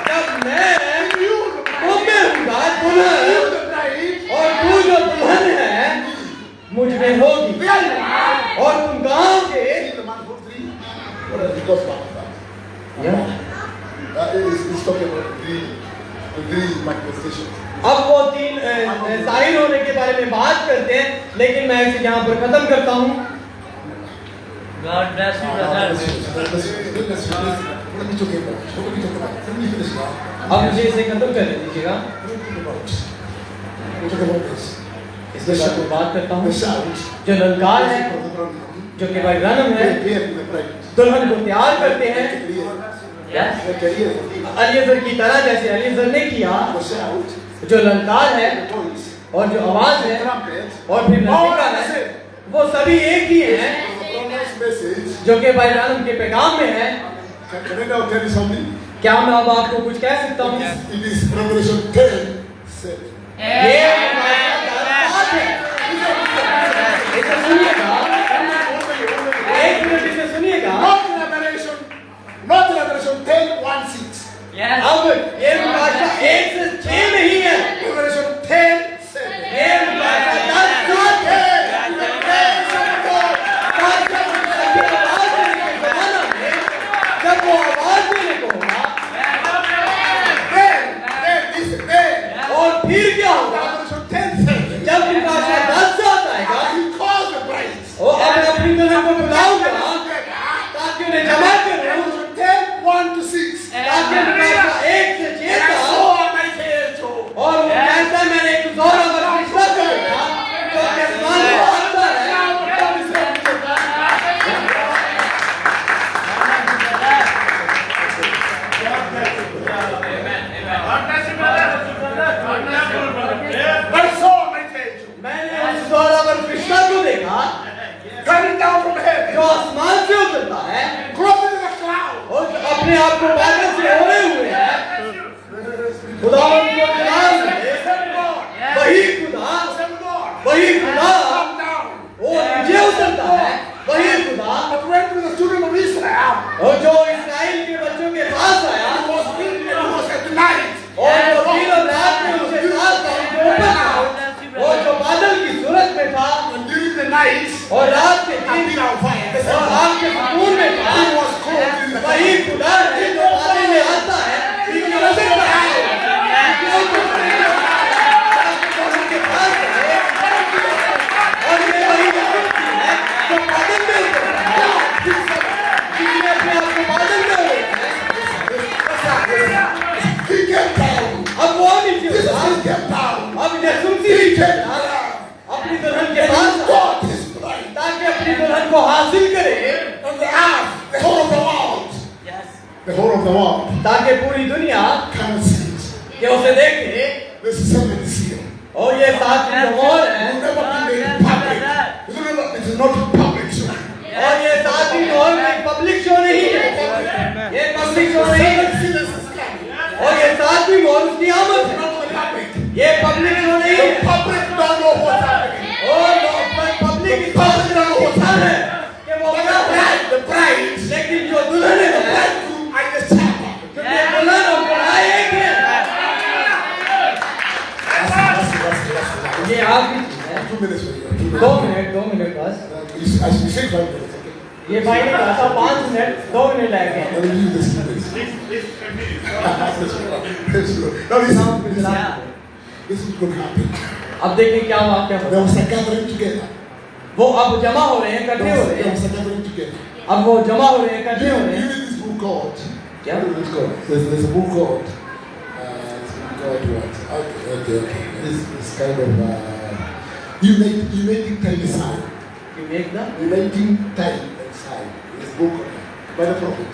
Speaker 2: जब मैं तुम में हूँगा दुल्हन, और तू जो दुल्हन है मुझ में होगी, और तुम गाओगे।
Speaker 3: What is the gospel of that? That is talking about the three manifestations.
Speaker 2: अब वो तीन जाहिर होने के बारे में बात करते हैं, लेकिन मैं इसे यहाँ पर खत्म करता हूँ।
Speaker 5: God bless you, brother.
Speaker 3: What are we talking about? What are we talking about? Let me finish now.
Speaker 2: अब मुझे इसे खत्म कर दीजिएगा।
Speaker 3: We're talking about this.
Speaker 2: इसके बाद मैं बात करता
Speaker 3: The
Speaker 2: हूँ
Speaker 3: shout.
Speaker 2: जो ललकार है, जो कि भाई रनम है, दुल्हन को तैयार करते हैं
Speaker 5: Yes.
Speaker 2: अलीजर की तरह, जैसे अलीजर ने किया। जो ललकार है और जो आवाज है और फिर नसीका है, वो सभी एक ही हैं, जो कि भाई रनम के पैगाम में है।
Speaker 3: Can I now tell you something?
Speaker 2: क्या मैं अब आपको कुछ कह सकता हूँ?
Speaker 3: It is Revelation 10:7.
Speaker 2: ये बात है। इसे सुनिएगा, एक मिनट इसे सुनिएगा।
Speaker 3: Not Revelation 10:1-6.
Speaker 5: Yes.
Speaker 2: अब ये मुकाशफा 1 से 6 नहीं है,
Speaker 3: Revelation 10:7.
Speaker 2: ये मुकाशफा 10 है। जब वो आवाज देने को होगा,
Speaker 3: Then,
Speaker 2: और फिर क्या होगा?
Speaker 3: Revelation 10:7.
Speaker 2: जब मुकाशफा 10 से आता है,
Speaker 3: He calls the brides.
Speaker 2: वो अपनी दुल्हन को बुलाऊंगा ताकि उन्हें जमा करूं,
Speaker 3: Revelation 10:1-6.
Speaker 2: ताकि मुकाशफा 1 से 6
Speaker 3: And I
Speaker 2: तक,
Speaker 3: saw on my head, Joe.
Speaker 2: और वो कहता है मैंने एक जोर अगर फैसला कर लिया तो आसमान को आता है।
Speaker 3: I saw on my head, Joe.
Speaker 2: मैंने उस जोर अगर फैसला को देखा
Speaker 3: Coming down from heaven.
Speaker 2: जो आसमान से उतरता है
Speaker 3: Crossing the cloud.
Speaker 2: और अपने आप को बादल से ओढ़े हुए है। खुदावंद को जलाल है, वही खुदा, वही खुदा,
Speaker 3: Come down.
Speaker 2: वो नीचे उतरता है, वही खुदा,
Speaker 3: But went to the children of Israel.
Speaker 2: और जो इस्राएल के बच्चों के पास आया
Speaker 3: It was at night.
Speaker 2: और जो दिन और रात में उनके साथ था, उनके ऊपर था, और जो बादल की सूरत में था,
Speaker 3: And during the night,
Speaker 2: और रात के
Speaker 3: I've
Speaker 2: दिन
Speaker 3: been on fire.
Speaker 2: और आग के सुकून में था।
Speaker 3: He was clothed in the
Speaker 2: वही खुदा है जो बादल में आता है, लेकिन उसे कहा है, क्यों तुम उनके पास है, और ये वही व्यक्ति है जो बादल में उतरता है, जिसने अपने आप को बादल में उतरता है।
Speaker 3: He came down.
Speaker 2: अब वो नीचे
Speaker 3: Jesus
Speaker 2: उतरा,
Speaker 3: he came down.
Speaker 2: अब यीशु
Speaker 3: He
Speaker 2: नीचे
Speaker 3: came
Speaker 2: उतरा,
Speaker 3: down.
Speaker 2: अपनी दुल्हन के
Speaker 3: And
Speaker 2: पास
Speaker 3: he
Speaker 2: आया,
Speaker 3: got his bride.
Speaker 2: ताकि अपनी दुल्हन को हासिल करे,
Speaker 3: And the earth, the whole of the world,
Speaker 5: Yes.
Speaker 3: the whole of the world,
Speaker 2: ताकि पूरी दुनिया
Speaker 3: can see it.
Speaker 2: के उसे देखे।
Speaker 3: This is something to see.
Speaker 2: और ये साथ में मोहर
Speaker 3: It
Speaker 2: है,
Speaker 3: will never be made public. It is not public. So.
Speaker 2: Public show नहीं है, ये पब्लिक शो नहीं है। और ये सातवीं मोहर उसकी आमद है, ये पब्लिक शो नहीं है। और पब्लिक इस बात से होता है कि वो लेकिन जो दुल्हन है, क्योंकि दुल्हन और बुढ़ा एक है। ये आपकी चीज है। 2 मिनट बस। ये भाई ने कहा था 5 मिनट, 2 मिनट लगे हैं। अब देखिए क्या वाक्य होगा। वो अब जमा हो रहे हैं, इकट्ठे हो रहे हैं। अब वो जमा हो रहे हैं, इकट्ठे हो रहे हैं। क्या?
Speaker 3: There's a book called what? Okay. This kind of uniting time sign.
Speaker 2: You make the
Speaker 3: Uniting time sign. This book by the prophet.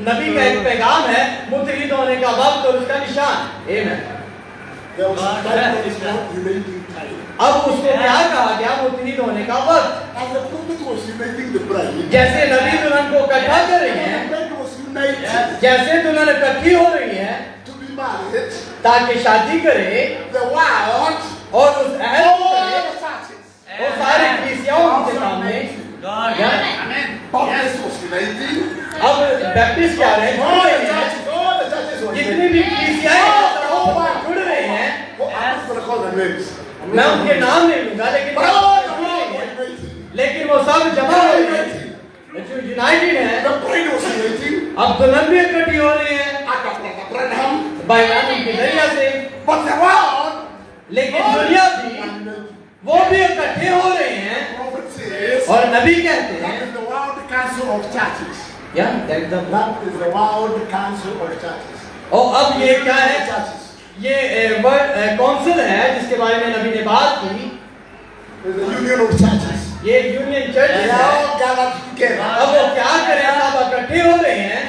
Speaker 2: नबी का एक पैगाम है, मुतहिद होने का वक्त और उसका निशान। आमीन।
Speaker 3: There was a time that is called uniting time.
Speaker 2: अब उसको क्या कहा गया? मुतहिद होने का वक्त।
Speaker 3: As the prophet was uniting the bride,
Speaker 2: जैसे नबी दुल्हन को इकट्ठा कर रही है,
Speaker 3: the bride was united
Speaker 2: जैसे दुल्हन इकट्ठी हो रही है
Speaker 3: to be married.
Speaker 2: ताकि शादी करे
Speaker 3: The world,
Speaker 2: और उस अहद को
Speaker 3: all
Speaker 2: करे,
Speaker 3: the churches,
Speaker 2: वो सारी कलीसियाओं के सामने।
Speaker 5: God.
Speaker 3: Baptist was uniting.
Speaker 2: अब बैप्टिस्ट क्या रहे हैं? जुड़ रहे हैं।
Speaker 3: All the churches were
Speaker 2: जितनी
Speaker 3: uniting.
Speaker 2: भी कलीसियाएं हैं, सब जुड़ रहे हैं।
Speaker 3: I'm not going to call their names.
Speaker 2: मैं उनके नाम नहीं लूंगा, लेकिन
Speaker 3: But
Speaker 2: वो
Speaker 3: all the
Speaker 2: जुड़ रहे
Speaker 3: world
Speaker 2: हैं।
Speaker 3: was uniting.
Speaker 2: लेकिन वो सब जमा हो रहे हैं, जो यूनाइटेड है।
Speaker 3: The bride was uniting.
Speaker 2: अब दुल्हन भी इकट्ठी हो रही है
Speaker 3: Abraham.
Speaker 2: बैरान के जरिया से।
Speaker 3: But the world,
Speaker 2: लेकिन दुनिया भी, वो भी इकट्ठे हो रहे हैं।
Speaker 3: prophet says,
Speaker 2: और नबी कहते
Speaker 3: that
Speaker 2: हैं
Speaker 3: is the world council of churches.
Speaker 2: क्या? That is the-
Speaker 3: That is the world council of churches.
Speaker 2: और अब ये क्या है?
Speaker 3: Churches.
Speaker 2: ये वर्ल्ड काउंसिल है जिसके बारे में नबी ने बात की।
Speaker 3: There's the union of churches.
Speaker 2: ये यूनियन चर्च
Speaker 3: They
Speaker 2: है।
Speaker 3: are all gathered together.
Speaker 2: अब वो क्या करें? सब इकट्ठे हो रहे हैं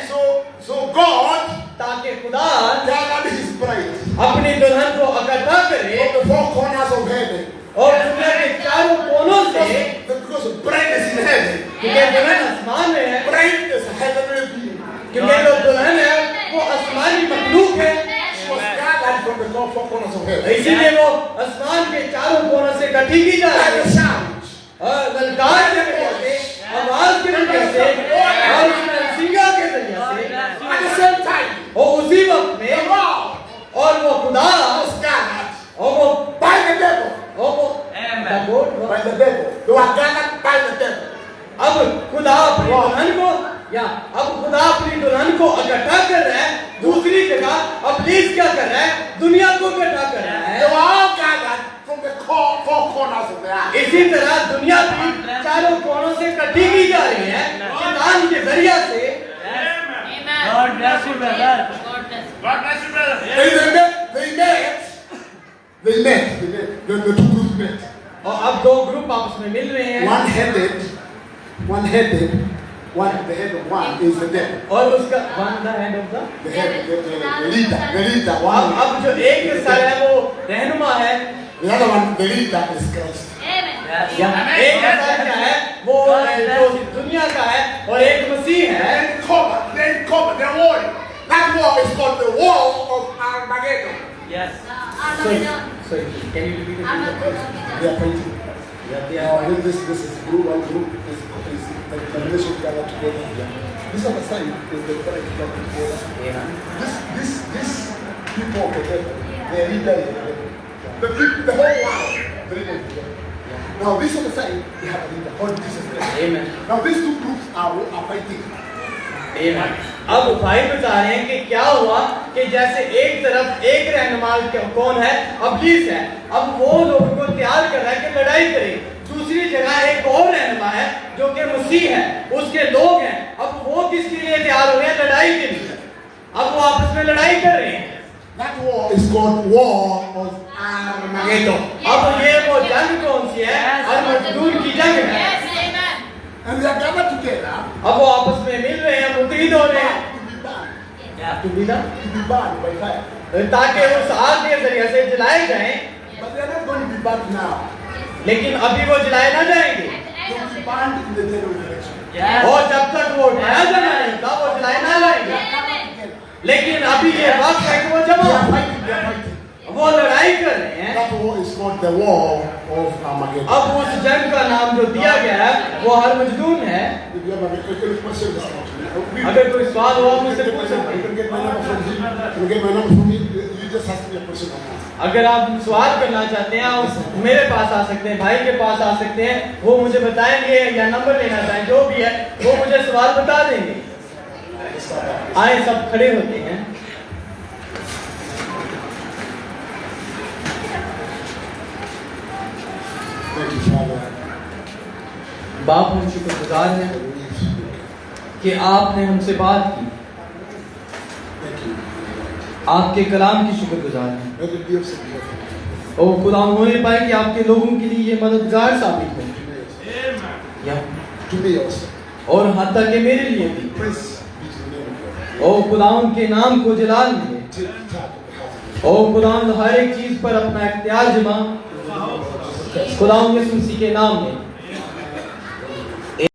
Speaker 3: So God
Speaker 2: ताकि खुदा
Speaker 3: gathered his bride
Speaker 2: अपनी दुल्हन को इकट्ठा करे
Speaker 3: from the four corners of heaven.
Speaker 2: और दुनिया के चारों कोनों से,
Speaker 3: Because the bride is in heaven.
Speaker 2: क्योंकि दुल्हन आसमान में है,
Speaker 3: Bride is a heavenly being.
Speaker 2: क्योंकि जो दुल्हन है वो आसमानी मखलूक है।
Speaker 3: She was gathered from the four corners of heaven.
Speaker 2: इसीलिए वो आसमान के चारों कोनों से इकट्ठी की जा
Speaker 3: By
Speaker 2: रही
Speaker 3: the
Speaker 2: है।
Speaker 3: sound.
Speaker 2: ललकार के वजह से, आवाज के वजह से और सिंगा के वजह से,
Speaker 3: At the same time,
Speaker 2: और उसी वक्त
Speaker 3: the
Speaker 2: में
Speaker 3: world
Speaker 2: और वो खुदा
Speaker 3: was gathered
Speaker 2: और वो
Speaker 3: by the devil.
Speaker 2: और वो
Speaker 5: Amen.
Speaker 3: By the devil. They were gathered by the devil.
Speaker 2: अब खुदा अपनी दुल्हन को या अब खुदा अपनी दुल्हन को इकट्ठा कर रहा है दूसरी जगह। अब प्लीज क्या कर रहा है? दुनिया को इकट्ठा कर रहा
Speaker 3: They
Speaker 2: है।
Speaker 3: were all gathered from the four corners of the earth.
Speaker 2: इसी तरह दुनिया भी चारों कोनों से इकट्ठी की जा रही है शैतान के जरिया से।
Speaker 5: God bless you, brother.
Speaker 4: God bless you, brother.
Speaker 3: They met. The two groups met.
Speaker 2: और अब दो ग्रुप आपस में मिल रहे हैं
Speaker 3: The head of one is the devil.
Speaker 2: और उसका one the head of the.
Speaker 3: The head, the leader. One.
Speaker 2: अब जो एक सर है वो रहनुमा है,
Speaker 3: The other one, the leader is Christ.
Speaker 5: Yes.
Speaker 2: या एक सर क्या है वो जो दुनिया का है और एक मसीह है।
Speaker 3: Then cover the war. That war is called the war of Armageddon.
Speaker 5: Yes.
Speaker 2: Sorry, can you repeat it?
Speaker 3: They are fighting. This is group. One group is the nation gathered together. This other side is the bride gathered together. This people of the devil, they are leader is the devil. The whole world, the leader is the devil. Now this other side, they have a leader called Jesus Christ.
Speaker 2: Amen.
Speaker 3: Now these two groups are fighting.
Speaker 2: Amen. अब भाई बता रहे हैं कि क्या हुआ कि जैसे एक तरफ एक रहनुमा कौन है? इब्लीस है। अब वो लोगों को तैयार कर रहा है कि लड़ाई करें। दूसरी जगह एक और रहनुमा है जो कि मसीह है, उसके लोग हैं। अब वो किसके लिए तैयार हो रहे हैं? लड़ाई के लिए। अब वो आपस में लड़ाई कर रहे हैं।
Speaker 3: That war is called War of Armageddon.
Speaker 2: अब ये वो जंग कौन सी है? अरमगदून की जंग है।
Speaker 3: And they are gathered together
Speaker 2: अब वो आपस में मिल रहे हैं, मुत्तहिद हो रहे हैं
Speaker 3: to be burned by fire.
Speaker 2: ताकि उस आग के जरिए से जलाए जाएं।
Speaker 3: But they are not going to be burned now.
Speaker 2: लेकिन अभी वो जलाए ना जाएंगे।
Speaker 3: They will be banned in the general election.
Speaker 5: Yes.
Speaker 2: और जब तक वो उठाया जाना नहीं था वो जलाए ना लाएंगे। लेकिन अभी ये वक्त है कि वो
Speaker 3: They
Speaker 2: जमा
Speaker 3: are fighting, they are fighting.
Speaker 2: वो लड़ाई कर रहे हैं।
Speaker 3: That war is called the war of Armageddon.
Speaker 2: अब उस जंग का नाम जो दिया गया है वो हरमजदून है।
Speaker 3: If you have a medical question, just ask me.
Speaker 2: अगर कोई सवाल हो आप मुझसे पूछ सकते
Speaker 3: You
Speaker 2: हैं।
Speaker 3: can get my number from him. You can get my number from him. You just ask me a question on that.
Speaker 2: अगर आप सवाल करना चाहते हैं आप मेरे पास आ सकते हैं, भाई के पास आ सकते हैं, वो मुझे बताएंगे या नंबर लेना चाहें जो भी है वो मुझे सवाल बता देंगे। आए सब खड़े होते हैं।
Speaker 3: Thank you, Father.
Speaker 2: बाप हम शुक्रगुजार हैं कि आपने हमसे बात की,
Speaker 3: Thank you.
Speaker 2: आपके कलाम की शुक्रगुजार हैं।
Speaker 3: Let it be of some help
Speaker 2: और खुदा होने पाए कि आपके लोगों के लिए ये मददगार साबित हो या
Speaker 3: to me also.
Speaker 2: और हत्ता के मेरे लिए भी।
Speaker 3: Praise be to the name of God.
Speaker 2: और खुदा के नाम को जलाल मिले।
Speaker 3: Till the top of the house.
Speaker 2: और खुदा हर एक चीज पर अपना इख्तियार जमा खुदा यीशु मसीह के नाम में